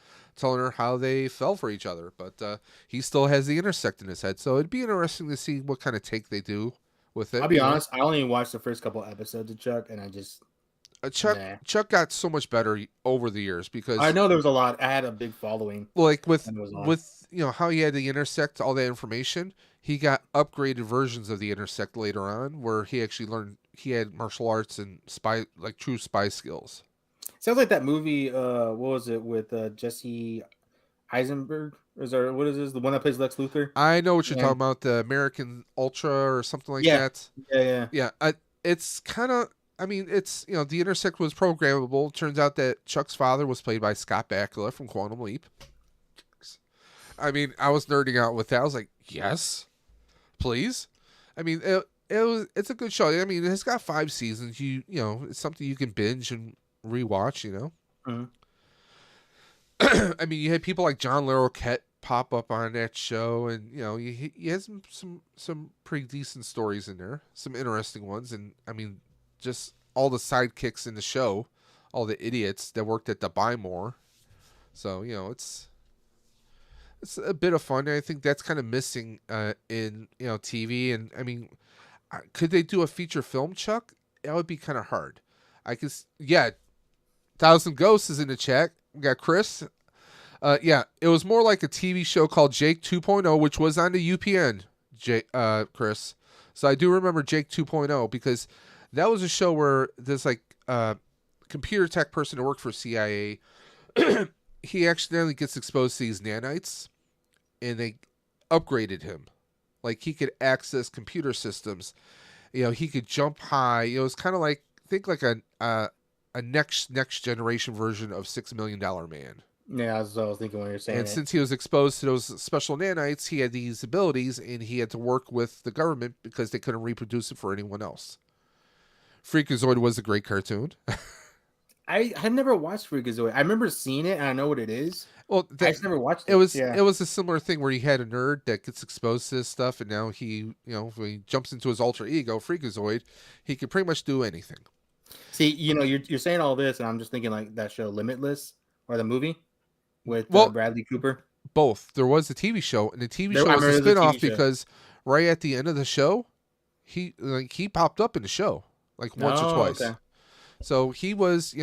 B: her how they fell for each other. But he still has the intersect in his head, so it'd be interesting to see what kind of take they do with it.
C: I'll be honest. I only watched the first couple episodes of Chuck, and I just nah.
B: Chuck got so much better over the years because
C: I know there was a lot. I had a big following.
B: like with
C: And it was on.
B: with how he had to intersect all that information, he got upgraded versions of the intersect later on where he actually learned he had martial arts and true spy skills.
C: Sounds like that movie. What was it with Jesse Eisenberg? What is this? The one that plays Lex Luthor?
B: I know what you're
C: Yeah.
B: talking about, the American Ultra or something like
C: Yeah.
B: that.
C: Yeah.
B: It's kind of I mean, it's the intersect was programmable. Turns out that Chuck's father was played by Scott Bakula from Quantum Leap. I mean, I was nerding out with that. I was like, yes, please. I mean, it's a good show. I mean, it's got 5 seasons. It's something you can binge and rewatch.
C: Mhm.
B: I mean, you had people like John Larroquette pop up on that show, and he has some pretty decent stories in there, some interesting ones, and I mean, just all the sidekicks in the show, all the idiots that worked at the Buy More. So it's a bit of fun. I think that's kind of missing in TV. And I mean, could they do a feature film, Chuck? That would be kind of hard. Yeah. Thousand Ghosts is in the chat. We got Chris. Yeah, it was more like a TV show called Jake 2.0, which was on the UPN. Chris. So I do remember Jake 2.0 because that was a show where there's like computer tech person who worked for CIA. He accidentally gets exposed to these nanites, and they upgraded him. Like he could access computer systems. He could jump high. It was kind of like think like a next generation version of $6 Million Man.
C: Yeah, that's what I was thinking when you were saying
B: And
C: it.
B: since he was exposed to those special nanites, he had these abilities, and he had to work with the government because they couldn't reproduce it for anyone else. Freakazoid was a great cartoon.
C: I had never watched Freakazoid. I remember seeing it, and I know what it is.
B: Well,
C: I just never watched
B: it
C: it.
B: was
C: Yeah.
B: it was a similar thing where he had a nerd that gets exposed to this stuff, and now when he jumps into his alter ego, Freakazoid, he can pretty much do anything.
C: See, you're saying all this, and I'm just thinking like that show Limitless or the movie with Bradley Cooper.
B: Both. There was a TV show, and the TV show was a spinoff because right at the end of the show, he popped up in the show like once or twice. Okay. So he was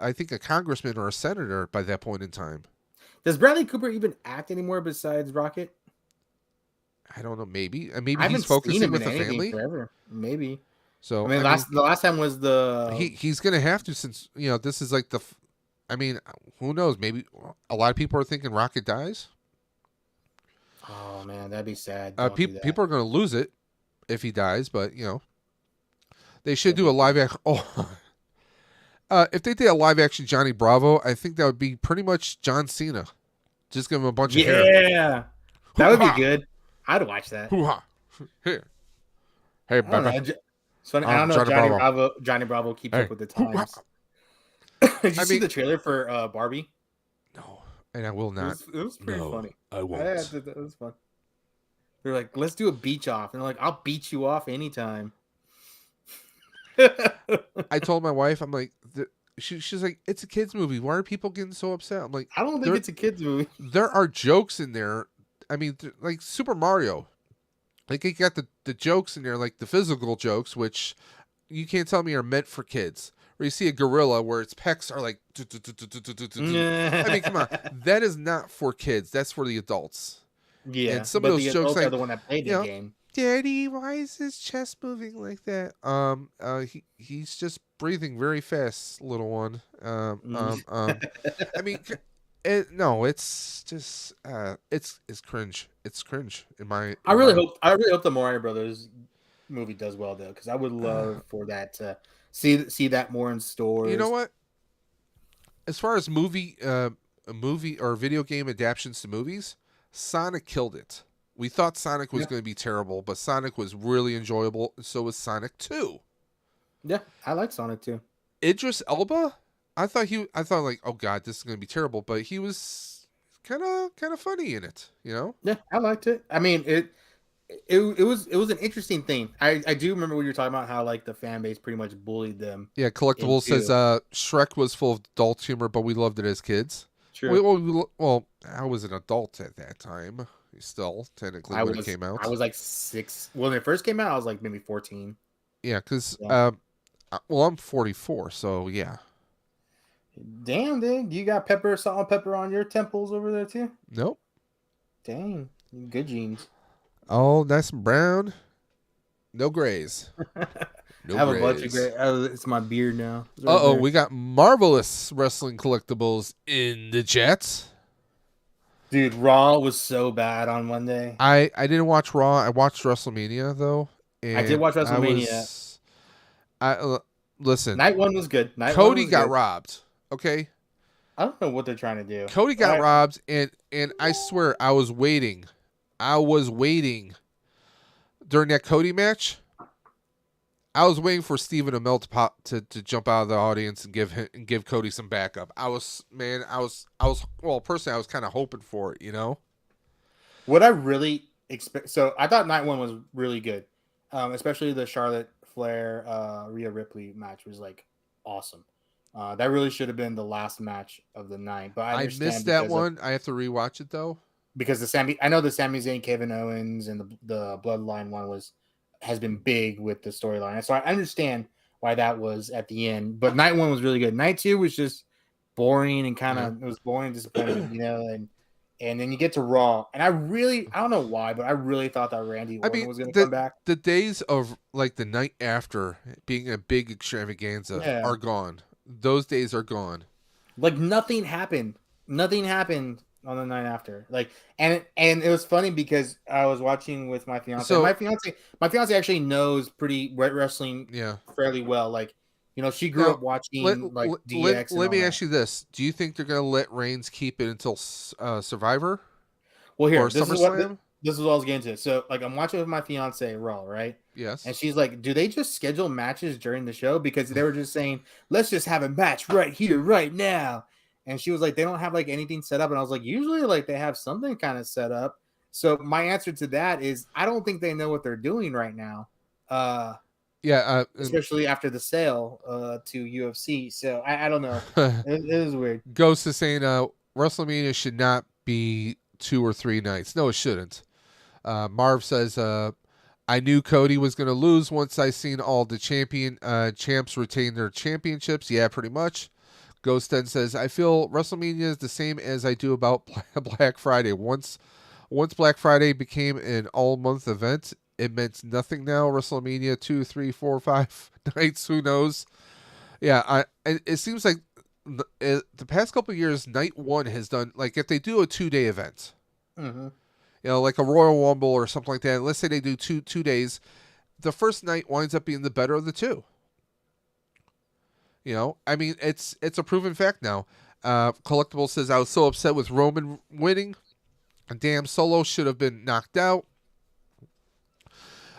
B: I think a congressman or a senator by that point in time.
C: Does Bradley Cooper even act anymore besides Rocket?
B: I don't know. Maybe he's focusing with the family.
C: Forever. Maybe.
B: So
C: I mean, the last time was
B: he's gonna have to, since this is like who knows? Maybe a lot of people are thinking Rocket dies.
C: Oh man, that'd be sad.
B: People are gonna lose it if he dies, but they should do a live action. If they did a live action Johnny Bravo, I think that would be pretty much John Cena. Just give him a bunch of hair.
C: Yeah, that would be good. I'd watch that.
B: Hoo-ha. Here. Hey, baby.
C: I don't know. Johnny Bravo keeps up with the times. Did you see the trailer for Barbie?
B: No, and I will not.
C: It was pretty funny.
B: I won't.
C: Yeah, it was fun. They're like, let's do a beach off. And they're like, I'll beat you off anytime.
B: I told my wife, I'm like, she's like, it's a kid's movie. Why are people getting so upset? I'm like,
C: I don't think it's a kid's movie.
B: There are jokes in there. I mean, like Super Mario. Like, it got the jokes in there, like the physical jokes, which you can't tell me are meant for kids. Where you see a gorilla where its pecs are like... I mean, come on. That is not for kids. That's for the adults.
C: Yeah,
B: and some of those jokes
C: are the one that played the game.
B: Daddy, why is his chest moving like that? He's just breathing very fast, little one. I mean, it's just it's cringe. It's cringe in my.
C: I really hope the Mario Brothers movie does well though, because I would love for that to see that more in stores.
B: You know what? As far as movie or video game adaptations to movies, Sonic killed it. We thought Sonic was going to be terrible, but Sonic was really enjoyable. And so was Sonic 2.
C: Yeah, I like Sonic 2.
B: Idris Elba, I thought like, oh god, this is going to be terrible, but he was kind of funny in it,
C: Yeah, I liked it. I mean, it was an interesting thing. I do remember when you were talking about how like the fan base pretty much bullied them.
B: Yeah, Collectible says Shrek was full of adult humor, but we loved it as kids.
C: True.
B: Well, I was an adult at that time. Still, technically, when it came out.
C: I was like 6. When it first came out, I was like maybe 14.
B: Yeah, because, I'm 44, so yeah.
C: Damn, dude. You got salt and pepper on your temples over there, too?
B: Nope.
C: Dang. Good genes.
B: Oh, nice and brown. No grays.
C: No I have grays. A bunch of gray. It's my beard now.
B: Right we got marvelous wrestling collectibles in the chat.
C: Dude, Raw was so bad on Monday.
B: I didn't watch Raw. I watched WrestleMania though.
C: I did watch WrestleMania.
B: Listen.
C: Night one was good.
B: Cody got robbed. Okay.
C: I don't know what they're trying to do.
B: Cody got robbed, and I swear I was waiting. During that Cody match. I was waiting for Stephen Amell to jump out of the audience and give Cody some backup. Personally, I was kind of hoping for it,
C: What I really expect. So I thought night one was really good, especially the Charlotte Flair, Rhea Ripley match was like awesome. That really should have been the last match of the night, but I
B: missed that one. I have to rewatch it though
C: because I know the Sami Zayn, Kevin Owens, and the Bloodline one has been big with the storyline. So I understand why that was at the end. But night one was really good. Night two was just boring and it was boring and disappointing, and then you get to Raw. And I don't know why, but I really thought that Randy Orton was going to come back.
B: The days of like the night after being a big extravaganza are gone. Those days are gone.
C: Like nothing happened. Nothing happened on the night after, and it was funny because I was watching with my fiance. So, my fiance actually knows pretty wrestling fairly well. Like You know, she grew up watching like DX.
B: Let
C: and all
B: me
C: that.
B: ask you this: do you think they're going to let Reigns keep it until Survivor
C: Well, here,
B: or SummerSlam?
C: this is what I was getting to. So, like, I'm watching with my fiance, Raw, right?
B: Yes.
C: And she's like, "Do they just schedule matches during the show? Because they were just saying, let's just have a match right here, right now." And she was like, "They don't have like anything set up." And I was like, "Usually, like, they have something kind of set up." So my answer to that is, I don't think they know what they're doing right now.
B: Yeah,
C: Especially after the sale to UFC. So I don't know. It is weird.
B: Ghost is saying WrestleMania should not be 2 or 3 nights. No, it shouldn't. Marv says, I knew Cody was going to lose once I seen all the champs retain their championships. Yeah, pretty much. Ghost then says, I feel WrestleMania is the same as I do about Black Friday. Once Black Friday became an all-month event, it meant nothing now. WrestleMania 2, 3, 4, 5 nights, who knows? Yeah, it seems like the past couple of years, night one has done, like, if they do a 2-day event, you know, like a Royal Rumble or something like that, and let's say they do two days, the first night winds up being the better of the two. You know, I mean, it's a proven fact now. Collectible says, I was so upset with Roman winning. Damn, Solo should have been knocked out.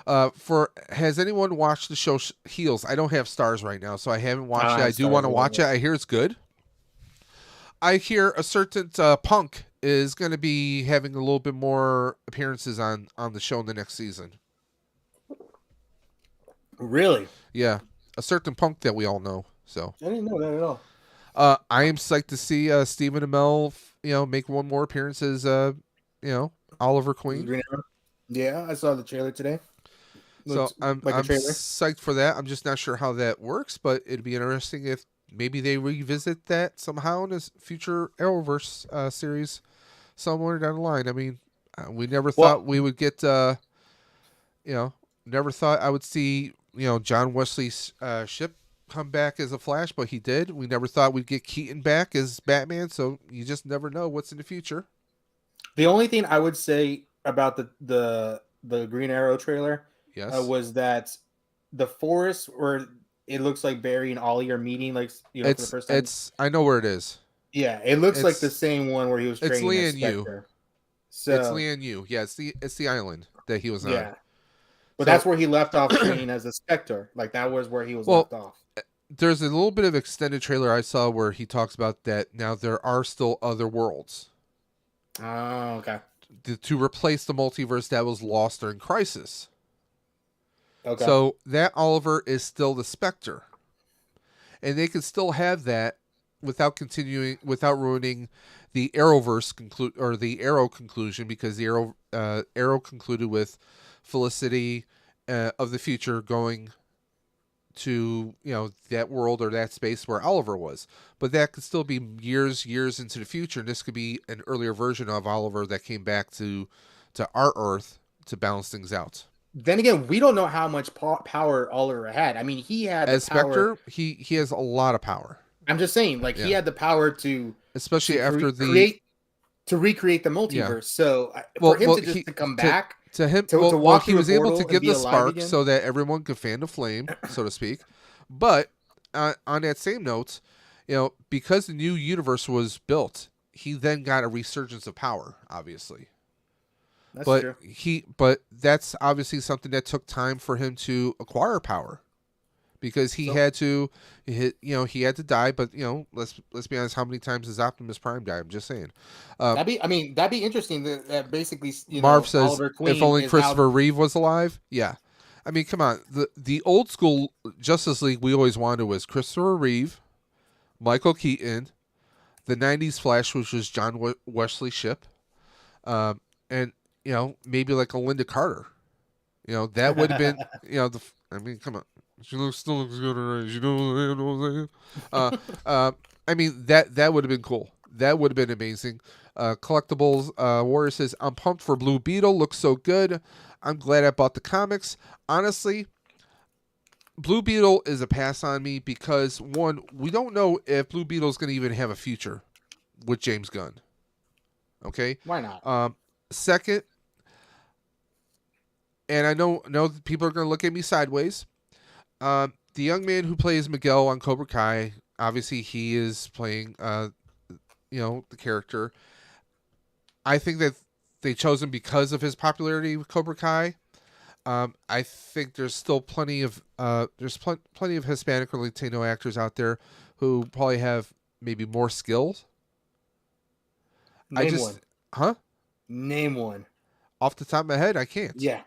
B: Has anyone watched the show Heels? I don't have Stars right now, so I haven't watched it. I do want to watch it. I hear it's good. I hear a certain Punk is going to be having a little bit more appearances on the show in the next season.
C: Really?
B: Yeah, a certain Punk that we all know. So
C: I didn't know that at all.
B: I am psyched to see Stephen Amell, make one more appearance as Oliver Queen.
C: Yeah, I saw the trailer today.
B: So I'm psyched for that. I'm just not sure how that works, but it'd be interesting if maybe they revisit that somehow in a future Arrowverse series somewhere down the line. I mean, we never thought we would get, never thought I would see, John Wesley's ship come back as a Flash, but he did. We never thought we'd get Keaton back as Batman, so you just never know what's in the future.
C: The only thing I would say about the Green Arrow trailer was that the forest where it looks like Barry and Ollie are meeting, like, for the first time.
B: I know where it is.
C: Yeah, it looks like the same one where he was training as Spectre. So
B: it's Lian-Yu. Yeah, it's the island that he was on.
C: Yeah. But that's where he left off training as a Spectre. Like, that was where he was left off.
B: There's a little bit of extended trailer I saw where he talks about that now there are still other worlds.
C: Oh, okay.
B: To replace the multiverse that was lost during Crisis.
C: Okay.
B: So that Oliver is still the Spectre. And they can still have that without ruining the Arrowverse the Arrow conclusion, because the Arrow concluded with Felicity of the future going to that world or that space where Oliver was, but that could still be years into the future, and this could be an earlier version of Oliver that came back to our Earth to balance things out.
C: Then again, we don't know how much power Oliver had. I mean, he had
B: as Spectre, he has a lot of power.
C: I'm just saying, like, he had the power to,
B: especially after
C: to recreate the multiverse. Yeah. So for him to come back.
B: To him, he was able to give the spark so that everyone could fan the flame, so to speak. But on that same note, because the new universe was built, he then got a resurgence of power, obviously.
C: That's true.
B: But that's obviously something that took time for him to acquire power, because he had to die. But let's be honest, how many times has Optimus Prime died? I'm just saying.
C: That'd be interesting. That basically,
B: Marv says, if only Christopher Reeve was alive. Yeah, I mean, come on. The old school Justice League we always wanted was Christopher Reeve, Michael Keaton, the '90s Flash, which was John Wesley Shipp, and maybe like a Linda Carter. That would have been I mean, come on. She still looks good at age. What I'm saying? I mean, that would have been cool. That would have been amazing. Collectibles Warrior says, I'm pumped for Blue Beetle. Looks so good. I'm glad I bought the comics. Honestly, Blue Beetle is a pass on me because, one, we don't know if Blue Beetle is going to even have a future with James Gunn. Okay?
C: Why not?
B: Second, and I know that people are going to look at me sideways. the young man who plays Miguel on Cobra Kai, obviously he is playing, the character. I think that they chose him because of his popularity with Cobra Kai. I think there's still plenty of plenty of Hispanic or Latino actors out there who probably have maybe more skills.
C: Name one.
B: Huh?
C: Name one.
B: Off the top of my head, I can't.
C: Yeah,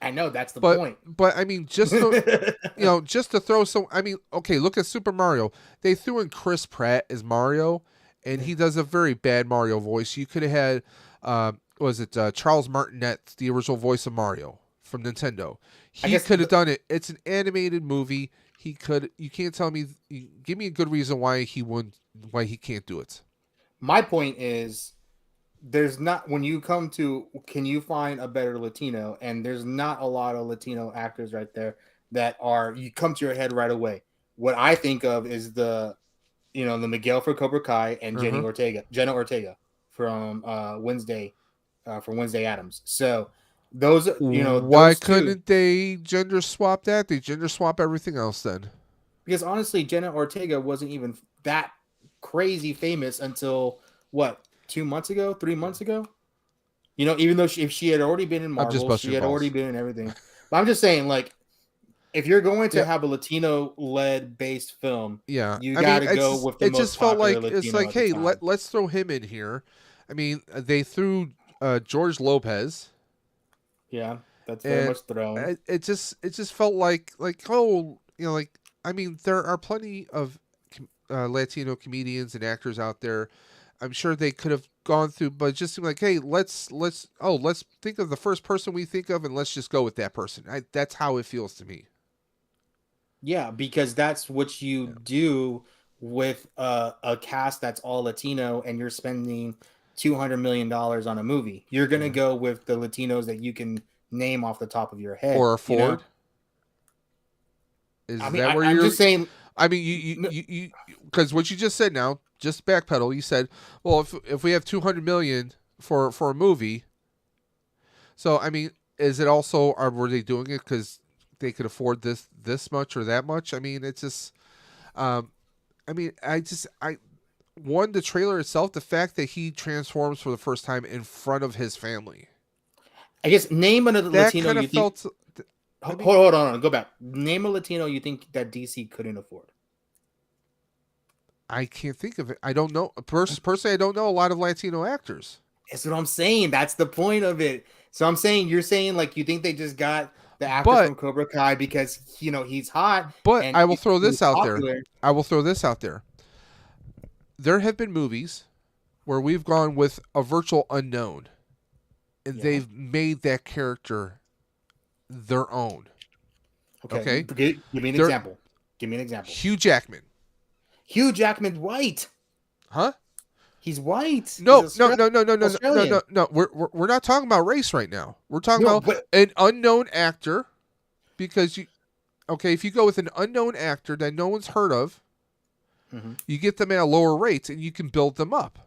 C: I know that's the point.
B: But I mean, just to, just to throw some. I mean, okay, look at Super Mario. They threw in Chris Pratt as Mario, and he does a very bad Mario voice. You could have had, Charles Martinet, the original voice of Mario from Nintendo. He could have done it. It's an animated movie. He could. You can't tell me. Give me a good reason why he wouldn't. Why he can't do it.
C: My point is, there's not, when you come to, can you find a better Latino? And there's not a lot of Latino actors right there that are, you come to your head right away. What I think of is the Miguel for Cobra Kai and Jenna Ortega from Wednesday Addams. So those,
B: why couldn't they gender swap that? They gender swap everything else then.
C: Because honestly, Jenna Ortega wasn't even that crazy famous until what? 3 months ago, even though if she had already been in Marvel, she had already been in everything. But I'm just saying, like, if you're going to have a Latino-led based film, you got to go with the most popular Latino. It just felt like
B: it's like, hey, let's throw him in here. I mean, they threw George Lopez.
C: Yeah, that's very much thrown.
B: It just felt like I mean, there are plenty of Latino comedians and actors out there. I'm sure they could have gone through, but it just seemed like, hey, let's think of the first person we think of and let's just go with that person. That's how it feels to me.
C: Yeah, because that's what you do with a cast that's all Latino, and you're spending $200 million on a movie. You're gonna go with the Latinos that you can name off the top of your head
B: or afford.
C: I'm just saying.
B: I mean, you because what you just said now. Just backpedal. You said, well, if we have $200 million for a movie, so I mean, is it also were they doing it because they could afford this much or that much? I mean, it's just, I mean, the trailer itself, the fact that he transforms for the first time in front of his family.
C: I guess name another Latino you think. Hold on, go back. Name a Latino you think that DC couldn't afford.
B: I can't think of it. I don't know. Personally, I don't know a lot of Latino actors.
C: That's what I'm saying. That's the point of it. So I'm saying, you're saying like you think they just got the actor from Cobra Kai because he's hot.
B: But I will throw this out there. I will throw this out there. There have been movies where we've gone with a virtual unknown, and they've made that character their own. Okay.
C: Give me an example.
B: Hugh Jackman.
C: Hugh Jackman's white.
B: Huh?
C: He's white.
B: No. We're not talking about race right now. We're talking about an unknown actor, because if you go with an unknown actor that no one's heard of, you get them at a lower rate and you can build them up.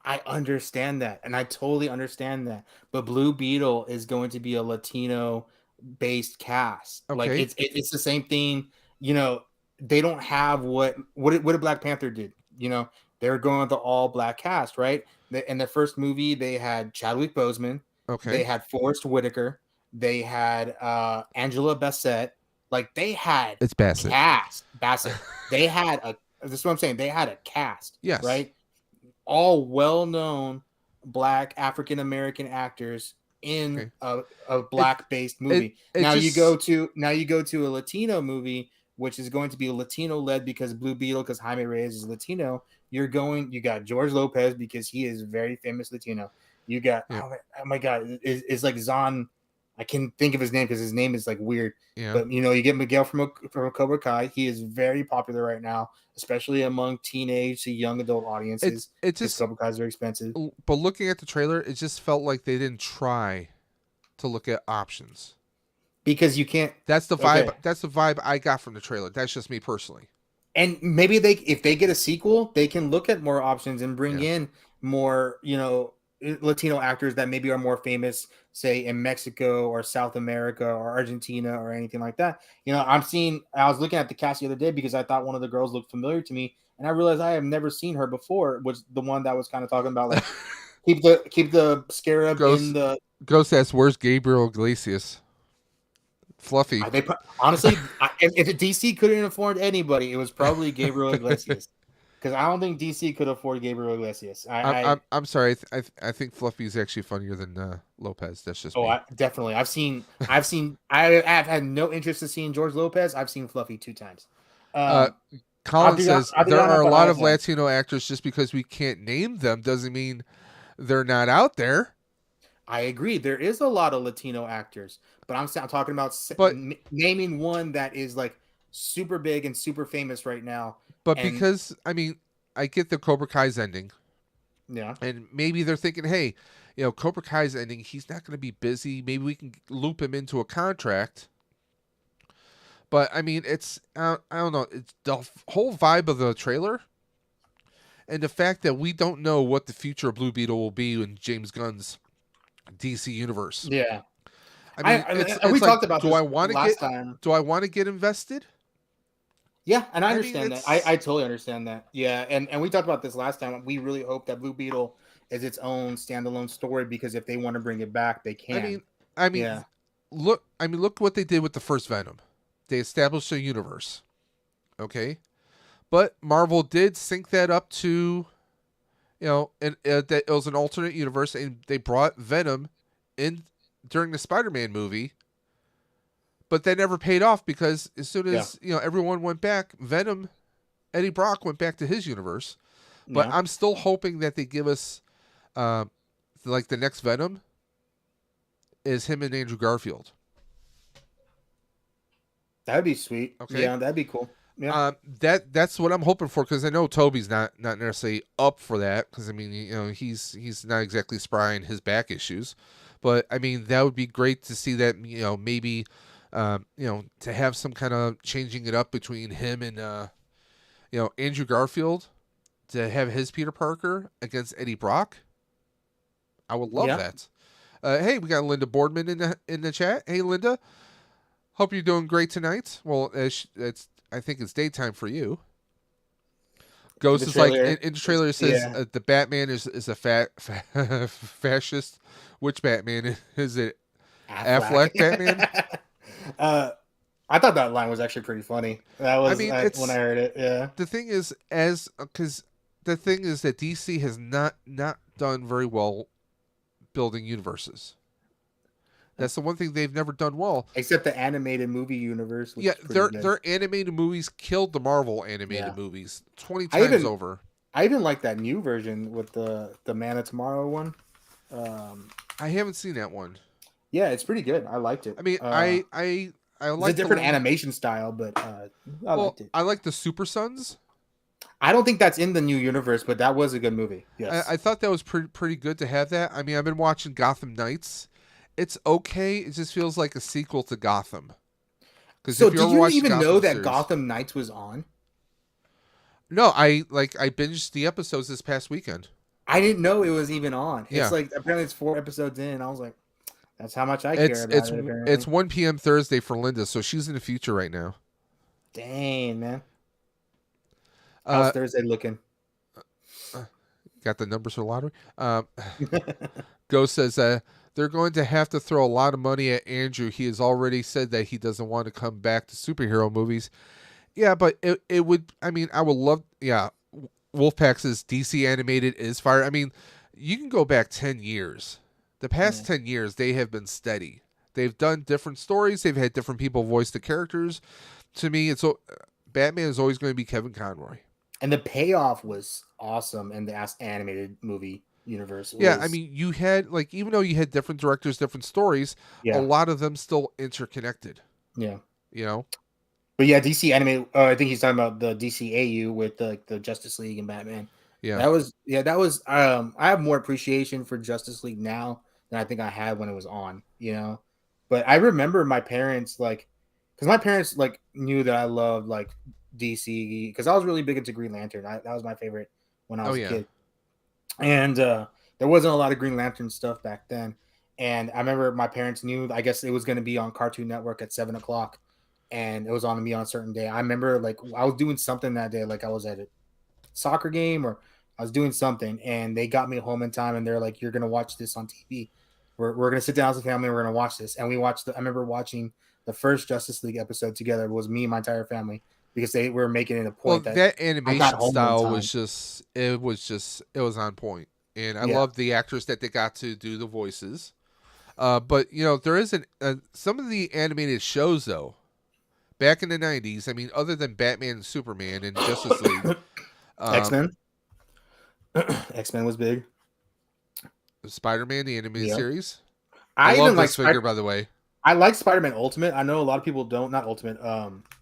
C: I understand that, and I totally understand that. But Blue Beetle is going to be a Latino-based cast. Okay. Like it's the same thing. They don't have what did Black Panther did. They were going with the all black cast, right? In the first movie, they had Chadwick Boseman. Okay. They had Forrest Whitaker. They had Angela Bassett. Like they had
B: Bassett.
C: Bassett. They had this is what I'm saying. They had a cast.
B: Yes.
C: Right. All well-known Black African American actors in a black-based movie. Now you go to a Latino movie, which is going to be Latino-led because Blue Beetle, because Jaime Reyes is Latino. You got George Lopez because he is very famous Latino. You got oh my God, it's like Zahn. I can't think of his name because his name is like weird. Yeah. But you get Miguel from Cobra Kai. He is very popular right now, especially among teenage to young adult audiences. It's just Cobra Kai is very expensive.
B: But looking at the trailer, it just felt like they didn't try to look at options.
C: Because you can't.
B: That's the vibe. Okay. That's the vibe I got from the trailer. That's just me personally.
C: And maybe if they get a sequel, they can look at more options and bring in more, Latino actors that maybe are more famous, say in Mexico or South America or Argentina or anything like that. I was looking at the cast the other day because I thought one of the girls looked familiar to me, and I realized I have never seen her before. Was the one that was kind of talking about like keep the scarab in the
B: Ghost asks, "Where's Gabriel Iglesias?" Fluffy.
C: Honestly, if DC couldn't afford anybody, it was probably Gabriel Iglesias. Because I don't think DC could afford Gabriel Iglesias.
B: I'm sorry. I think Fluffy is actually funnier than Lopez. That's just me.
C: Definitely. I've had no interest in seeing George Lopez. I've seen Fluffy 2 times.
B: Colin says there are a lot of Latino actors. Just because we can't name them doesn't mean they're not out there.
C: I agree. There is a lot of Latino actors, but I'm talking about naming one that is like super big and super famous right now.
B: But because I get the Cobra Kai's ending.
C: Yeah.
B: And maybe they're thinking, hey, Cobra Kai's ending, he's not going to be busy. Maybe we can loop him into a contract. But it's I don't know. It's the whole vibe of the trailer, and the fact that we don't know what the future of Blue Beetle will be in James Gunn's DC universe.
C: Yeah.
B: We talked about this last time. Do I want to get invested?
C: Yeah, and I understand that. I totally understand that. Yeah, and we talked about this last time. We really hope that Blue Beetle is its own standalone story because if they want to bring it back, they can.
B: Yeah. Look what they did with the first Venom. They established a universe. Okay? But Marvel did sync that up to that it was an alternate universe, and they brought Venom in during the Spider-Man movie. But that never paid off because as soon as everyone went back, Eddie Brock went back to his universe. But I'm still hoping that they give us like the next Venom is him and Andrew Garfield.
C: That'd be sweet. Okay. Yeah, that'd be cool. Yeah.
B: That's what I'm hoping for because I know Toby's not necessarily up for that because he's not exactly spry in his back issues, but that would be great to see that maybe to have some kind of changing it up between him and Andrew Garfield to have his Peter Parker against Eddie Brock. I would love that. Hey, we got Linda Boardman in the chat. Hey, Linda. Hope you're doing great tonight. Well, I think it's daytime for you. Ghost is like in the trailer. It says the Batman is a fascist. Which Batman is it? Affleck Batman.
C: I thought that line was actually pretty funny. That was when I heard it. Yeah.
B: The thing is, that DC has not done very well building universes. That's the one thing they've never done well.
C: Except the animated movie universe.
B: Their animated movies killed the Marvel animated movies 20 times over.
C: I even like that new version with the Man of Tomorrow one.
B: I haven't seen that one.
C: Yeah, it's pretty good. I liked it.
B: I like
C: it's a different animation style, but I liked it.
B: I like the Super Sons.
C: I don't think that's in the new universe, but that was a good movie. Yes,
B: I thought that was pretty good to have that. I've been watching Gotham Knights. It's okay. It just feels like a sequel to Gotham.
C: So did you even know that Gotham Knights was on?
B: No, I binged the episodes this past weekend.
C: I didn't know it was even on. Yeah. It's like apparently it's 4 episodes in. And I was like, that's how much I care about it. Apparently.
B: It's 1 p.m. Thursday for Linda, so she's in the future right now.
C: Dang, man. How's Thursday looking?
B: Got the numbers for the lottery? Ghost says they're going to have to throw a lot of money at Andrew. He has already said that he doesn't want to come back to superhero movies. Yeah, but it would. I would love. Yeah, Wolfpack says DC animated is fire. You can go back 10 years. The past 10 years, they have been steady. They've done different stories. They've had different people voice the characters. To me, Batman is always going to be Kevin Conroy.
C: And the payoff was awesome in the animated movie universe.
B: You had even though you had different directors, different stories, a lot of them still interconnected.
C: Yeah.
B: But
C: yeah, DC animated. I think he's talking about the DCAU with the Justice League and Batman.
B: Yeah,
C: that was. I have more appreciation for Justice League now than I think I had when it was on. But I remember my parents because my parents knew that I loved DC because I was really big into Green Lantern. That was my favorite when I was a kid. And there wasn't a lot of Green Lantern stuff back then. And I remember my parents knew, I guess it was going to be on Cartoon Network at 7 o'clock, and it was on me on a certain day. I remember like I was doing something that day, like I was at a soccer game or I was doing something, and they got me home in time, and they're like, "You're going to watch this on TV. We're going to sit down as a family. We're going to watch this." And we watched. I remember watching the first Justice League episode together. It was me and my entire family because they were making it a point
B: that animation style was it was on point, and I loved the actors that they got to do the voices. But there isn't some of the animated shows though. Back in the 90s, I mean, other than Batman and Superman and Justice League,
C: X-Men. X-Men was big.
B: Spider-Man, the animated series.
C: I
B: love
C: even
B: this figure, by the way.
C: I like Spider-Man Ultimate. I know a lot of people don't. Not Ultimate.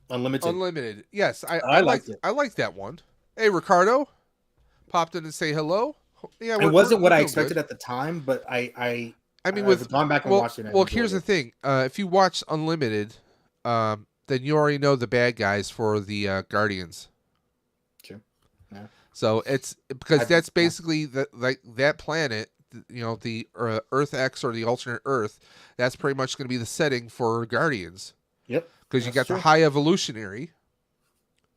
C: Unlimited.
B: Unlimited. Yes, I liked it. I liked that one. Hey, Ricardo, popped in and say hello. Yeah,
C: it wasn't what I expected at the time, but I mean,
B: with
C: gone back and watched it.
B: Well, here's the thing. If you watch Unlimited, then you already know the bad guys for the Guardians.
C: True. Yeah.
B: So it's because that's basically that planet, the Earth X or the alternate Earth. That's pretty much going to be the setting for Guardians.
C: Yep.
B: Because you got the High Evolutionary,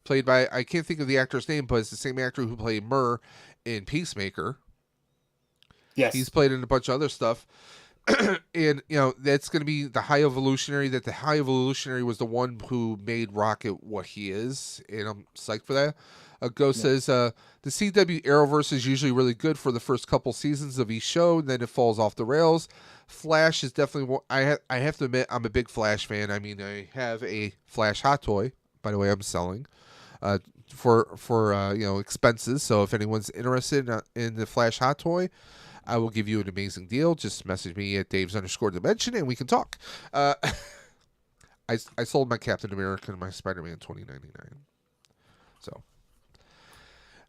B: played by, I can't think of the actor's name, but it's the same actor who played Murr in Peacemaker.
C: Yes.
B: He's played in a bunch of other stuff. And, that's going to be the High Evolutionary. That the High Evolutionary was the one who made Rocket what he is. And I'm psyched for that. Ghost says, the CW Arrowverse is usually really good for the first couple seasons of each show, and then it falls off the rails. Flash is definitely I have to admit, I'm a big Flash fan. I mean, I have a Flash hot toy, by the way, I'm selling for expenses. So if anyone's interested in the Flash hot toy, I will give you an amazing deal. Just message me at Daves_Dimension and we can talk. I sold my Captain America and my Spider-Man $20.99. So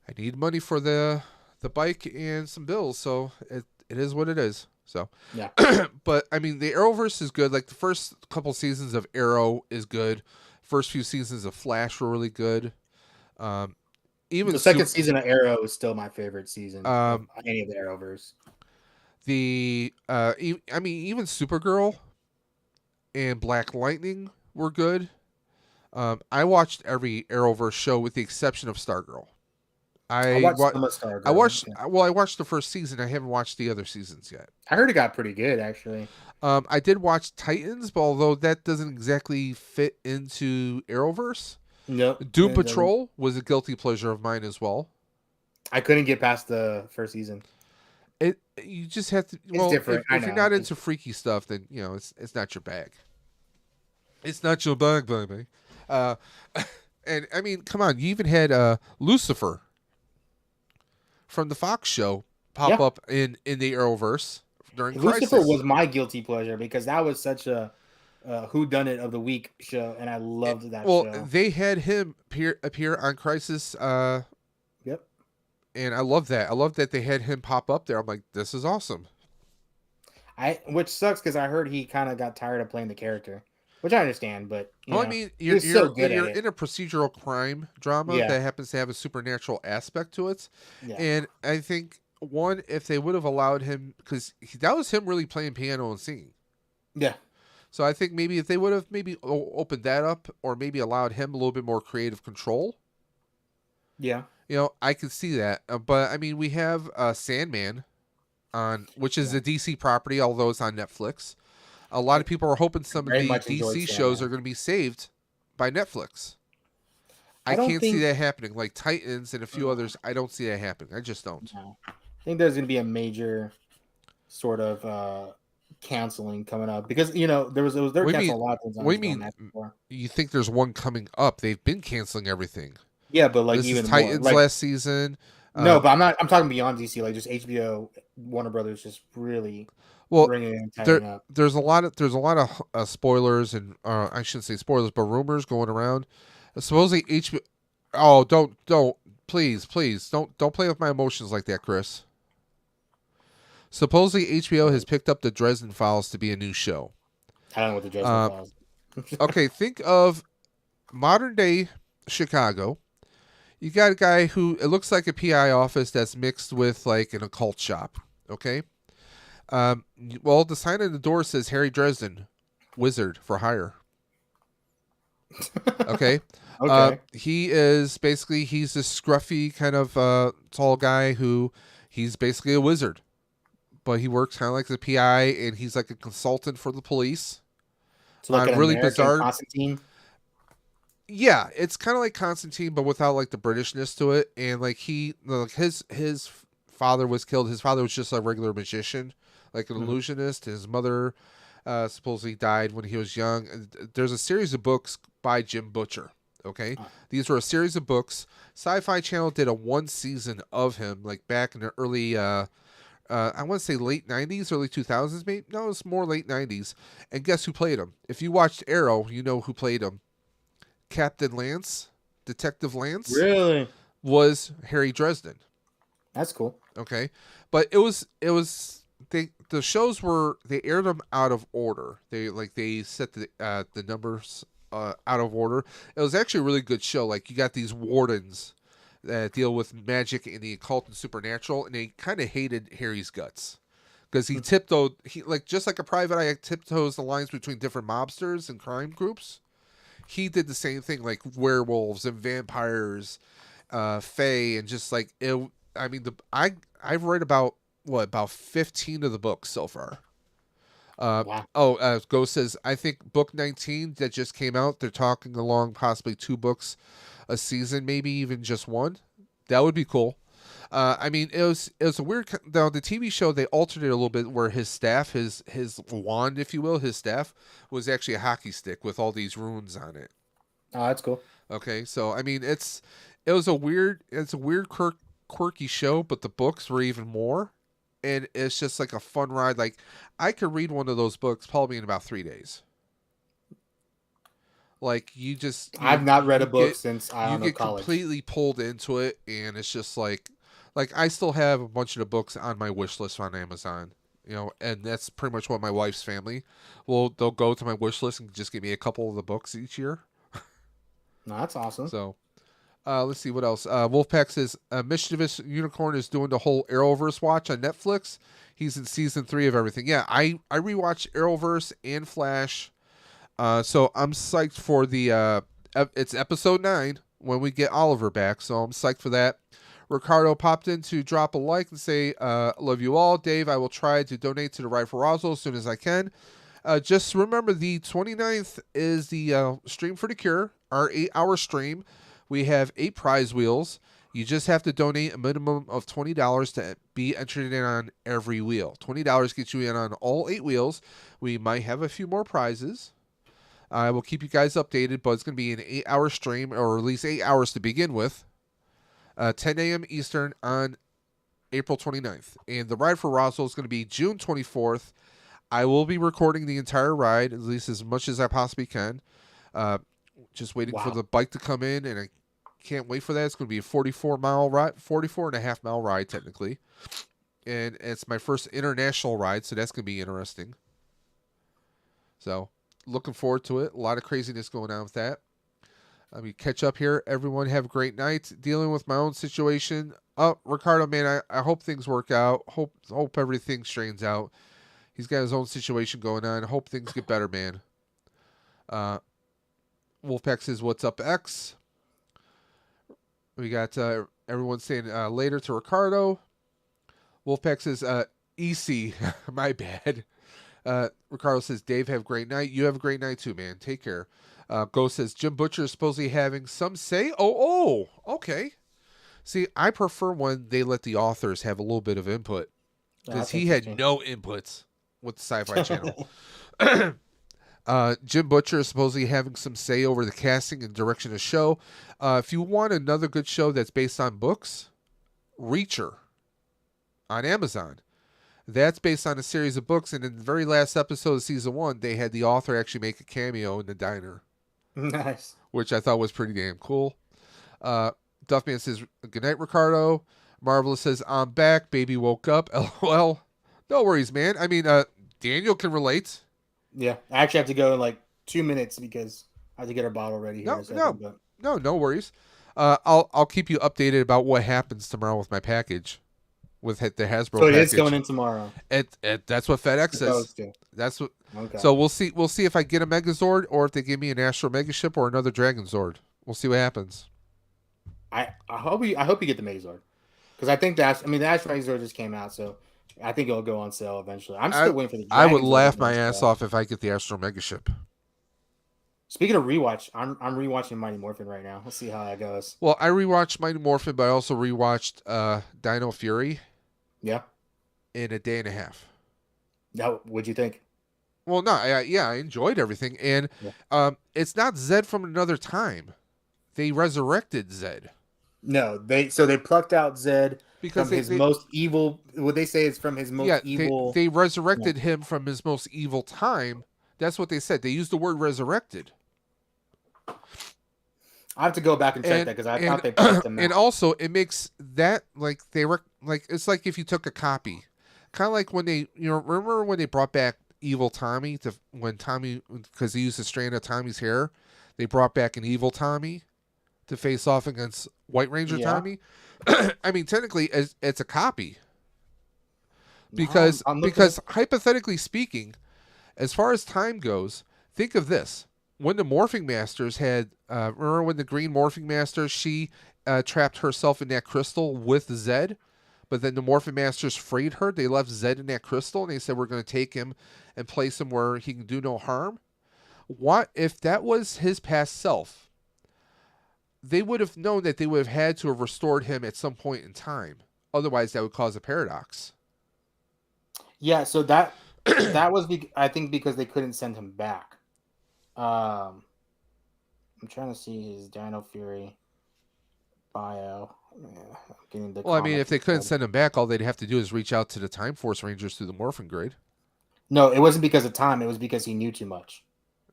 B: I need money for the bike and some bills, so it is what it is. So
C: yeah.
B: But I mean, the Arrowverse is good. Like the first couple seasons of Arrow is good. First few seasons of Flash were really good. Even
C: the second season of Arrow is still my favorite season of any of the Arrowverse.
B: Even Supergirl and Black Lightning were good. I watched every Arrowverse show with the exception of Stargirl. I watched the first season. I haven't watched the other seasons yet.
C: I heard it got pretty good, actually.
B: I did watch Titans, but although that doesn't exactly fit into Arrowverse.
C: Nope.
B: Doom Patrol was a guilty pleasure of mine as well.
C: I couldn't get past the first season.
B: You just have to.
C: It's different.
B: If you're not into freaky stuff, then it's not your bag. It's not your bag, baby. And I mean, come on, you even had Lucifer from the Fox show pop up in the Arrowverse during
C: Lucifer
B: Crisis.
C: was my guilty pleasure because that was such a whodunit of the week show, and I loved that show.
B: Well, they had him appear on Crisis.
C: Yep.
B: And I love that. I love that they had him pop up there. I'm like, this is awesome.
C: Which sucks because I heard he kind of got tired of playing the character, which I understand. But
B: I mean, you're in a procedural crime drama that happens to have a supernatural aspect to it, and I think if they would have allowed him, because that was him really playing piano and singing.
C: Yeah.
B: So I think maybe if they would have maybe opened that up, or maybe allowed him a little bit more creative control.
C: Yeah.
B: I could see that. But I mean, we have Sandman which is a DC property, although it's on Netflix. A lot of people are hoping some of the DC shows are going to be saved by Netflix. I can't see that happening. Like Titans and a few others, I don't see that happening. I just don't.
C: No. I think there's going to be a major sort of canceling coming up because they're canceling a lot of things.
B: What do you mean? You think there's one coming up? They've been canceling everything.
C: Yeah, but like
B: this
C: even
B: is Titans
C: more.
B: last season.
C: No, but I'm talking beyond DC, like just HBO, Warner Brothers, just really bringing it and up.
B: There's a lot of spoilers and I shouldn't say spoilers, but rumors going around. Supposedly HBO. Oh, don't please don't play with my emotions like that, Chris. Supposedly HBO has picked up the Dresden Files to be a new show.
C: I don't know what the Dresden Files.
B: Okay, think of modern day Chicago. You got a guy who it looks like a PI office that's mixed with like an occult shop. Okay. Well, the sign on the door says Harry Dresden, wizard for hire. Okay.
C: Okay.
B: He is basically, he's this scruffy kind of tall guy who he's basically a wizard, but he works kind of like the PI, and he's like a consultant for the police.
C: So like an
B: Really
C: American
B: bizarre.
C: Constantine.
B: Yeah, it's kind of like Constantine, but without like the Britishness to it. And like his father was killed. His father was just a regular magician, like an illusionist. His mother supposedly died when he was young. There's a series of books by Jim Butcher. Okay, these were a series of books. Sci-Fi Channel did a 1 season of him, like back in the early, I want to say late 90s, early 2000s, maybe. No, it's more late 90s. And guess who played him? If you watched Arrow, you know who played him. Captain Lance, Detective Lance,
C: Really?
B: was Harry Dresden.
C: That's cool.
B: Okay, but the shows were, they aired them out of order. They set the numbers out of order. It was actually a really good show. Like, you got these wardens that deal with magic and the occult and supernatural, and they kind of hated Harry's guts because he tiptoed. He, like, just like a private eye tiptoes the lines between different mobsters and crime groups. He did the same thing, like werewolves and vampires, fae, and just like it. I mean, I've read about 15 of the books so far.
C: Wow.
B: Ghost says, I think book 19 that just came out, they're talking along possibly 2 books a season, maybe even just 1. That would be cool. I mean, it was a weird. Now, the TV show, they altered it a little bit, where his staff, his wand, if you will, his staff was actually a hockey stick with all these runes on it.
C: Oh, that's cool.
B: Okay, so I mean, it's a weird quirky show, but the books were even more, and it's just like a fun ride. Like, I could read one of those books probably in about 3 days. Like,
C: I've not read a book since I don't know,
B: get
C: college.
B: completely pulled into it, and it's just like I still have a bunch of the books on my wish list on Amazon, and that's pretty much what my wife's family they'll go to my wish list and just give me a couple of the books each year.
C: No, that's awesome.
B: So, let's see what else. Wolfpack says Mischievous Unicorn is doing the whole Arrowverse watch on Netflix. He's in season 3 of everything. Yeah, I rewatched Arrowverse and Flash. So I'm psyched for the it's episode 9 when we get Oliver back. So I'm psyched for that. Ricardo popped in to drop a like and say, love you all. Dave, I will try to donate to the Ride for Roswell as soon as I can. Just remember, the 29th is the Stream for the Cure, our 8-hour stream. We have 8 prize wheels. You just have to donate a minimum of $20 to be entered in on every wheel. $20 gets you in on all 8 wheels. We might have a few more prizes. I will keep you guys updated, but it's going to be an 8-hour stream, or at least 8 hours to begin with. 10 a.m. Eastern on April 29th. And the Ride for Roswell is going to be June 24th. I will be recording the entire ride, at least as much as I possibly can. Just waiting for the bike to come in, and I can't wait for that. It's going to be a 44-mile ride, 44.5-mile ride, technically. And it's my first international ride, so that's going to be interesting. So, looking forward to it. A lot of craziness going on with that. Let me catch up here. Everyone have a great night. Dealing with my own situation. Oh, Ricardo, man, I hope things work out. Hope everything straightens out. He's got his own situation going on. Hope things get better, man. Wolfpack says, what's up, X? We got everyone saying later to Ricardo. Wolfpack says, EC. My bad. Ricardo says, Dave, have a great night. You have a great night too, man. Take care. Ghost says, Jim Butcher is supposedly having some say. Oh, okay. See, I prefer when they let the authors have a little bit of input, because he had no inputs with the Sci-Fi Channel. Jim Butcher is supposedly having some say over the casting and direction of the show. If you want another good show that's based on books, Reacher on Amazon. That's based on a series of books, and in the very last episode of season 1, they had the author actually make a cameo in the diner.
C: Nice.
B: Which I thought was pretty damn cool. Duffman says, good night, Ricardo. Marvelous says, I'm back. Baby woke up. LOL. No worries, man. I mean, Daniel can relate.
C: Yeah. I actually have to go in like 2 minutes because I have to get our bottle ready here.
B: No worries. I'll keep you updated about what happens tomorrow with my package. with the Hasbro
C: So it
B: package.
C: is going in tomorrow.
B: That's what FedEx says. That's what. Okay. So we'll see. We'll see if I get a Megazord or if they give me an Astro Megaship or another Dragon Zord. We'll see what happens.
C: I hope you get the Megazord, because I think the Astro Megazord just came out, so I think it'll go on sale eventually. I'm still waiting for the Dragon
B: I would
C: Zord
B: laugh my ass off if I get the Astro Megaship.
C: Speaking of rewatch, I'm rewatching Mighty Morphin right now. Let's see how that goes.
B: Well, I rewatched Mighty Morphin, but I also rewatched Dino Fury.
C: Yeah.
B: In a day and a half.
C: Now, what'd you think?
B: Well, no, I enjoyed everything, and it's not Zed from another time. They resurrected Zed.
C: No, they plucked out Zed because from his most evil. What they say is from his most evil.
B: They resurrected him from his most evil time. That's what they said. They used the word resurrected.
C: I have to go back and check that because I thought they plucked him out.
B: And also, it makes that it's like if you took a copy, kind of like when they remember when they brought back Evil Tommy because he used to strand of Tommy's hair, they brought back an Evil Tommy to face off against White Ranger Tommy. I mean, technically, it's a copy because hypothetically speaking, as far as time goes, think of this. When the Morphing Masters had, remember when the Green Morphing Master, she trapped herself in that crystal with Zed, but then the Morphing Masters freed her. They left Zed in that crystal, and they said, we're going to take him and place him where he can do no harm. What if that was his past self? They would have known that they would have had to have restored him at some point in time. Otherwise, that would cause a paradox.
C: Yeah, so that was, I think, because they couldn't send him back. I'm trying to see his Dino Fury bio.
B: Well, I mean, if they couldn't send him back, all they'd have to do is reach out to the Time Force Rangers through the Morphin Grid.
C: No, it wasn't because of time. It was because he knew too much.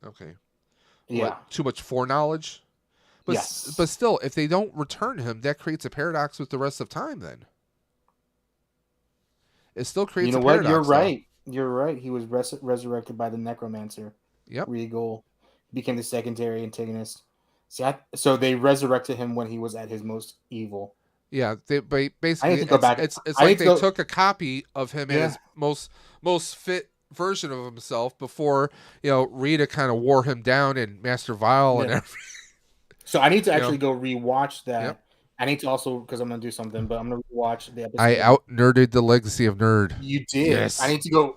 B: Okay.
C: Yeah.
B: What, too much foreknowledge? But,
C: yes.
B: But still, if they don't return him, that creates a paradox with the rest of time then. It still creates a paradox.
C: You're right. You're right. He was resurrected by the Necromancer.
B: Yep.
C: Regal became the secondary antagonist. So they resurrected him when he was at his most evil.
B: Yeah, basically, it's
C: like
B: they took a copy of him at his most fit version of himself before Rita kind of wore him down in Master Vile and everything.
C: So I need to actually go rewatch that. Yep. I need to also, because I'm gonna do something, but I'm gonna rewatch the episode.
B: I out nerded the Legacy of Nerd.
C: You did. Yes. I need to go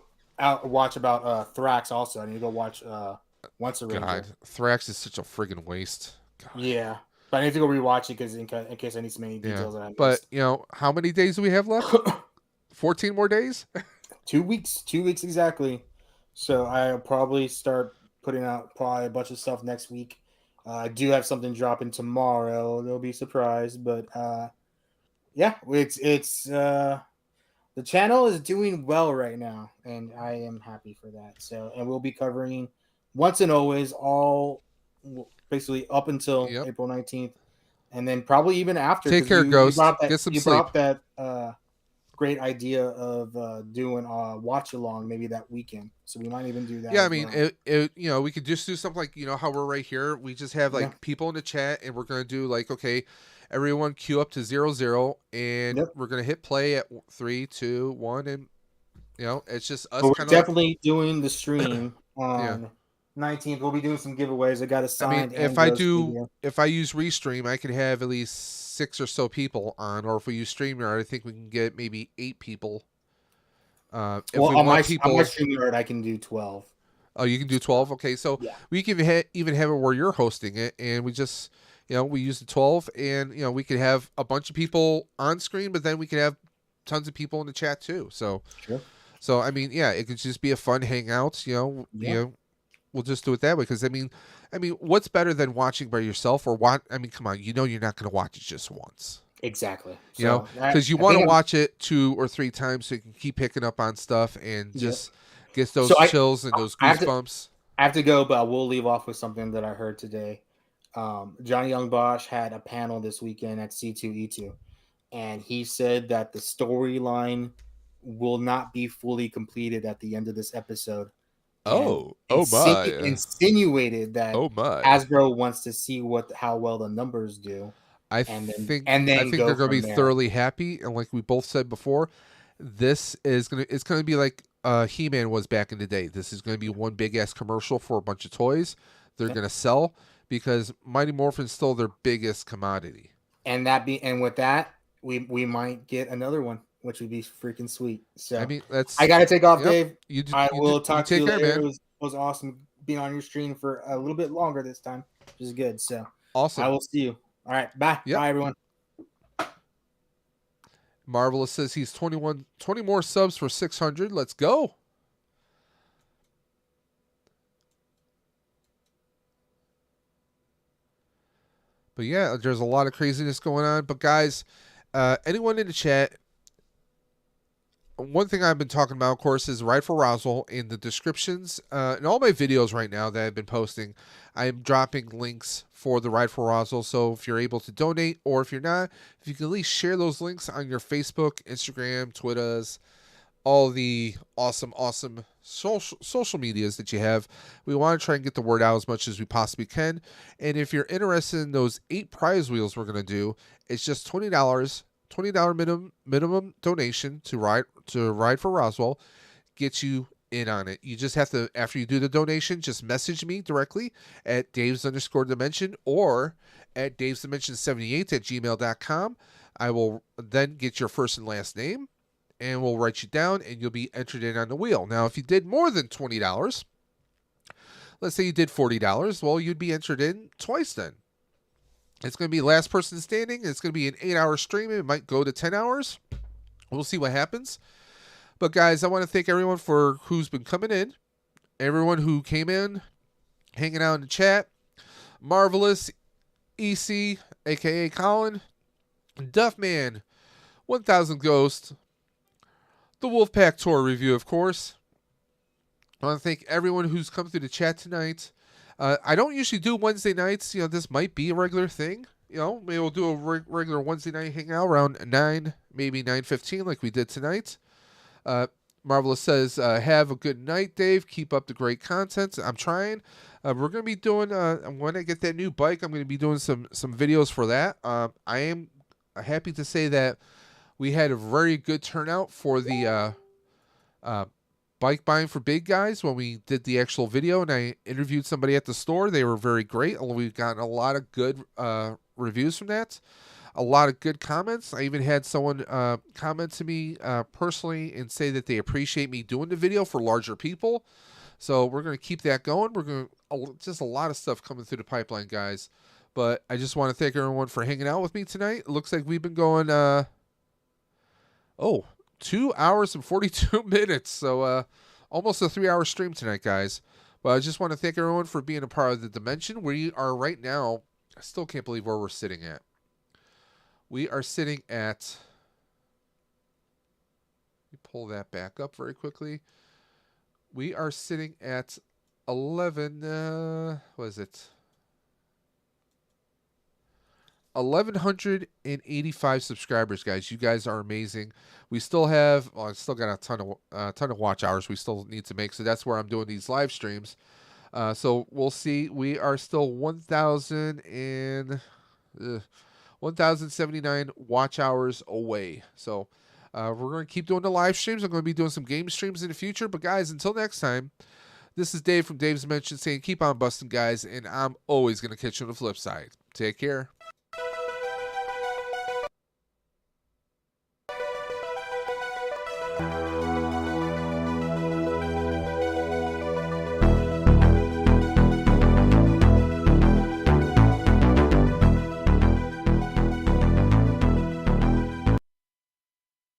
C: watch about Thrax also. I need to go watch Once a Ranger.
B: God, Thrax is such a friggin' waste. God.
C: Yeah. But I need to go rewatch it because in case I need so many details that I missed.
B: But how many days do we have left? 14 more days?
C: 2 weeks. 2 weeks exactly. So I'll probably start putting out a bunch of stuff next week. I do have something dropping tomorrow. They'll be surprised, but it's the channel is doing well right now, and I am happy for that. So, and we'll be covering Once and Always all basically up until April 19th, and then probably even after.
B: Take care, Ghost. Get some sleep.
C: Brought that great idea of doing a watch along maybe that weekend, so we might even do that.
B: Yeah, I mean, we could just do something like how we're right here. We just have people in the chat, and we're gonna do okay, everyone queue up to 0-0, and we're gonna hit play at 3, 2, 1, and it's just us.
C: But we're definitely doing the stream on 19th. We'll be doing some giveaways. I got a signed.
B: I mean, if I use Restream, I can have at least 6 or so people on, or if we use StreamYard, I think we can get maybe 8 people.
C: On my StreamYard, I can do 12.
B: Oh, you can do 12? Okay, so we can even have it where you're hosting it, and we just, we use the 12, and, we could have a bunch of people on screen, but then we could have tons of people in the chat too. So, So, I mean, it could just be a fun hangout, we'll just do it that way, because I mean, what's better than watching by yourself or watch? I mean, come on, you're not going to watch it just once.
C: Exactly.
B: Because you want to watch it 2 or 3 times so you can keep picking up on stuff and just get those chills and those goosebumps.
C: I have to go, but I will leave off with something that I heard today. Johnny Young Bosch had a panel this weekend at C2E2, and he said that the storyline will not be fully completed at the end of this episode. Insinuated that Hasbro wants to see how well the numbers do.
B: I
C: and
B: think
C: then
B: they're
C: go
B: going to be
C: from there.
B: thoroughly happy, and like we both said before, it's going to be like He-Man was back in the day. This is going to be one big ass commercial for a bunch of toys. They're going to sell because Mighty Morphin's still their biggest commodity.
C: And with that, we might get another one, which would be freaking sweet. So
B: I mean,
C: I got to take off, Dave.
B: I
C: will talk to you
B: care,
C: later.
B: Man.
C: It was awesome being on your stream for a little bit longer this time, which is good. So
B: awesome.
C: I will see you. All right, bye. Bye, everyone.
B: Marvelous says he's 20 more subs for 600. Let's go. But yeah, there's a lot of craziness going on. But guys, anyone in the chat, one thing I've been talking about, of course, is Ride for Roswell. In the descriptions, in all my videos right now that I've been posting, I'm dropping links for the Ride for Roswell. So if you're able to donate, or if you're not, if you can at least share those links on your Facebook, Instagram, Twitters, all the awesome social medias that you have. We want to try and get the word out as much as we possibly can. And if you're interested in those 8 prize wheels we're going to do, it's just $20 minimum donation to ride for Roswell. Get you in on it. You just have to, after you do the donation, just message me directly at Daves_Dimension or at DavesDimension78@gmail.com. I will then get your first and last name, and we'll write you down, and you'll be entered in on the wheel. Now, if you did more than $20, let's say you did $40, well, you'd be entered in twice then. It's going to be last person standing. It's going to be an 8-hour stream. It might go to 10 hours. We'll see what happens. But, guys, I want to thank everyone for who's been coming in, everyone who came in, hanging out in the chat. Marvelous, EC, a.k.a. Colin, Duffman, 1000 Ghost, the Wolfpack Tour review, of course. I want to thank everyone who's come through the chat tonight. I don't usually do Wednesday nights. This might be a regular thing. Maybe we'll do a regular Wednesday night hangout around 9, maybe 9:15 like we did tonight. Marvelous says, have a good night, Dave. Keep up the great content. I'm trying. We're going to be doing, when I get that new bike, I'm going to be doing some videos for that. I am happy to say that we had a very good turnout for the bike buying for big guys when we did the actual video, and I interviewed somebody at the store. They were very great. We've gotten a lot of good reviews from that, a lot of good comments. I even had someone comment to me personally and say that they appreciate me doing the video for larger people. So we're going to keep that going. We're going to just a lot of stuff coming through the pipeline, guys. But I just want to thank everyone for hanging out with me tonight. It looks like we've been going 2 hours and 42 minutes. So almost a 3-hour stream tonight, guys. But I just want to thank everyone for being a part of the Dimension. We are right now, I still can't believe where we're sitting at. We are sitting at, let me pull that back up very quickly. We are sitting at 1,185 subscribers, guys. You guys are amazing. We still have, I still got a ton of watch hours we still need to make, so that's where I'm doing these live streams. So we'll see. We are still 1,079 watch hours away. So we're going to keep doing the live streams. I'm going to be doing some game streams in the future. But guys, until next time, this is Dave from Dave's Dimension saying keep on busting, guys, and I'm always going to catch you on the flip side. Take care.